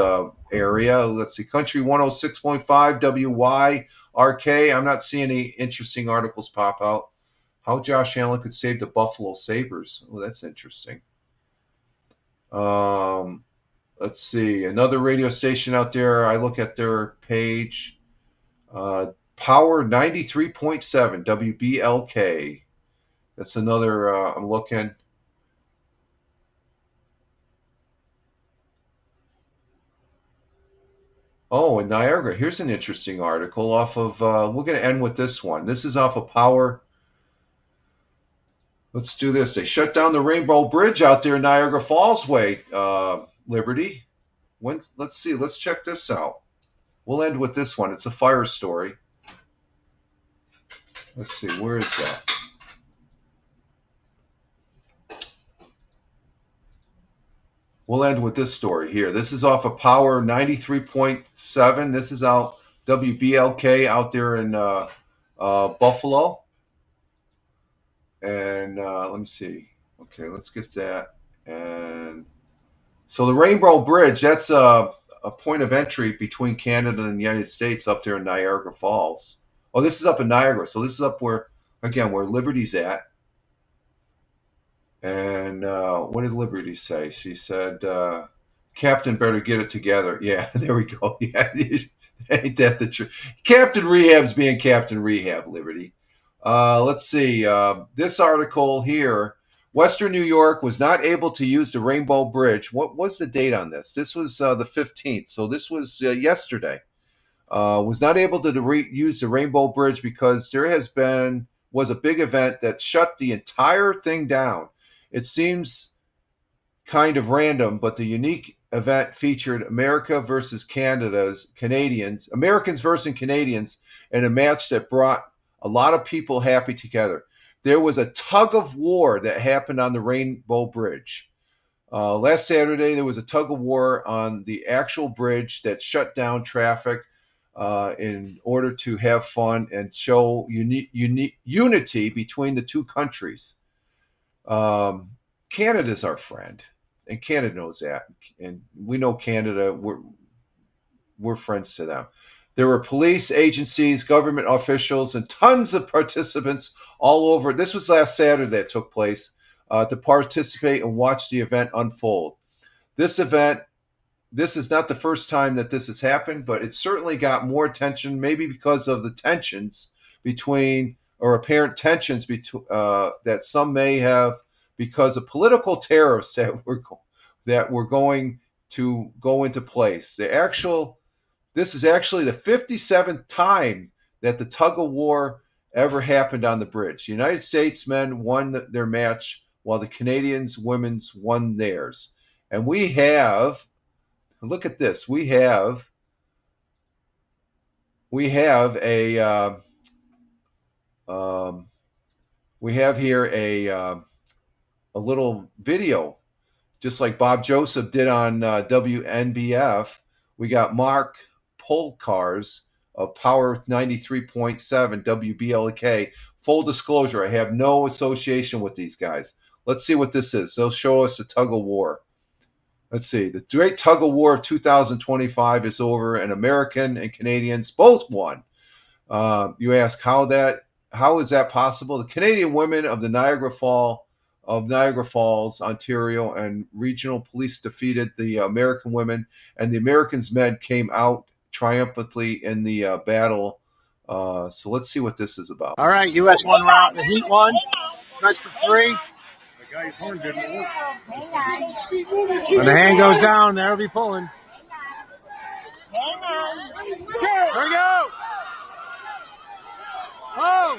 area. Let's see. Country 106.5 WYRK. I'm not seeing any interesting articles pop out. How Josh Allen could save the Buffalo Sabres. Oh, that's interesting. Let's see. Another radio station out there. I look at their page. Power 93.7 WBLK. That's another. I'm looking. Oh, in Niagara. Here's an interesting article off of. We're going to end with this one. This is off of Power. Let's do this. They shut down the Rainbow Bridge out there in Niagara Falls way, Liberty. Let's see. Let's check this out. We'll end with this one. It's a fire story. Let's see. Where is that? We'll end with this story here. This is off of Power 93.7. This is out WBLK out there in Buffalo. And let me see. Okay, let's get that. And so the Rainbow Bridge, that's a point of entry between Canada and the United States up there in Niagara Falls. Oh, this is up in Niagara. So this is up where Liberty's at. And what did Liberty say? She said, Captain better get it together. Yeah, there we go. Yeah, ain't that the truth? Captain Rehab's being Captain Rehab, Liberty. Let's see. This article here, Western New York was not able to use the Rainbow Bridge. What was the date on this? This was the 15th. So this was yesterday. Was not able to use the Rainbow Bridge because there was a big event that shut the entire thing down. It seems kind of random, but the unique event featured Americans versus Canadians, in a match that brought a lot of people happy together. There was a tug of war that happened on the Rainbow Bridge. Last Saturday, there was a tug of war on the actual bridge that shut down traffic in order to have fun and show unity between the two countries. Canada's our friend, and Canada knows that. And we know Canada, we're friends to them. There were police agencies, government officials, and tons of participants all over. This was last Saturday that took place to participate and watch the event unfold. This is not the first time that this has happened, but it certainly got more attention, maybe because of the tensions between, or apparent tensions between, that some may have because of political tariffs that were going to go into place. This is actually the 57th time that the tug of war ever happened on the bridge. The United States men won their match while the Canadians women's won theirs. And we have, look at this, we have here a little video, just like Bob Joseph did on WNBF. We got Mark Polkars of Power 93.7 WBLK. Full disclosure, I have no association with these guys. Let's see what this is. They'll show us the tug of war. Let's see. The great tug of war of 2025 is over, and American and Canadians both won. You ask how is that possible? The Canadian women of the Niagara Falls, Ontario, and regional police defeated the American women, and the Americans men came out triumphantly in the battle. So let's see what this is about. All right, U.S. won round, the Heat won. Best of 3. The guy's horn didn't work. When the hand goes down, they'll be pulling. Here we go. Oh!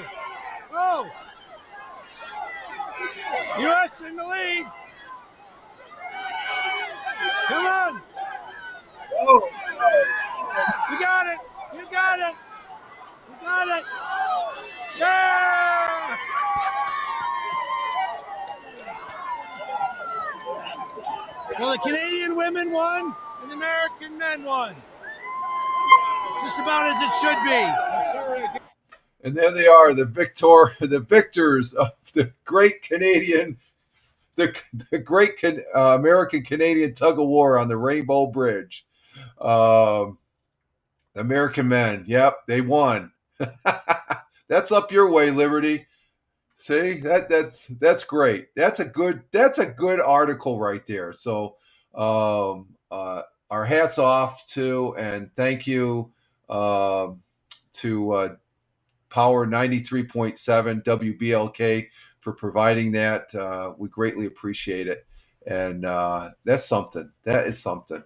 U.S. in the lead. Come on. You got it. You got it. You got it. Yeah! Well, the Canadian women won and the American men won. Just about as it should be. I'm sorry. And there they are, the victors of the great Canadian, the great American Canadian tug of war on the Rainbow Bridge. American men, yep, they won. That's up your way, Liberty. See, that's great. That's a good article right there. So our hats off to and thank you to Power 93.7 WBLK for providing that. We greatly appreciate it. And that's something. That is something.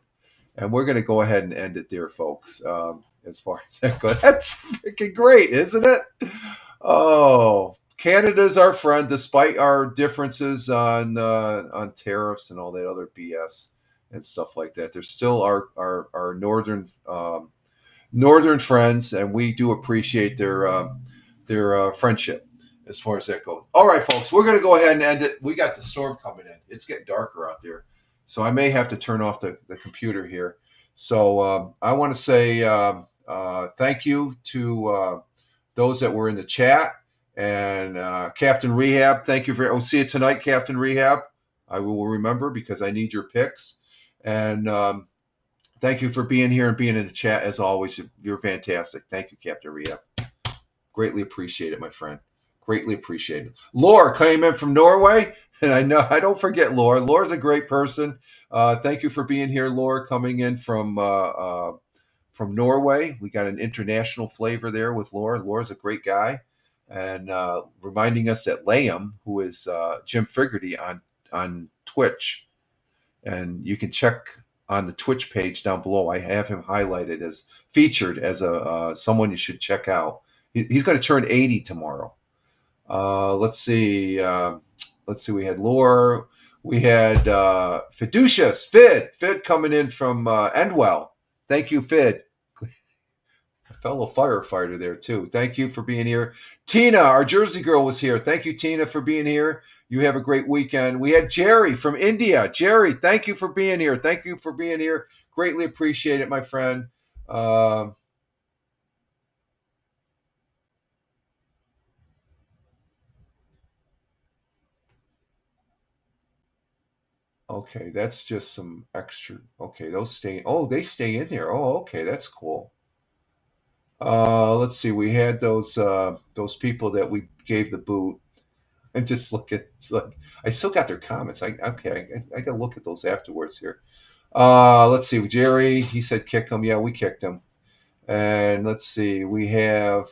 And we're going to go ahead and end it there, folks. As far as that goes, that's freaking great, isn't it? Oh, Canada's our friend, despite our differences on tariffs and all that other BS and stuff like that. They're still our northern friends, and we do appreciate their friendship as far as that goes. All right, folks, we're going to go ahead and end it. We got the storm coming in. It's getting darker out there, so I may have to turn off the computer here. So I want to say thank you to those that were in the chat. And Captain Rehab, thank you for. I'll see you tonight, Captain Rehab. I will remember because I need your picks. And thank you for being here and being in the chat as always. You're fantastic. Thank you, Captain Rehab. Greatly appreciate it, my friend. Greatly appreciate it. Laura came in from Norway, and I don't forget Laura. Laura's a great person. Thank you for being here, Laura, coming in from Norway. We got an international flavor there with Laura. Laura's a great guy. And reminding us that Liam, who is Jim Figerty on Twitch, and you can check on the Twitch page down below. I have him highlighted as featured as someone you should check out. He's going to turn 80 tomorrow. Let's see. We had Laura. We had Fiducious Fid coming in from Endwell. Thank you, Fid. Fellow firefighter there too. Thank you for being here. Tina, our Jersey girl, was here. Thank you, Tina, for being here. You have a great weekend. We had Jerry from India. Jerry, thank you for being here. Thank you for being here. Greatly appreciate it, my friend. Okay, that's just some extra. Okay, those stay. Oh, they stay in there. Oh, okay, that's cool. Let's see. We had those people that we gave the boot, and just look at. It's like I still got their comments. I gotta look at those afterwards here. Let's see. Jerry, he said kick him. Yeah, we kicked him. And let's see. We have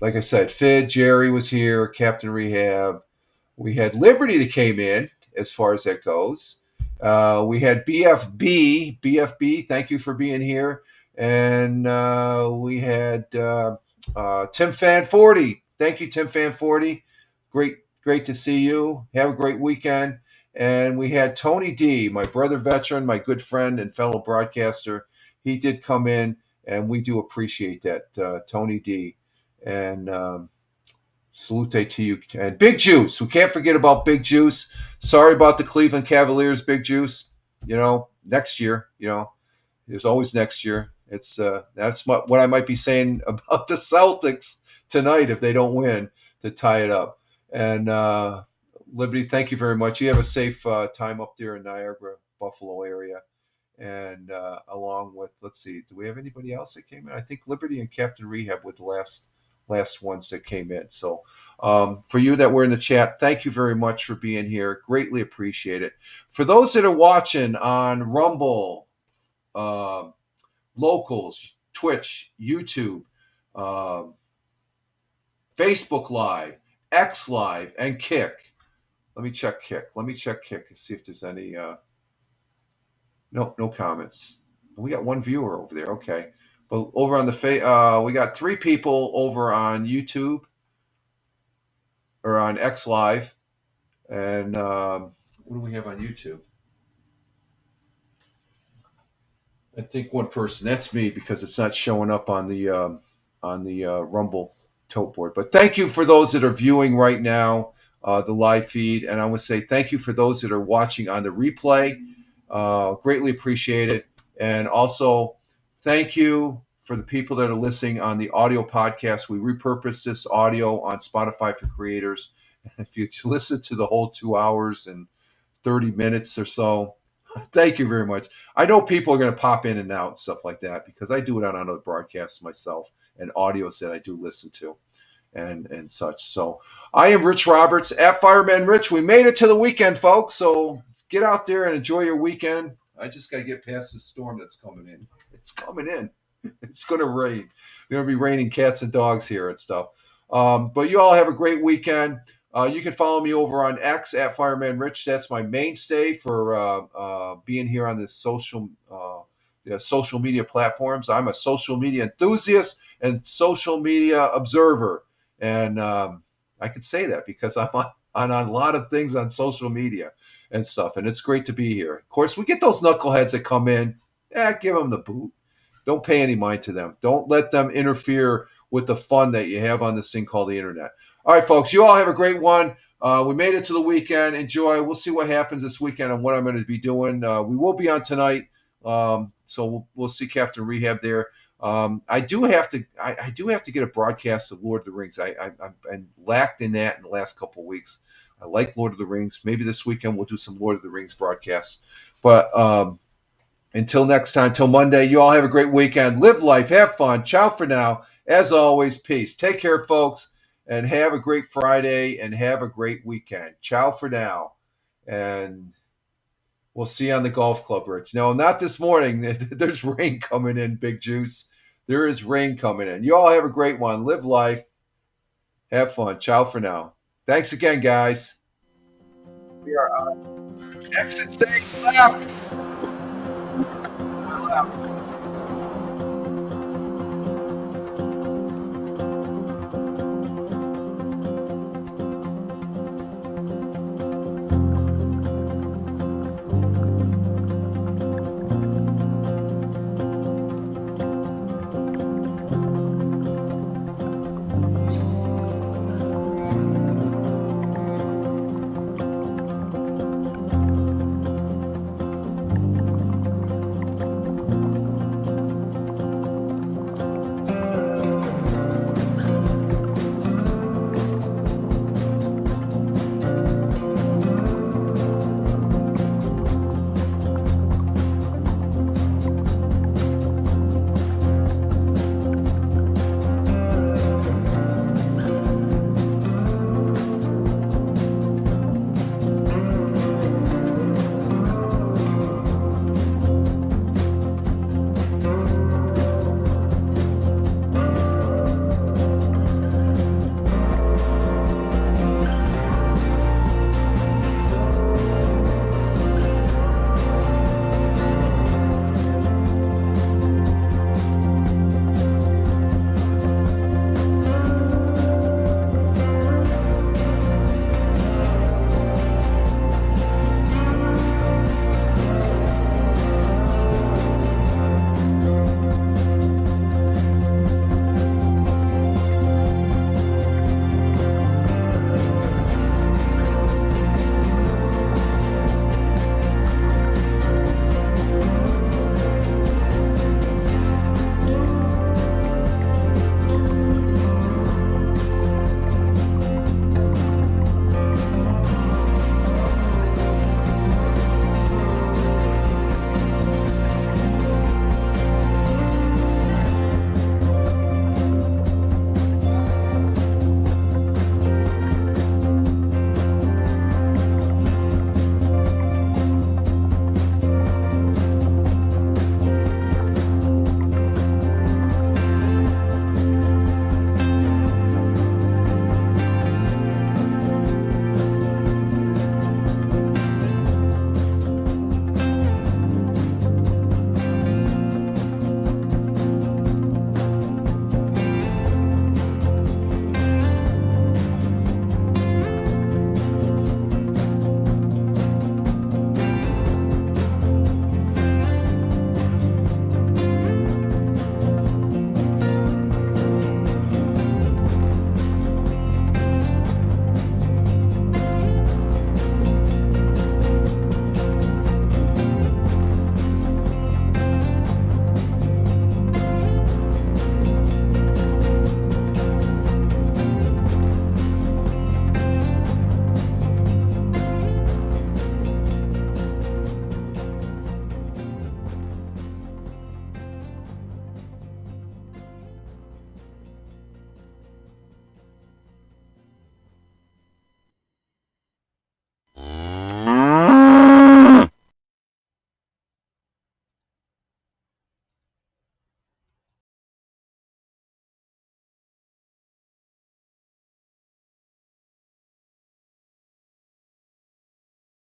like I said, Fid, Jerry was here. Captain Rehab. We had Liberty that came in as far as that goes. We had BFB. BFB, thank you for being here. And we had Tim Fan 40. Thank you, Tim Fan 40. Great to see you. Have a great weekend. And we had Tony D, my brother veteran, my good friend and fellow broadcaster. He did come in, and we do appreciate that, Tony D. And salute to you. And Big Juice. We can't forget about Big Juice. Sorry about the Cleveland Cavaliers, Big Juice. Next year, there's always next year. It's that's what I might be saying about the Celtics tonight if they don't win to tie it up. And Liberty, thank you very much. You have a safe time up there in Niagara, Buffalo area. And along with, let's see, do we have anybody else that came in? I think Liberty and Captain Rehab were the last ones that came in. So for you that were in the chat, thank you very much for being here. Greatly appreciate it. For those that are watching on Rumble, Locals, Twitch, YouTube, Facebook Live, X Live, and Kick. Let me check Kick and see if there's any no comments. We got one viewer over there. Okay. But over on the we got 3 people over on YouTube. or on X Live. And what do we have on YouTube? I think one person. That's me, because it's not showing up on the Rumble tote board. But thank you for those that are viewing right now, the live feed, and I would say thank you for those that are watching on the replay. Greatly appreciate it, and also thank you for the people that are listening on the audio podcast. We repurpose this audio on Spotify for Creators. If you listen to the whole 2 hours and 30 minutes or so, thank you very much. I know people are going to pop in and out and stuff like that, because I do it on other broadcasts myself and audios that I do listen to and such. So I am Rich Roberts at Fireman Rich. We made it to the weekend, folks. So get out there and enjoy your weekend. I just got to get past the storm that's coming in. It's coming in. It's going to rain. It's going to be raining cats and dogs here and stuff. But you all have a great weekend. You can follow me over on X at Fireman Rich. That's my mainstay for being here on this social media platforms. I'm a social media enthusiast and social media observer. And I can say that because I'm on a lot of things on social media and stuff. And it's great to be here. Of course, we get those knuckleheads that come in. Give them the boot. Don't pay any mind to them. Don't let them interfere with the fun that you have on this thing called the internet. All right, folks, you all have a great one. We made it to the weekend. Enjoy. We'll see what happens this weekend and what I'm going to be doing. We will be on tonight, so we'll see Captain Rehab there. I do have to get a broadcast of Lord of the Rings. I've been lacked in that in the last couple of weeks. I like Lord of the Rings. Maybe this weekend we'll do some Lord of the Rings broadcasts. But until next time, till Monday, you all have a great weekend. Live life. Have fun. Ciao for now. As always, peace. Take care, folks. And have a great Friday and have a great weekend. Ciao for now. And we'll see you on the golf club, Rich. No, not this morning. There's rain coming in, Big Juice. There is rain coming in. You all have a great one. Live life. Have fun. Ciao for now. Thanks again, guys. We are on exit stage left. To my left.